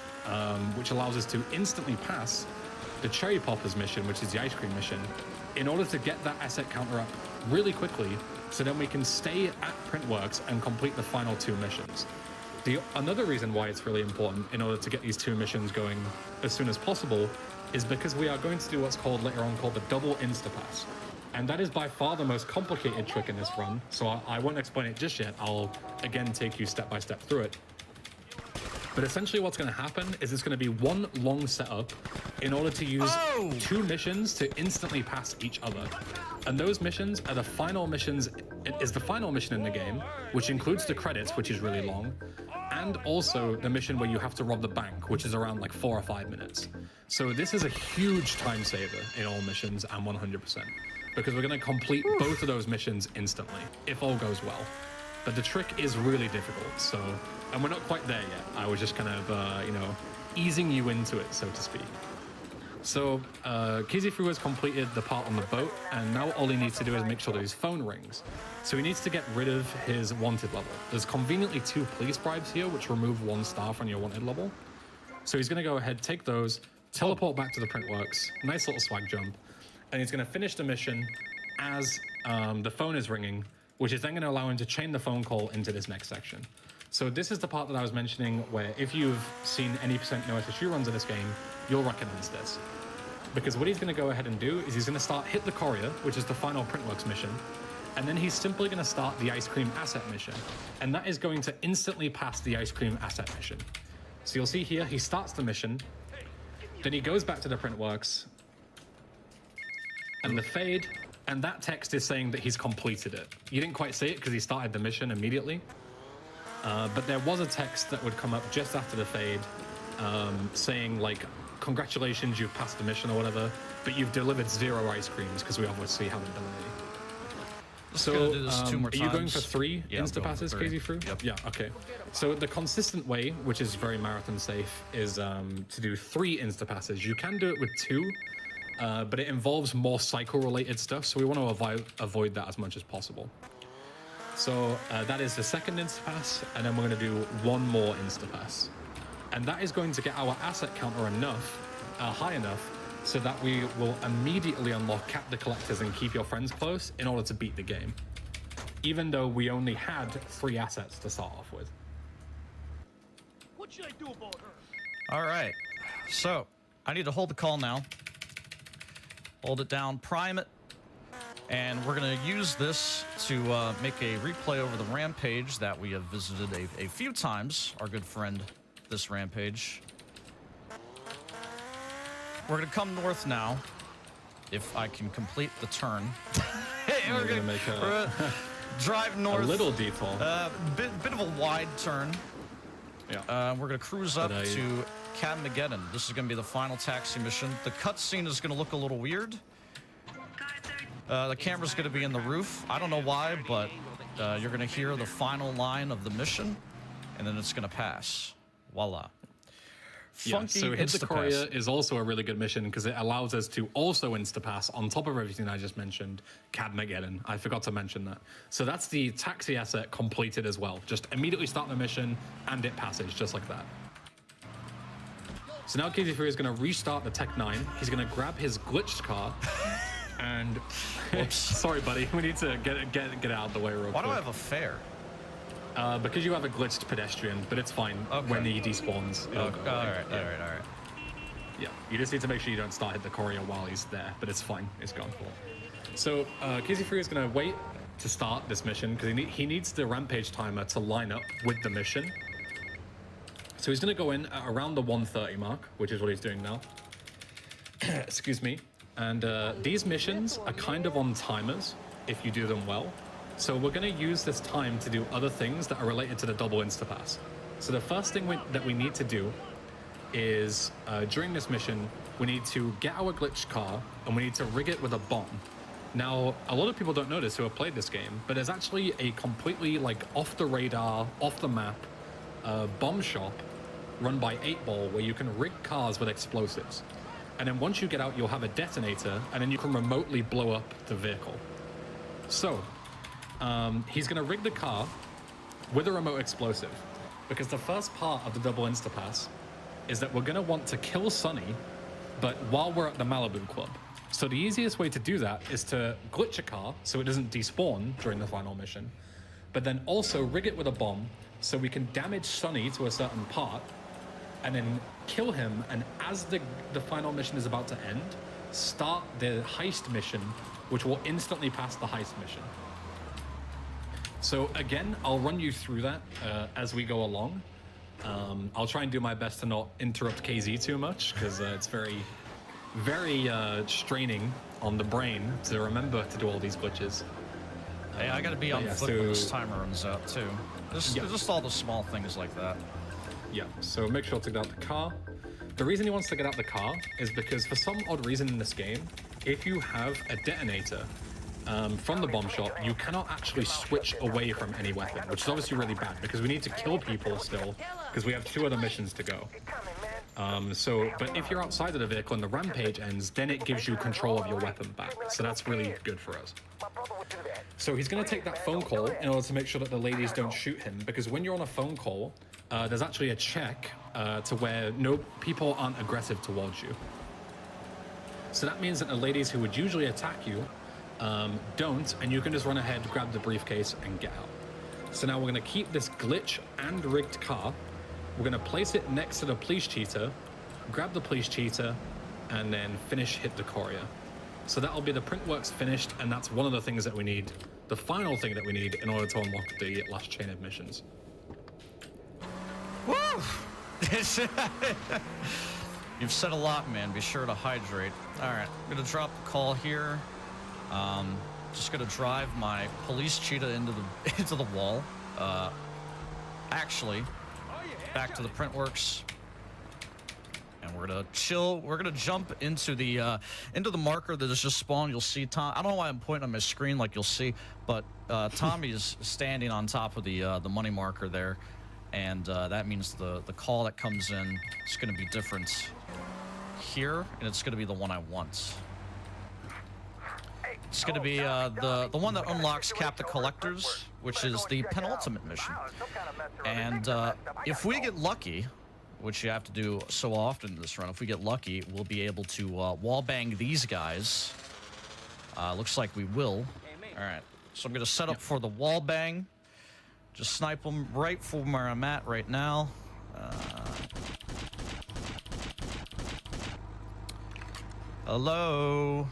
which allows us to instantly pass the Cherry Poppers mission, which is the ice cream mission, in order to get that asset counter up really quickly, so then we can stay at Printworks and complete the final 2 missions. Another reason why it's really important in order to get these 2 missions going as soon as possible is because we are going to do what's called later on called the double Instapass. And that is by far the most complicated trick in this run, so I won't explain it just yet. I'll again take you step by step through it. But essentially what's going to happen is it's going to be one long setup in order to use 2 missions to instantly pass each other. And those missions are the final missions. It is the final mission in the game, which includes the credits, which is really long, and also the mission where you have to rob the bank, which is around like 4 or 5 minutes. So this is a huge time saver in all missions and 100%, because we're going to complete both of those missions instantly, if all goes well. But the trick is really difficult, so, and we're not quite there yet. I was just kind of, you know, easing you into it, so to speak. So, Kizifu has completed the part on the boat, and now all he needs to do is make sure that his phone rings. So he needs to get rid of his wanted level. There's conveniently 2 police bribes here, which remove 1 star from your wanted level. So he's going to go ahead, take those, teleport back to the Printworks, nice little swag jump, and he's going to finish the mission as the phone is ringing, which is then going to allow him to chain the phone call into this next section. So this is the part that I was mentioning where if you've seen any percent no SSU runs of this game, you'll recognize this. Because what he's going to go ahead and do is he's going to start Hit the Courier, which is the final Printworks mission, and then he's simply going to start the Ice Cream Asset mission, and that is going to instantly pass the Ice Cream Asset mission. So you'll see here, he starts the mission, then he goes back to the Printworks, and the fade, and that text is saying that he's completed it. You didn't quite see it because he started the mission immediately, but there was a text that would come up just after the fade saying like, congratulations, you've passed the mission or whatever, but you've delivered 0 ice creams because we obviously haven't done any. So do this 2 more are you going for 3 Yeah, insta passes, Crazy Fruit? Yep. Yeah, okay. So the consistent way, which is very marathon safe, is to do 3 insta passes. You can do it with 2, but it involves more cycle related stuff, so we want to avoid that as much as possible. So that is the second insta pass, and then we're going to do 1 more insta pass. And that is going to get our asset counter high enough, so that we will immediately unlock Cap the Collectors and Keep Your Friends Close in order to beat the game, even though we only had 3 assets to start off with. What should I do about her? All right, so I need to hold the call now. Hold it down, prime it, And we're going to use this to make a replay over the rampage that we have visited a few times. Our good friend, this rampage. We're going to come north now, if I can complete the turn. Hey, we're going to make a drive north. A little detour. Bit of a wide turn. Yeah. We're going to cruise up to Makkebakke. This is going to be the final taxi mission. The cutscene is going to look a little weird. The camera's going to be in the roof. I don't know why, but you're going to hear the final line of the mission, and then it's going to pass. Voila. Funky so Hit the Courier Insta-pass. is also a really good mission because it allows us to also Instapass on top of everything I just mentioned, Makkebakke. I forgot to mention that. So that's the taxi asset completed as well. Just immediately start the mission and it passes just like that. So now Casey Fury is going to restart the Tech 9. He's going to grab his glitched car and... Whoops. Sorry, buddy. We need to get out of the way real quick. Why do I have a fare? Because you have a glitched pedestrian, but it's fine. Okay. When he despawns. All right. Yeah, you just need to make sure you don't start Hit the Courier while he's there, but it's fine. It's gone for. So Casey Fury is going to wait to start this mission because he needs the rampage timer to line up with the mission. So he's going to go in at around the 1:30 mark, which is what he's doing now. Excuse me. And these missions are kind of on timers if you do them well. So we're going to use this time to do other things that are related to the double Instapass. So the first thing that we need to do is, during this mission, we need to get our glitched car and we need to rig it with a bomb. Now, a lot of people don't know this who have played this game, but there's actually a completely like off the radar, off the map bomb shop run by 8ball where you can rig cars with explosives. And then once you get out, you'll have a detonator and then you can remotely blow up the vehicle. So, he's going to rig the car with a remote explosive because the first part of the double Instapass is that we're going to want to kill Sonny, but while we're at the Malibu Club. So the easiest way to do that is to glitch a car so it doesn't despawn during the final mission, but then also rig it with a bomb so we can damage Sonny to a certain part and then kill him, and as the final mission is about to end, start the heist mission, which will instantly pass the heist mission. So again, I'll run you through that as we go along. I'll try and do my best to not interrupt KZ too much, because it's very, very straining on the brain to remember to do all these glitches. Hey, I gotta be on foot when this timer runs out, too. Just all the small things like that. Yeah, so make sure to get out the car. The reason he wants to get out the car is because for some odd reason in this game, if you have a detonator from the bomb shop, you cannot actually switch away from any weapon, which is obviously really bad because we need to kill people still because we have 2 other missions to go. But if you're outside of the vehicle and the rampage ends, then it gives you control of your weapon back. So that's really good for us. So he's going to take that phone call in order to make sure that the ladies don't shoot him, because when you're on a phone call, there's actually a check to where people aren't aggressive towards you. So that means that the ladies who would usually attack you don't, and you can just run ahead, grab the briefcase, and get out. So now we're going to keep this glitch and rigged car. We're going to place it next to the police cheater, grab the police cheater, and then finish Hit the Courier. So that'll be the Printworks finished, and that's one of the things that we need, the final thing that we need in order to unlock the last chain of missions. Woo! You've said a lot, man. Be sure to hydrate. All right, I'm gonna drop the call here. Just gonna drive my police cheetah into the wall. Actually, back to the Printworks, and we're gonna chill. We're gonna jump into the marker that has just spawned. You'll see Tom. I don't know why I'm pointing on my screen like you'll see, but Tommy is standing on top of the money marker there, and that means the call that comes in is gonna be different here, and it's gonna be the one I want. It's going to be the one that unlocks Cap the Collectors, which is the penultimate mission. And if we get lucky, which you have to do so often in this run, if we get lucky, we'll be able to wallbang these guys. Looks like we will. All right, so I'm going to set up for the wallbang. Just snipe them right from where I'm at right now. Hello?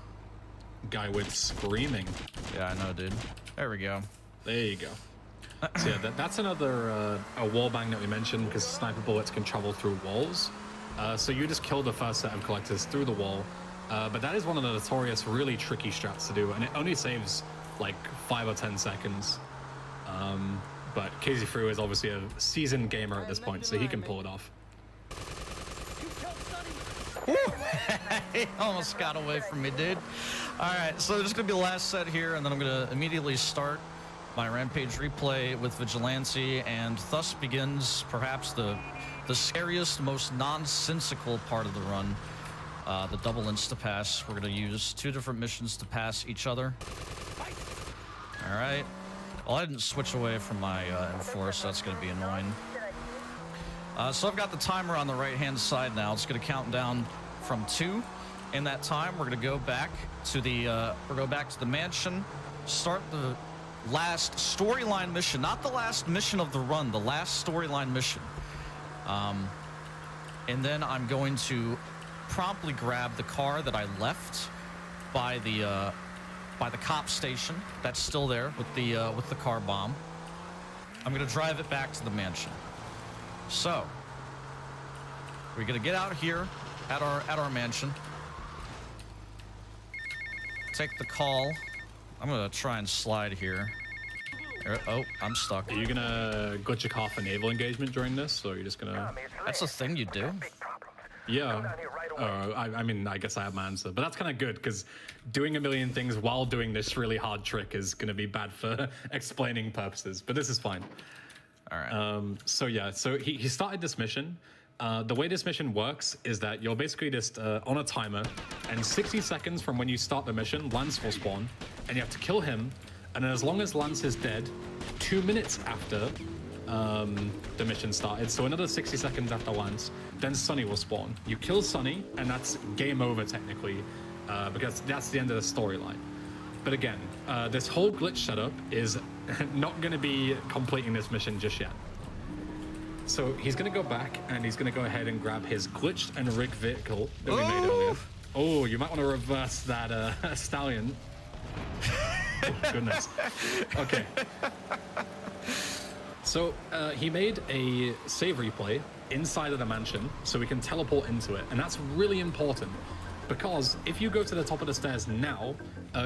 guy with screaming. Yeah, I know, dude. There we go. There you go. So yeah, that's another a wall bang that we mentioned, because sniper bullets can travel through walls. So you just kill the first set of collectors through the wall. But that is one of the notorious, really tricky strats to do, and it only saves like 5 or 10 seconds. But KZ is obviously a seasoned gamer at this point, so he can pull it off. He almost got away from me, dude. All right, so there's going to be the last set here, and then I'm going to immediately start my Rampage replay with Vigilante, and thus begins perhaps the scariest, most nonsensical part of the run, the double insta-pass. We're going to use 2 different missions to pass each other. All right. Well, I didn't switch away from my M4, so that's going to be annoying. So I've got the timer on the right-hand side now. It's going to count down from 2. In that time, we're going to go back to the mansion, start the last storyline mission, not the last mission of the run, the last storyline mission. And then I'm going to promptly grab the car that I left by the cop station. That's still there with the car bomb. I'm going to drive it back to the mansion. So we're going to get out here at our mansion. Take the call. I'm going to try and slide here. Oh, I'm stuck. Are you gonna glitch your car for naval engagement during this, or are you just gonna... That's a thing you do? Yeah. I mean, I guess I have my answer, but that's kind of good, because doing a million things while doing this really hard trick is going to be bad for explaining purposes, but this is fine. All right. So yeah, so he started this mission. The way this mission works is that you're basically just on a timer, and 60 seconds from when you start the mission, Lance will spawn, and you have to kill him, and as long as Lance is dead, 2 minutes after the mission started, so another 60 seconds after Lance, then Sonny will spawn. You kill Sonny, and that's game over technically, because that's the end of the storyline. But again, this whole glitch setup is not going to be completing this mission just yet. So he's going to go back, and he's going to go ahead and grab his glitched and rigged vehicle that we made earlier. Oh, you might want to reverse that stallion. Oh, goodness. Okay. So he made a save replay inside of the mansion so we can teleport into it. And that's really important, because if you go to the top of the stairs now,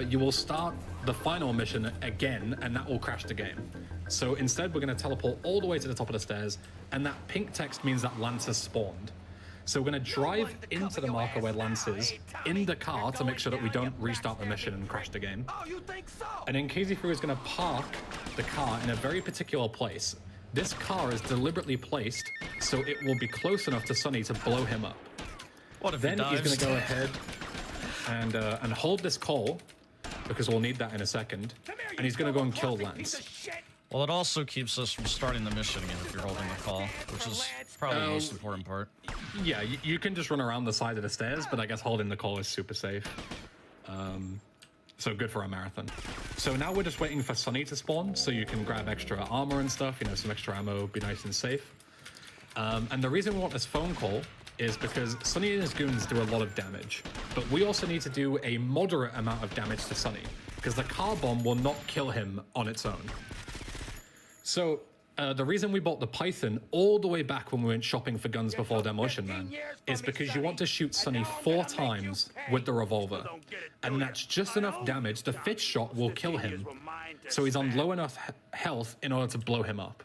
you will start the final mission again, and that will crash the game. So instead, we're going to teleport all the way to the top of the stairs, and that pink text means that Lance has spawned. So we're going to drive into the marker where Lance is in the car to make sure that we don't restart the mission and crash the game. And then KZ is going to park the car in a very particular place. This car is deliberately placed so it will be close enough to Sonny to blow him up. What if then he's going to go ahead and hold this call, because we'll need that in a second. And he's going to go and kill Lance. Well, it also keeps us from starting the mission again if you're holding the call, which is probably the most important part. Yeah, you can just run around the side of the stairs, but I guess holding the call is super safe. So good for our marathon. So now we're just waiting for Sonny to spawn, so you can grab extra armor and stuff, you know, some extra ammo, be nice and safe. And the reason we want this phone call is because Sonny and his goons do a lot of damage, but we also need to do a moderate amount of damage to Sonny, because the car bomb will not kill him on its own. So the reason we bought the Python all the way back when we went shopping for guns before Demolition Man is because you want to shoot Sonny 4 times with the revolver, and that's just enough damage. The 5th shot will kill him, so he's on low enough health in order to blow him up.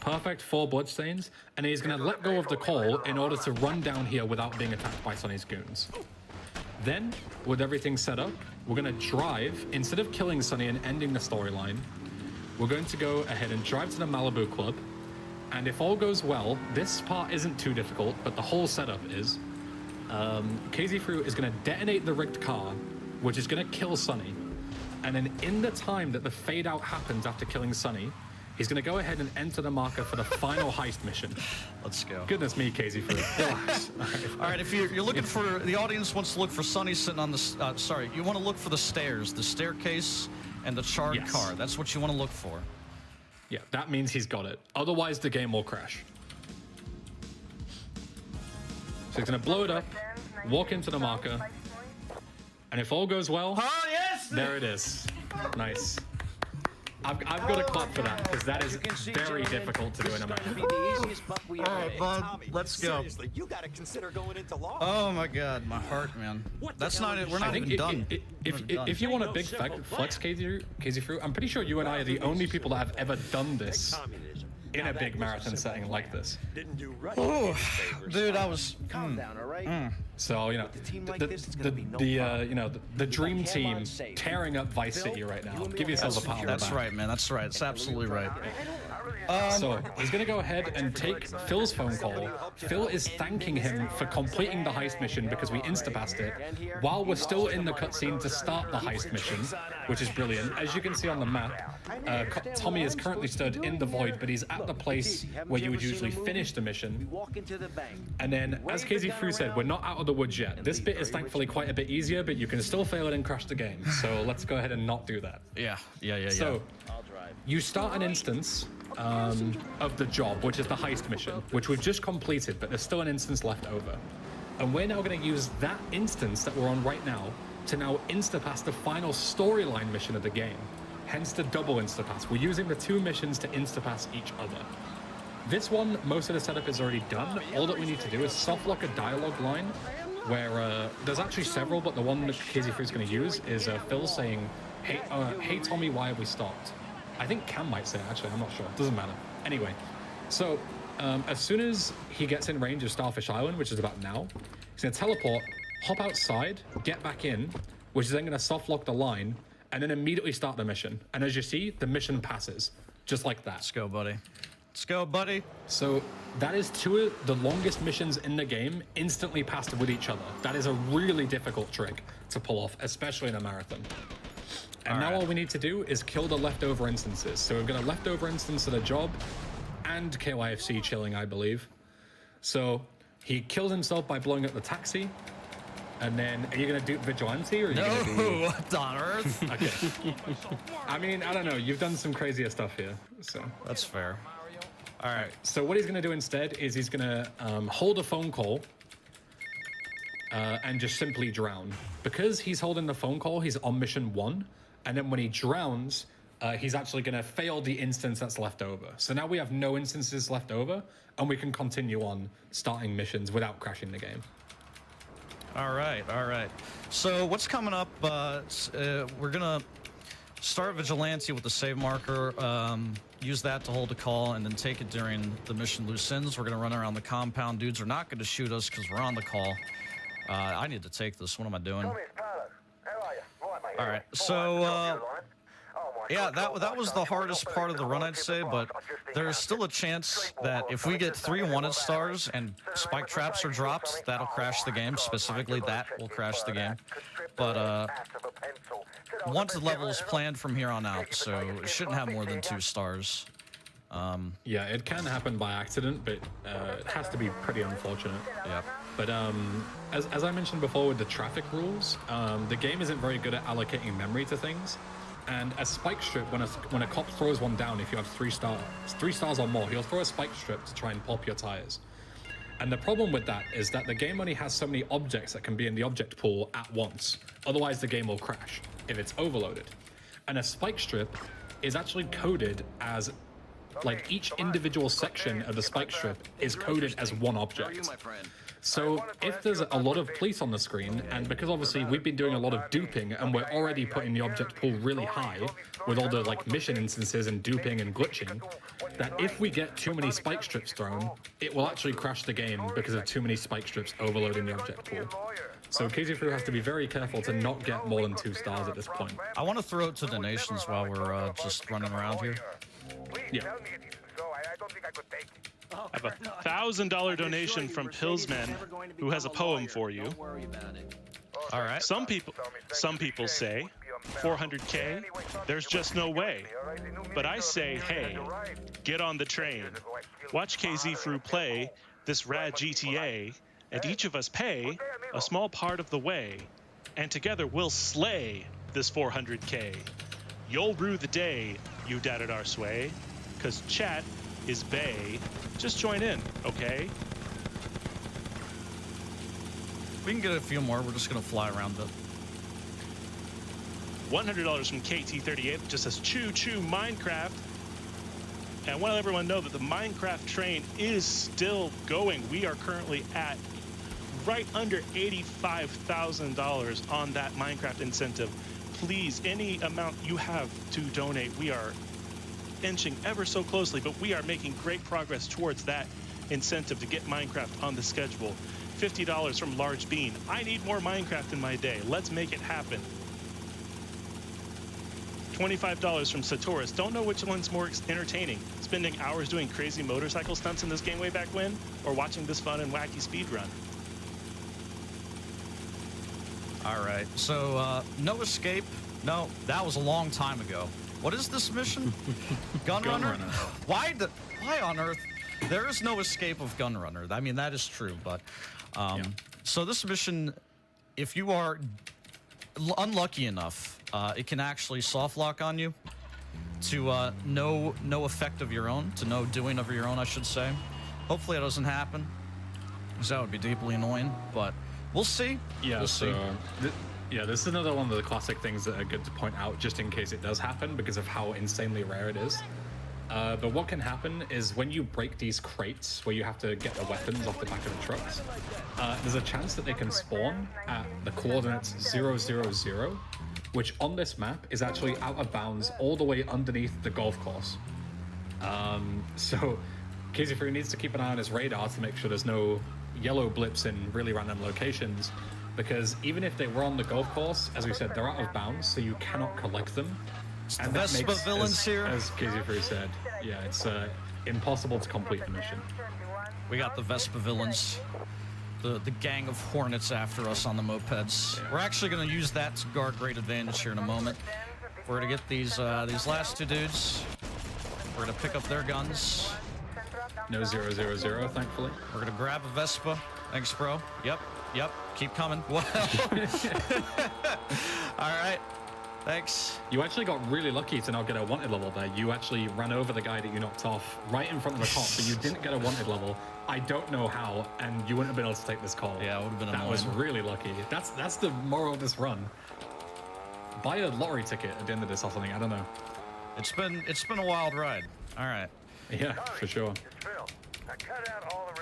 Perfect 4 bloodstains, and he's going to let go of the call in order to run down here without being attacked by Sonny's goons. Then, with everything set up, we're going to drive, instead of killing Sonny and ending the storyline, we're going to go ahead and drive to the Malibu Club, and if all goes well, this part isn't too difficult, but the whole setup is. KZ is going to detonate the rigged car, which is going to kill Sonny, and then in the time that the fade out happens after killing Sonny, he's going to go ahead and enter the marker for the final heist mission. Let's go. Goodness me, KZ. Relax. All right, if you're looking for... The audience wants to look for Sonny sitting on the... sorry, you want to look for the stairs, the staircase, and the charred car. That's what you want to look for. Yeah, that means he's got it. Otherwise, the game will crash. he's gonna blow it up, walk into the marker, and if all goes well, Oh, yes! there it is. Nice. I've got to clap for that because that is very difficult to do in a match. All right, bud, let's go. Seriously, you gotta consider going into law. Oh my God, my heart, man. That's not it. We're not even done. If you want a big flex, Casey Fruit, I'm pretty sure you and I are the only people that have ever done this in a big marathon setting like this. Didn't do right. Oh, dude, I was. Calm down, all right? So you know, the dream team tearing up Vice City right now. Give yourselves a pat on the back. That's right, man. That's right. It's absolutely right. So he's gonna go ahead and take Phil's phone call. Phil is thanking him for completing the heist mission because we insta-passed it while we're still in the cutscene to start the heist mission, which is brilliant. As you can see on the map, Tommy is currently stood in the void, but he's at the place where you would usually finish the mission. And then, as Casey Fruit said, we're not out of the woods yet. This bit is thankfully quite a bit easier, but you can still fail it and crash the game. So let's go ahead and not do that. Yeah. So you start an instance of the job, which is the heist mission, which we've just completed, but there's still an instance left over. And we're now going to use that instance that we're on right now to now insta-pass the final storyline mission of the game. Hence the double insta-pass. We're using the two missions to insta-pass each other. This one, most of the setup is already done. All that we need to do is soft-lock a dialogue line where there's actually several, but the one that Casey Fruit's going to use is Phil saying, hey Tommy, why have we stopped? I think Cam might say it, actually, I'm not sure. Doesn't matter. Anyway, so as soon as he gets in range of Starfish Island, which is about now, he's going to teleport, hop outside, get back in, which is then going to soft lock the line, and then immediately start the mission. And as you see, the mission passes, just like that. Let's go, buddy. Let's go, buddy. So that is two of the longest missions in the game instantly passed with each other. That is a really difficult trick to pull off, especially in a marathon. And now all we need to do is kill the leftover instances. So we've got a leftover instance of the job and KYFC chilling, I believe. So he kills himself by blowing up the taxi. And then, are you going to do Vigilante or are you going to do... what on earth? Okay. I mean, I don't know. You've done some crazier stuff here, so... That's fair. All right. So what he's going to do instead is he's going to hold a phone call and just simply drown. Because he's holding the phone call, he's on mission 1. And then when he drowns, he's actually going to fail the instance that's left over. So now we have no instances left over, and we can continue on starting missions without crashing the game. All right. So what's coming up? We're going to start Vigilante with the save marker, use that to hold a call, and then take it during the mission loose ends. We're going to run around the compound. Dudes are not going to shoot us because we're on the call. I need to take this. What am I doing? All right, so yeah, that was the hardest part of the run, I'd say, but there's still a chance that if we get 3 wanted stars and spike traps are dropped, that'll crash the game. Specifically, that will crash the game. But wanted level is planned from here on out, so it shouldn't have more than 2 stars. Yeah, it can happen by accident, but it has to be pretty unfortunate. Yeah. But as I mentioned before with the traffic rules, the game isn't very good at allocating memory to things. And a spike strip, when a cop throws one down, if you have 3 stars or more, he'll throw a spike strip to try and pop your tires. And the problem with that is that the game only has so many objects that can be in the object pool at once. Otherwise, the game will crash if it's overloaded. And a spike strip is actually coded as, like, each individual section of the spike strip is coded as one object. So if there's a lot of police on the screen, and because obviously we've been doing a lot of duping and we're already putting the object pool really high with all the like mission instances and duping and glitching, that if we get too many spike strips thrown, it will actually crash the game because of too many spike strips overloading the object pool. So Casey Fruit has to be very careful to not get more than 2 stars at this point. I want to throw it to donations while we're just running around here. Yeah. I have a $1,000 donation from Pillsman, who has a poem for you. All right. Some people say 400K, there's just no way. But I say, hey, get on the train. Watch KZ Fruit play this rad GTA, and each of us pay a small part of the way. And together we'll slay this 400K. You'll rue the day you doubted our sway, 'cause chat is bae. Just join in, okay? We can get a few more. We're just gonna fly around it. $100 from KT38 that just says choo choo Minecraft. And I want to let everyone know that the Minecraft train is still going. We are currently at right under $85,000 on that Minecraft incentive. Please, any amount you have to donate, we are inching ever so closely, but we are making great progress towards that incentive to get Minecraft on the schedule. $50 from Large Bean. I need more Minecraft in my day. Let's make it happen. $25 from Satoris. Don't know which one's more entertaining, spending hours doing crazy motorcycle stunts in this game way back when, or watching this fun and wacky speedrun. All right, so no escape. No, that was a long time ago. What is this mission? Gunrunner? Why on earth? There is no escape of Gunrunner. I mean, that is true, but so this mission, if you are unlucky enough, it can actually soft lock on you to no effect of your own, to no doing of your own, I should say. Hopefully it doesn't happen, because that would be deeply annoying, but we'll see. Yeah, we'll see. Yeah, this is another one of the classic things that are good to point out just in case it does happen because of how insanely rare it is. But what can happen is when you break these crates where you have to get the weapons off the back of the trucks, there's a chance that they can spawn at the coordinates 000, which on this map is actually out of bounds all the way underneath the golf course. So KZ3 needs to keep an eye on his radar to make sure there's no yellow blips in really random locations, because even if they were on the golf course, as we said, they're out of bounds, so you cannot collect them. And that makes, villains here, as KZ3 said, yeah, it's impossible to complete the mission. We got the Vespa villains, the gang of hornets after us on the mopeds. Yeah. We're actually going to use that to guard great advantage here in a moment. We're going to get these last two dudes. We're going to pick up their guns. No 000, thankfully. We're going to grab a Vespa. Thanks, bro. Yep. Keep coming. Well. All right. Thanks. You actually got really lucky to not get a wanted level there. You actually ran over the guy that you knocked off right in front of the cop, but you didn't get a wanted level. I don't know how, and you wouldn't have been able to take this call. Yeah, it would have been annoying. That was really lucky. That's the moral of this run. Buy a lottery ticket at the end of this or something. I don't know. It's been a wild ride. All right. Yeah, for sure.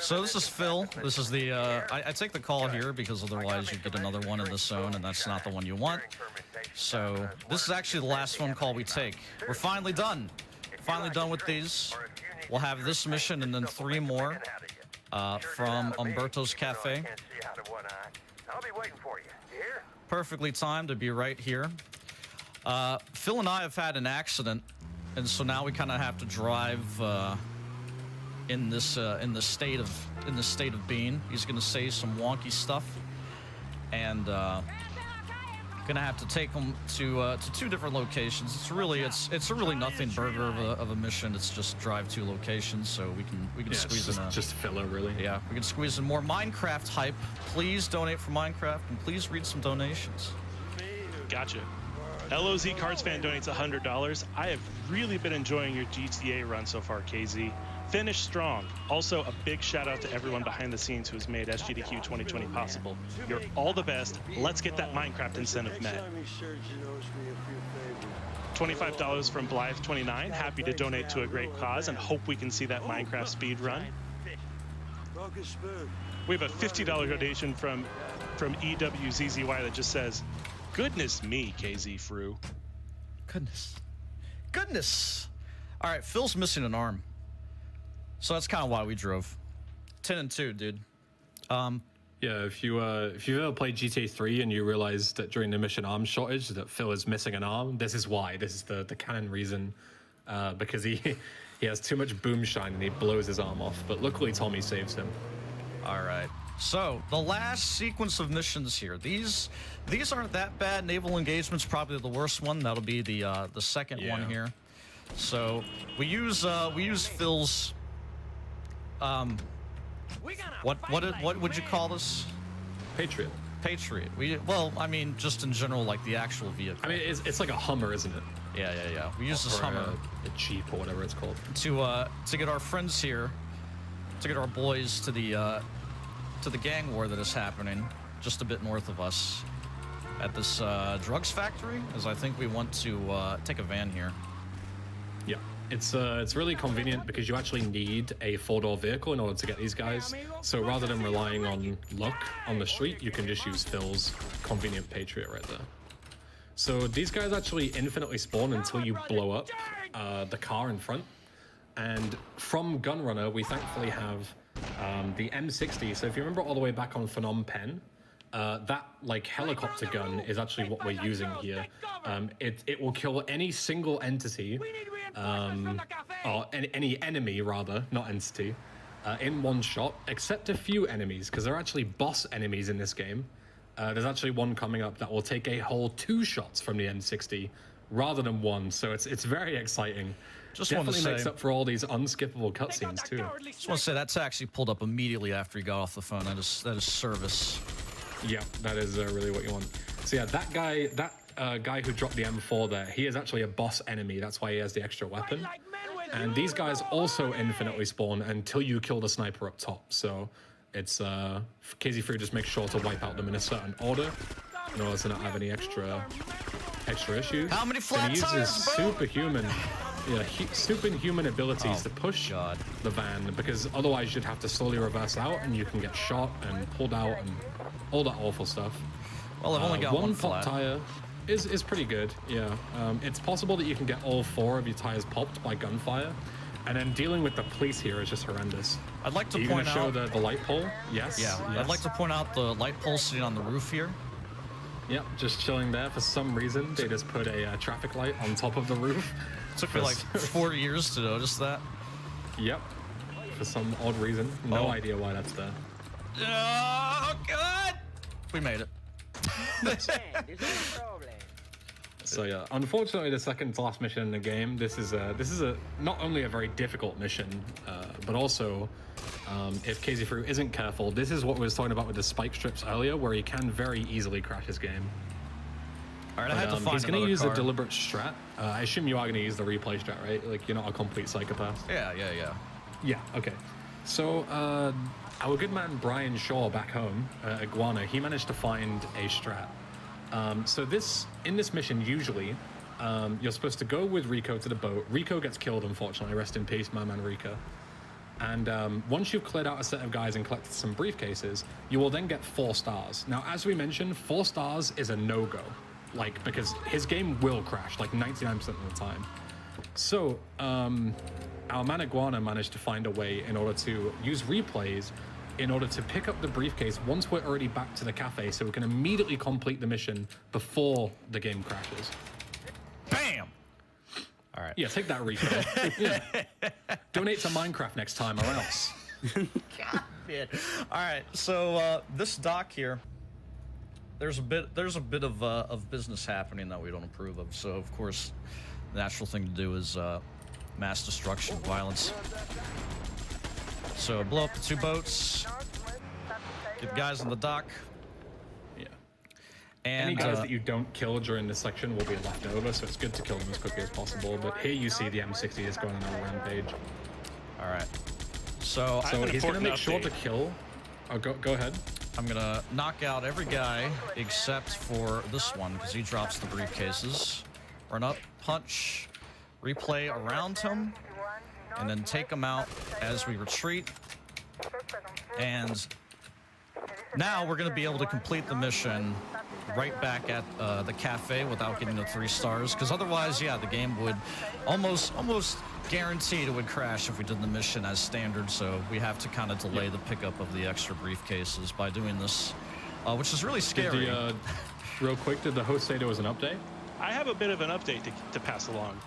So this is Phil. This is the, I take the call here because otherwise you get another one in the zone, and that's not the one you want. So this is actually the last phone call we take. We're finally done. Finally done with these. We'll have this mission and then 3 more from Umberto's Cafe. Perfectly timed to be right here. Phil and I have had an accident, and so now we kind of have to drive in the state of being. He's gonna say some wonky stuff, and gonna have to take him to 2 different locations. It's a really nothing burger of a mission. It's just drive 2 locations, so we can squeeze in just filler, really. Yeah, we can squeeze in more Minecraft hype. Please donate for Minecraft, and please read some donations. Gotcha. LOZ Cards Fan donates $100. I have really been enjoying your GTA run so far, KZ. Finish strong. Also, a big shout out to everyone behind the scenes who's made SGDQ 2020 possible. You're all the best. Let's get that Minecraft incentive met. $25 from Blythe29. Happy to donate to a great cause and hope we can see that Minecraft speed run. We have a $50 donation from EWZZY that just says, "Goodness me, KZ Fru." Goodness. All right, Phil's missing an arm. So that's kind of why we drove. 10 and 2, dude. Yeah, if you've ever played GTA 3 and you realize that during the mission arms shortage that Phil is missing an arm, this is why. This is the canon reason, because he has too much boom shine and he blows his arm off. But luckily Tommy saves him. All right. So the last sequence of missions here. These aren't that bad. Naval engagement's probably the worst one. That'll be the second one here. So we use Phil's. What would you call this? Patriot. Well, I mean, just in general, like the actual vehicle. I mean, it's like a Hummer, isn't it? Yeah. We use this Hummer, a Jeep or whatever it's called, to get our friends here, to get our boys to the gang war that is happening. just a bit north of us at this drugs factory, as I think we want to take a van here. Yeah, it's really convenient because you actually need a 4-door vehicle in order to get these guys. So rather than relying on luck on the street, you can just use Phil's convenient Patriot right there. So these guys actually infinitely spawn until you blow up the car in front. And from Gunrunner, we thankfully have the M60. So if you remember all the way back on Phnom Penh, that like helicopter gun is actually what we're using here. It will kill any single entity, or any enemy rather, not entity, in one shot, except a few enemies, because they're actually boss enemies in this game. There's actually one coming up that will take a whole 2 shots from the M60 rather than 1, so it's very exciting. Just Definitely want to makes say, up for all these unskippable cutscenes too. just want to say that's actually pulled up immediately after he got off the phone. That is service. Yeah, that is really what you want. So yeah, that guy who dropped the M4 there, he is actually a boss enemy. That's why he has the extra weapon. And these guys also infinitely spawn until you kill the sniper up top. So it's KZ3 just makes sure to wipe out them in a certain order in order to not have any extra issues. How many flat and he uses tires, bro? superhuman abilities to push the van, because otherwise you'd have to slowly reverse out and you can get shot and pulled out and all that awful stuff. Well, I've only got one pop flat tire is pretty good. Yeah, it's possible that you can get all 4 of your tires popped by gunfire, and then dealing with the police here is just horrendous. I'd like to Are you point gonna out show the light pole? Yes. Yeah, Yes. I'd like to point out the light pole sitting on the roof here. Yep, just chilling there. For some reason, they just put a traffic light on top of the roof. Took me like 4 years to notice that. Yep. For some odd reason. No idea why that's there. Oh, God! We made it. So yeah, unfortunately, the second to last mission in the game. This is not only a very difficult mission, but also, if KZ3 isn't careful, this is what we was talking about with the spike strips earlier, where he can very easily crash his game. All right, I had to find he's going to use car. a deliberate strat. I assume you are going to use the replay strat, right? Like, you're not a complete psychopath. Yeah. Yeah, okay. So, our good man Brian Shaw back home, Iguana, he managed to find a strat. So in this mission, usually, you're supposed to go with Rico to the boat. Rico gets killed, unfortunately. Rest in peace, my man Rico. And once you've cleared out a set of guys and collected some briefcases, you will then get 4 stars. Now, as we mentioned, 4 stars is a no-go. Like, because his game will crash, like 99% of the time. So, our man Iguana managed to find a way in order to use replays in order to pick up the briefcase once we're already back to the cafe, so we can immediately complete the mission before the game crashes. Bam! All right. Yeah, take that, Rico. Yeah. Donate to Minecraft next time, or else. God, man. All right, so this dock here, there's a bit of business happening that we don't approve of. So of course, the natural thing to do is mass destruction, violence. So blow up the 2 boats, get the guys on the dock. Yeah. And any guys that you don't kill during this section will be left over, so it's good to kill them as quickly as possible. But here you see the M60 is going on a rampage. All right. So he's going to make sure to kill. Oh, go ahead. I'm going to knock out every guy except for this one, because he drops the briefcases. Run up, punch, replay around him, and then take him out as we retreat. And now we're going to be able to complete the mission right back at the cafe without getting the 3 stars, because otherwise, yeah, the game would almost guaranteed it would crash if we did the mission as standard. So we have to kind of delay the pickup of the extra briefcases by doing this, which is really scary. Real quick, did the host say there was an update? I have a bit of an update to pass along.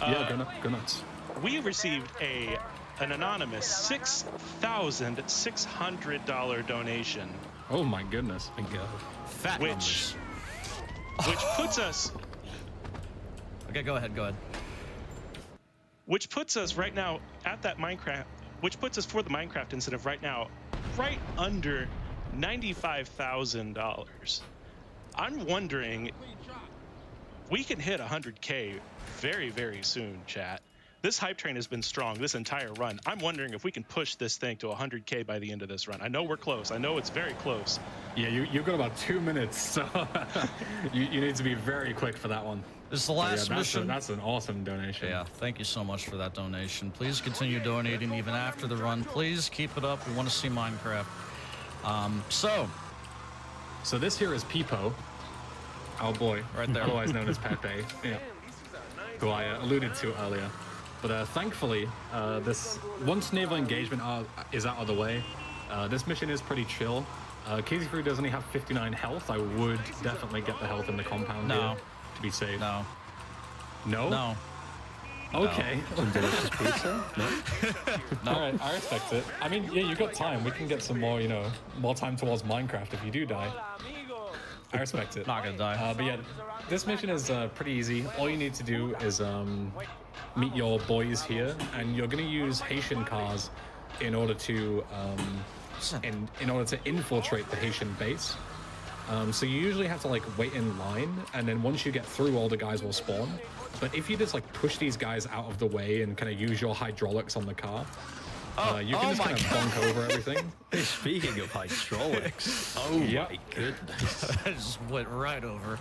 Yeah, go nuts. We received an anonymous $6,600 donation. Oh my goodness. My God. Fat which puts us. Okay, go ahead. Which puts us right now at that Minecraft. Which puts us for the Minecraft incentive right now, right under $95,000. I'm wondering, we can hit 100K very, very soon, chat. This hype train has been strong this entire run. I'm wondering if we can push this thing to 100K by the end of this run. I know we're close. I know it's very close. Yeah, you've got about 2 minutes, so you need to be very quick for that one. This is the last mission. That's an awesome donation. Yeah, thank you so much for that donation. Please continue donating even after the run. Please keep it up. We want to see Minecraft. So this here is Peepo, our boy, right there, otherwise known as Pepe, yeah, who I alluded to earlier. But thankfully, this once naval engagement is out of the way, this mission is pretty chill. Casey Fruit does only have 59 health. I would definitely get the health in the compound here to be safe. No. Okay. Some delicious pizza? No? All right, I respect it. I mean, yeah, you got time. We can get some more, more time towards Minecraft if you do die. I respect it. Not gonna die. But yeah, this mission is pretty easy. All you need to do is meet your boys here, and you're gonna use Haitian cars in order to infiltrate the Haitian base. So you usually have to wait in line, and then once you get through, all the guys will spawn. But if you just push these guys out of the way and kind of use your hydraulics on the car, you can just kind of bonk over everything. Speaking of hydraulics, my goodness. I just went right over.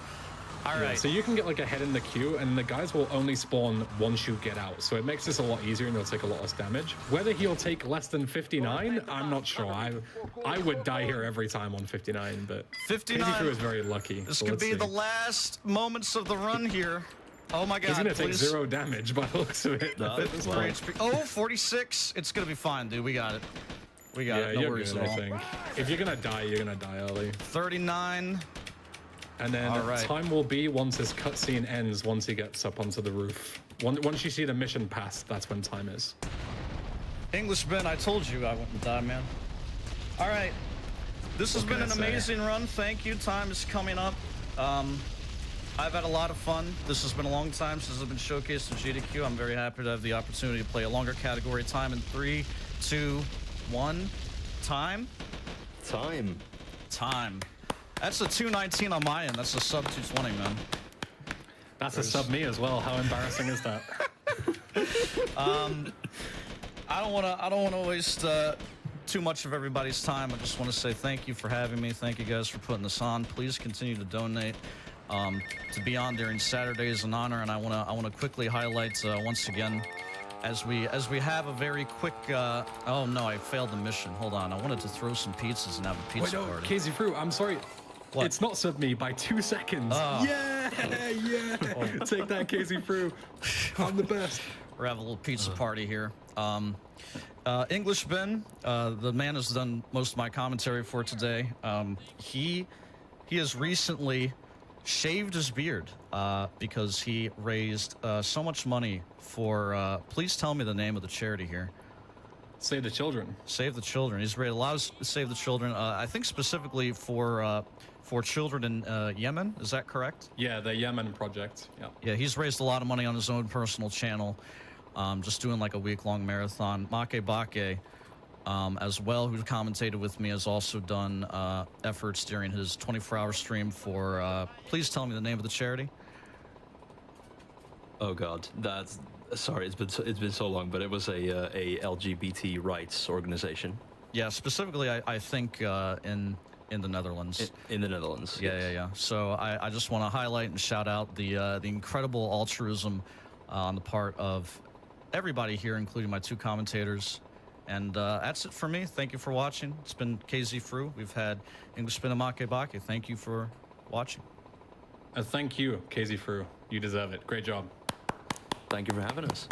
All right. So you can get ahead in the queue, and the guys will only spawn once you get out. So it makes this a lot easier, and they'll take a lot less damage. Whether he'll take less than 59, I'm not sure. I would die here every time on 59, but 59 Casey Crew is very lucky. This could be the last moments of the run here. Oh my God! He's gonna take 0 damage by the looks of it. Oh, 46. It's gonna be fine, dude. We got it. We got it. No worries good, at all. I think. If you're gonna die early. 39. And then time will be once this cutscene ends, once he gets up onto the roof. Once you see the mission pass, that's when time is. EnglishBen, I told you I wouldn't die, man. All right. This has been an amazing run. Thank you. Time is coming up. I've had a lot of fun. This has been a long time since I've been showcased in GDQ. I'm very happy to have the opportunity to play a longer category. Time in 3, 2, 1. Time. That's a 219 on my end. That's a sub 220, man. That's a sub me as well. How embarrassing is that? I don't want to waste too much of everybody's time. I just want to say thank you for having me. Thank you guys for putting this on. Please continue to donate. To be on during Saturday is an honor, and I want to quickly highlight once again, as we have a very quick. Oh no, I failed the mission. Hold on, I wanted to throw some pizzas and have a pizza party. Casey Fruit, I'm sorry. What? It's not sub me by 2 seconds. Yeah. Take that, Casey Fruit. I'm the best. We're having a little pizza party here. EnglishBen, the man has done most of my commentary for today. He has recently shaved his beard because he raised so much money for, please tell me the name of the charity here. Save the Children. Save the Children. He's raised a lot of Save the Children, I think specifically for children in Yemen. Is that correct? Yeah, the Yemen project. Yeah. Yeah, he's raised a lot of money on his own personal channel, just doing a week-long marathon. Makkebakke, as well, who commentated with me, has also done efforts during his 24-hour stream for, please tell me the name of the charity. Oh God, sorry, it's been so long, but it was a LGBT rights organization. Yeah, specifically, I think in the Netherlands. In the Netherlands. Yeah. So I just want to highlight and shout out the incredible altruism on the part of everybody here, including my 2 commentators. And that's it for me. Thank you for watching. It's been KZ Fru. We've had EnglishBen and Makkebakke. Thank you for watching. Thank you, KZ Fru. You deserve it. Great job. Thank you for having us.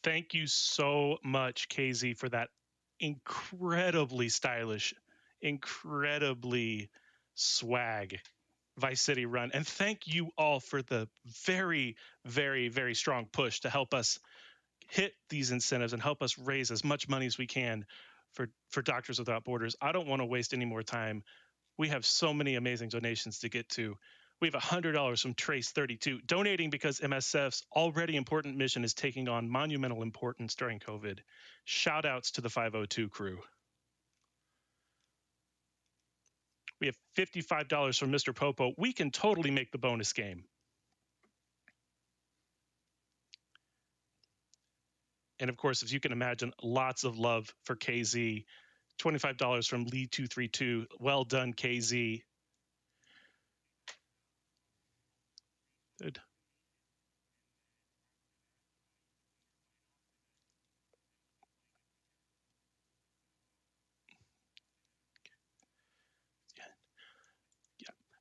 Thank you so much, KZ, for that incredibly stylish, incredibly swag Vice City run. And thank you all for the very, very, very strong push to help us hit these incentives and help us raise as much money as we can for Doctors Without Borders. I don't want to waste any more time. We have so many amazing donations to get to. We have $100 from Trace32, donating because MSF's already important mission is taking on monumental importance during COVID. Shout outs to the 502 crew. We have $55 from Mr. Popo. We can totally make the bonus game. And of course, as you can imagine, lots of love for KZ. $25 from Lee232. Well done, KZ. Good.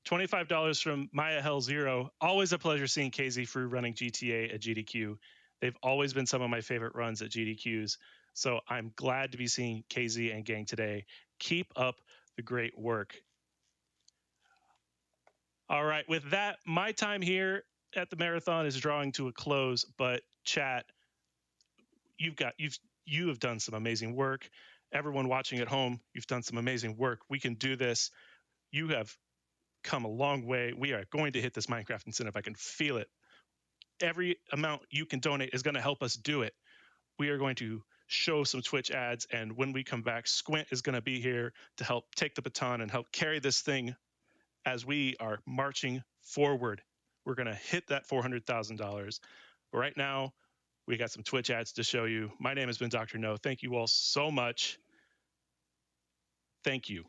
$25 from Maya Hell Zero. Always a pleasure seeing KZ Frew running GTA at GDQ. They've always been some of my favorite runs at GDQs. So I'm glad to be seeing KZ and gang today. Keep up the great work. All right, with that, my time here at the marathon is drawing to a close, but chat, you have done some amazing work. Everyone watching at home, you've done some amazing work. We can do this. You have come a long way. We are going to hit this Minecraft incentive. I can feel it. Every amount you can donate is going to help us do it. We are going to show some Twitch ads, and when we come back, Squint is going to be here to help take the baton and help carry this thing as we are marching forward. We're going to hit that $400,000. Right now, we got some Twitch ads to show you. My name has been Dr. No. Thank you all so much. Thank you.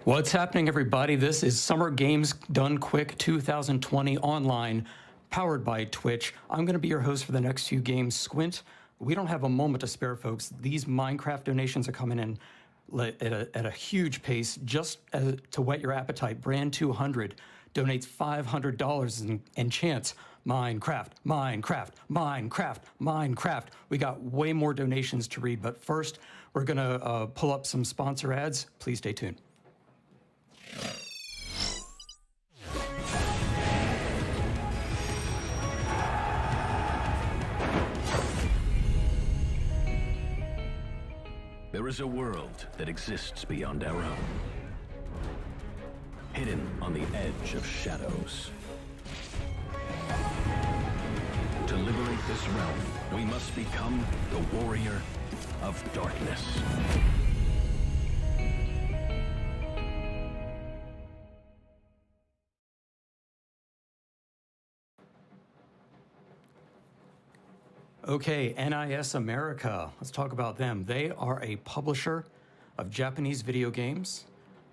What's happening, everybody? This is Summer Games Done Quick 2020 online, powered by Twitch. I'm going to be your host for the next few games. Squint, we don't have a moment to spare, folks. These Minecraft donations are coming in at a huge pace. Just to whet your appetite, Brand 200 donates $500 and chants Minecraft, Minecraft, Minecraft, Minecraft. We got way more donations to read, but first we're going to pull up some sponsor ads. Please stay tuned. There is a world that exists beyond our own, hidden on the edge of shadows. this realm, we must become the warrior of darkness. Okay, NIS America. Let's talk about them. They are a publisher of Japanese video games.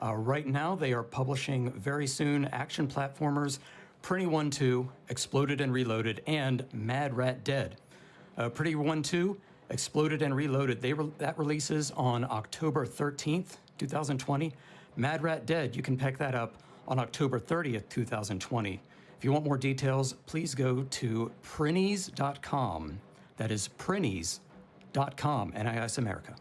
Right now, they are publishing very soon action platformers Pretty 1-2, Exploded and Reloaded, and Mad Rat Dead. Pretty 1-2, Exploded and Reloaded, that releases on October 13th, 2020. Mad Rat Dead, you can pick that up on October 30th, 2020. If you want more details, please go to prinnies.com. That is prinnies.com, NIS America.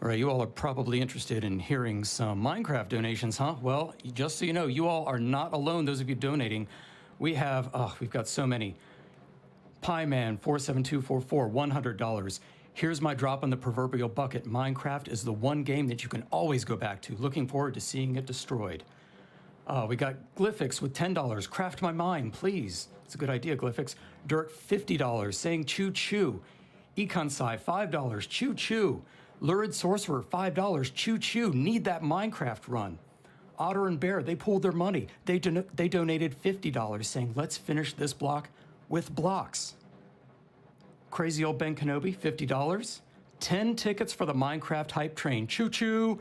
All right, you all are probably interested in hearing some Minecraft donations, huh? Well, just so you know, you all are not alone, those of you donating. We've got so many. Pieman 47244, $100. Here's my drop on the proverbial bucket. Minecraft is the one game that you can always go back to. Looking forward to seeing it destroyed. We got Glyphix with $10. Craft my mind, please. It's a good idea, Glyphix. Dirk, $50, saying choo choo. Econsci, $5, choo choo. Lurid Sorcerer, $5, choo choo. Need that Minecraft run. Otter and Bear, they pulled their money. They donated $50, saying let's finish this block with blocks. Crazy old Ben Kenobi, $50. 10 tickets for the Minecraft hype train. Choo choo.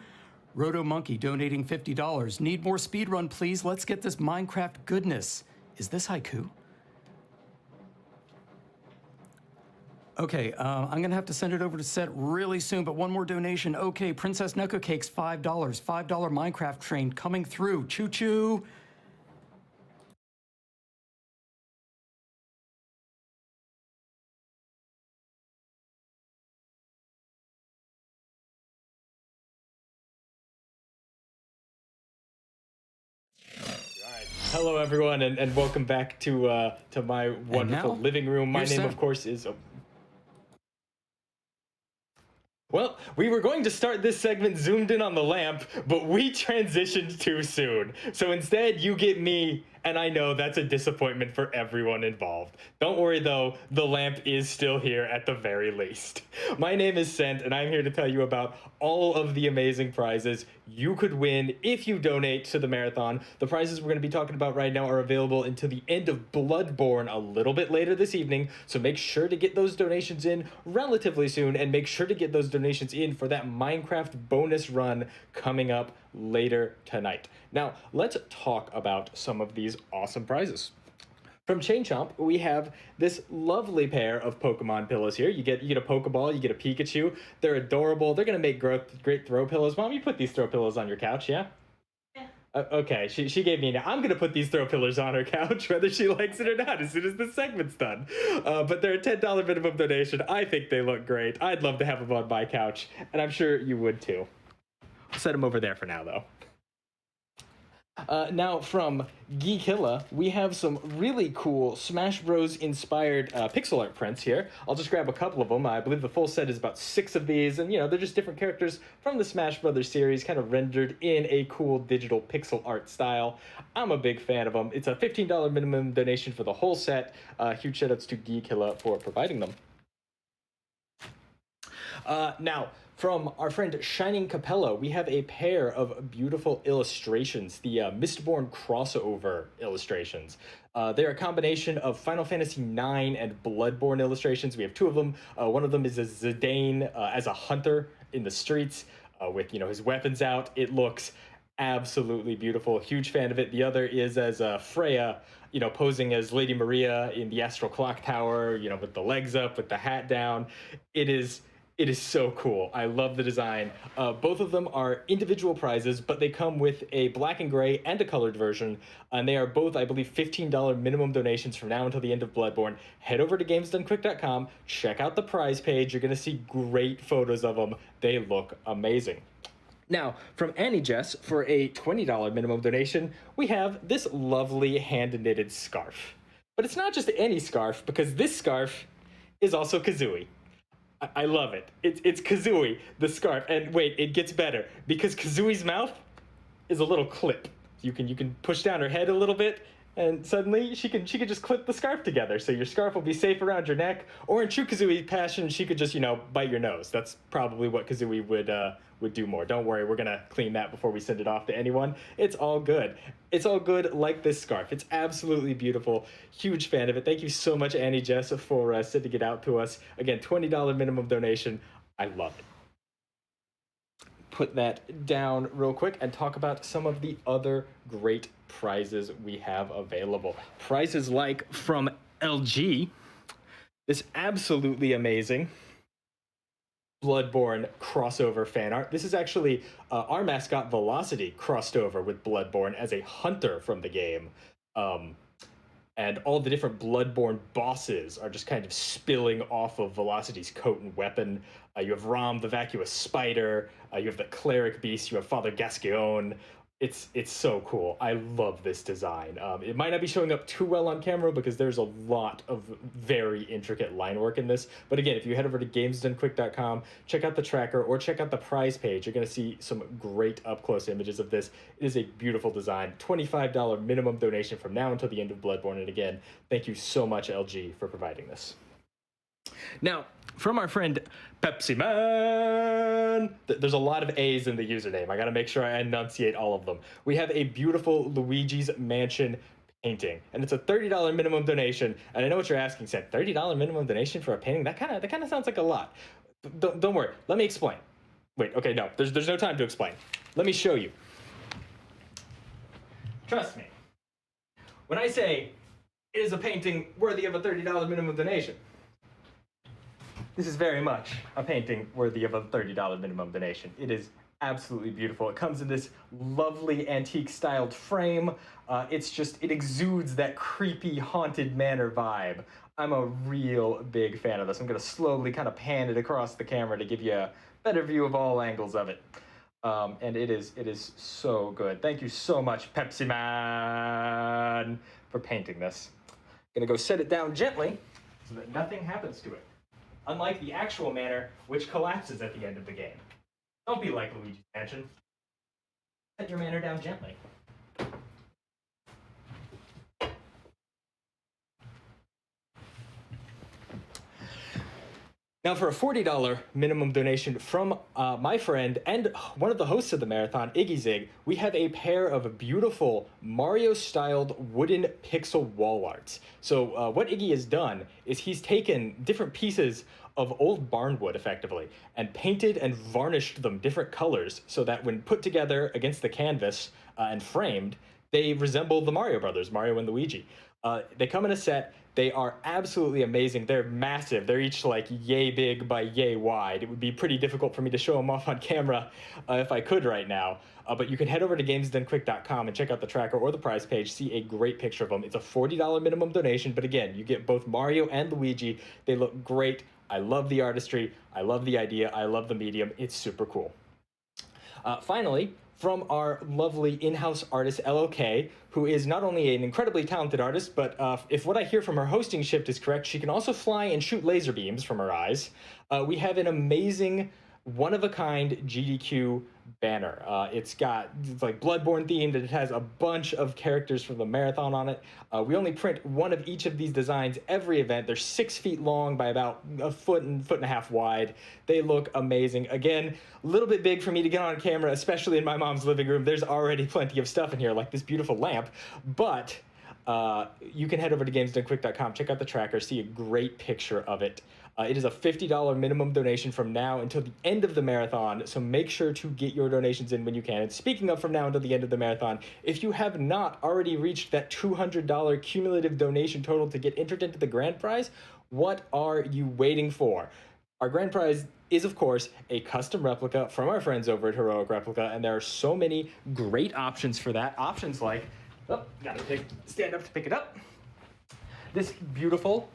Roto Monkey donating $50. Need more speedrun, please. Let's get this Minecraft goodness. Is this haiku? Okay, I'm gonna have to send it over to set really soon, but one more donation. Okay, Princess Neko Cakes, $5. $5 Minecraft train coming through. Choo choo. Hello, everyone, and welcome back to my wonderful living room. My name, of course, is... Well, we were going to start this segment zoomed in on the lamp, but we transitioned too soon. So instead, you get me, and I know that's a disappointment for everyone involved. Don't worry, though, the lamp is still here at the very least. My name is Sent, and I'm here to tell you about all of the amazing prizes you could win if you donate to the marathon. The prizes we're going to be talking about right now are available until the end of Bloodborne a little bit later this evening, so make sure to get those donations in relatively soon, and make sure to get those donations in for that Minecraft bonus run coming up later tonight. Now, let's talk about some of these awesome prizes. From Chain Chomp, we have this lovely pair of Pokemon pillows here. You get a Pokeball, you get a Pikachu. They're adorable. They're going to make great throw pillows. Mom, you put these throw pillows on your couch, yeah? Okay, she gave me I'm going to put these throw pillows on her couch, whether she likes it or not, as soon as the segment's done. But they're a $10 minimum donation. I think they look great. I'd love to have them on my couch, and I'm sure you would too. I'll set them over there for now, though. Now, from Geekilla, we have some really cool Smash Bros. Inspired pixel art prints here. I'll just grab a couple of them. I believe the full set is about 6 of these, and, they're just different characters from the Smash Brothers series, kind of rendered in a cool digital pixel art style. I'm a big fan of them. It's a $15 minimum donation for the whole set. Huge shoutouts to Geekilla for providing them. Now, from our friend Shining Capella, we have a pair of beautiful illustrations, the Mistborn crossover illustrations. They're a combination of Final Fantasy IX and Bloodborne illustrations. We have 2 of them. One of them is a Zidane as a hunter in the streets with, his weapons out. It looks absolutely beautiful. Huge fan of it. The other is as Freya, posing as Lady Maria in the Astral Clock Tower, with the legs up, with the hat down. It is so cool. I love the design. Both of them are individual prizes, but they come with a black and gray and a colored version. And they are both, I believe, $15 minimum donations from now until the end of Bloodborne. Head over to gamesdonequick.com, check out the prize page. You're going to see great photos of them. They look amazing. Now, from Annie Jess, for a $20 minimum donation, we have this lovely hand-knitted scarf. But it's not just any scarf, because this scarf is also Kazooie. I love it. It's Kazooie, the scarf. And wait, it gets better because Kazooie's mouth is a little clip. You can push down her head a little bit, and suddenly she could just clip the scarf together. So your scarf will be safe around your neck. Or in true Kazooie fashion, she could just, you know, bite your nose. That's probably what Kazooie would do more. Don't worry, we're gonna clean that before we send it off to anyone. It's all good. It's all good like this scarf. It's absolutely beautiful. Huge fan of it. Thank you so much, Annie Jess, for sending it out to us. Again, $20 minimum donation. I love it. Put that down real quick and talk about some of the other great prizes we have available. Prizes like from LG, this absolutely amazing Bloodborne crossover fan art. This is actually our mascot Velocity crossed over with Bloodborne as a hunter from the game. And all the different Bloodborne bosses are just kind of spilling off of Velocity's coat and weapon. You have Rom, the vacuous spider. You have the cleric beast. You have Father Gascoigne. It's so cool. I love this design. It might not be showing up too well on camera because there's a lot of very intricate line work in this. But again, if you head over to gamesdonequick.com, check out the tracker or check out the prize page, you're going to see some great up-close images of this. It is a beautiful design. $25 minimum donation from now until the end of Bloodborne. And again, thank you so much, LG, for providing this. Now, from our friend Pepsi Man, there's a lot of A's in the username. I got to make sure I enunciate all of them. We have a beautiful Luigi's Mansion painting, and it's a $30 minimum donation. And I know what you're asking, Seth. $30 minimum donation for a painting? That kind of sounds like a lot. Don't worry. Let me explain. Wait. Okay. No. There's no time to explain. Let me show you. Trust me. When I say it is a painting worthy of a $30 minimum donation, this is very much a painting worthy of a $30 minimum donation. It is absolutely beautiful. It comes in this lovely antique-styled frame. It exudes that creepy, haunted manor vibe. I'm a real big fan of this. I'm going to slowly kind of pan it across the camera to give you a better view of all angles of it. And it is so good. Thank you so much, Pepsi Man, for painting this. I'm going to go set it down gently so that nothing happens to it. Unlike the actual manor, which collapses at the end of the game. Don't be like Luigi's Mansion. Set your manor down gently. Now for a $40 minimum donation from my friend and one of the hosts of the marathon, Iggy Zig, we have a pair of beautiful Mario-styled wooden pixel wall arts. So what Iggy has done is he's taken different pieces of old barnwood, effectively, and painted and varnished them different colors so that when put together against the canvas and framed, they resemble the Mario Brothers, Mario and Luigi. They come in a set. They are absolutely amazing. They're massive. They're each like yay big by yay wide. It would be pretty difficult for me to show them off on camera if I could right now. But you can head over to gamesdonequick.com and check out the tracker or the prize page, see a great picture of them. It's a $40 minimum donation, but again, you get both Mario and Luigi. They look great. I love the artistry. I love the idea. I love the medium. It's super cool. Finally, from our lovely in-house artist, LOK, who is not only an incredibly talented artist, but if what I hear from her hosting shift is correct, she can also fly and shoot laser beams from her eyes. We have an amazing, one-of-a-kind GDQ banner. It's like Bloodborne themed, and it has a bunch of characters from the marathon on it. We only print one of each of these designs every event. They're 6 feet long by about a foot and a half wide. They look amazing. Again, a little bit big for me to get on camera, especially in my mom's living room. There's already plenty of stuff in here, like this beautiful lamp, but you can head over to gamesdonequick.com, check out the tracker, see a great picture of it. It is a $50 minimum donation from now until the end of the marathon, so make sure to get your donations in when you can. And speaking of from now until the end of the marathon, if you have not already reached that $200 cumulative donation total to get entered into the grand prize, what are you waiting for? Our grand prize is, of course, a custom replica from our friends over at Heroic Replica, and there are so many great options for that. Options like, stand up to pick it up. This beautiful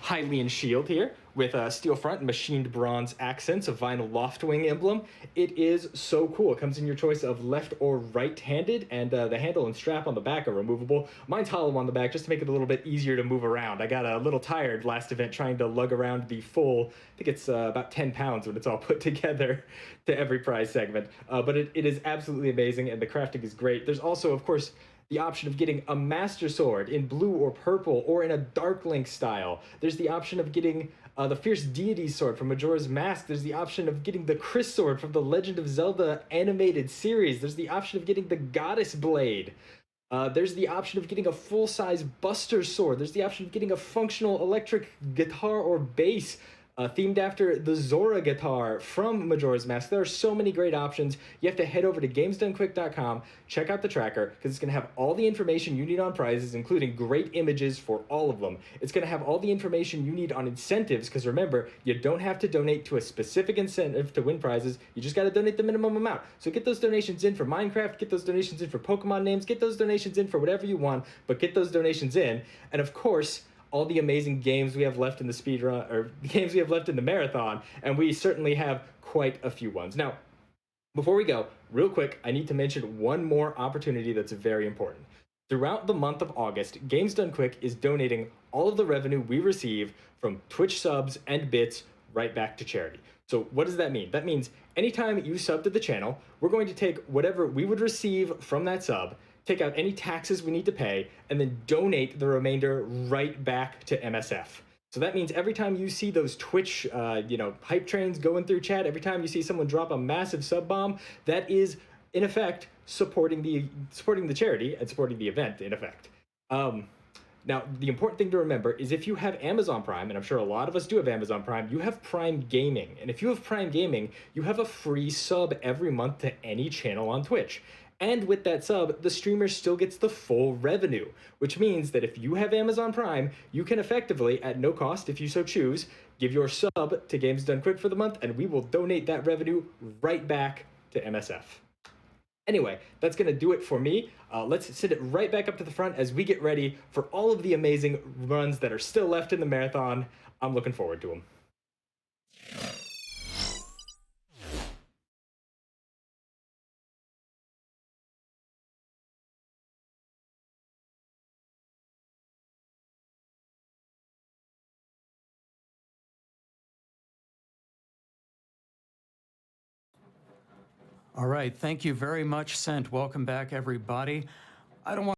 Hylian shield here, with a steel front and machined bronze accents, a vinyl loftwing emblem. It is so cool. It comes in your choice of left or right-handed, and the handle and strap on the back are removable. Mine's hollow on the back just to make it a little bit easier to move around. I got a little tired last event trying to lug around the full, I think it's about 10 pounds when it's all put together to every prize segment. But it is absolutely amazing, and the crafting is great. There's also, of course, the option of getting a Master Sword in blue or purple or in a Dark Link style. There's the option of getting the Fierce Deity Sword from Majora's Mask. There's the option of getting the Chris Sword from the Legend of Zelda animated series. There's the option of getting the Goddess Blade. There's the option of getting a full-size Buster Sword. There's the option of getting a functional electric guitar or bass themed after the Zora guitar from Majora's Mask. There are so many great options. You have to head over to gamesdonequick.com, check out the tracker, because it's going to have all the information you need on prizes, including great images for all of them. It's going to have all the information you need on incentives, because remember, you don't have to donate to a specific incentive to win prizes. You just got to donate the minimum amount. So get those donations in for Minecraft, get those donations in for Pokemon names, get those donations in for whatever you want, but get those donations in. And of course, all the amazing games we have left in the speedrun, or games we have left in the marathon, and we certainly have quite a few ones. Now, before we go, real quick, I need to mention one more opportunity that's very important. Throughout the month of August, Games Done Quick is donating all of the revenue we receive from Twitch subs and bits right back to charity. So what does that mean? That means anytime you sub to the channel, we're going to take whatever we would receive from that sub, take out any taxes we need to pay, and then donate the remainder right back to MSF. So that means every time you see those Twitch, hype trains going through chat, every time you see someone drop a massive sub bomb, that is, in effect, supporting the charity and supporting the event, in effect. Now, the important thing to remember is if you have Amazon Prime, and I'm sure a lot of us do have Amazon Prime, you have Prime Gaming. And if you have Prime Gaming, you have a free sub every month to any channel on Twitch. And with that sub, the streamer still gets the full revenue, which means that if you have Amazon Prime, you can effectively, at no cost if you so choose, give your sub to Games Done Quick for the month, and we will donate that revenue right back to MSF. Anyway, that's going to do it for me. Let's send it right back up to the front as we get ready for all of the amazing runs that are still left in the marathon. I'm looking forward to them. All right, thank you very much, Sent. Welcome back, everybody. I don't want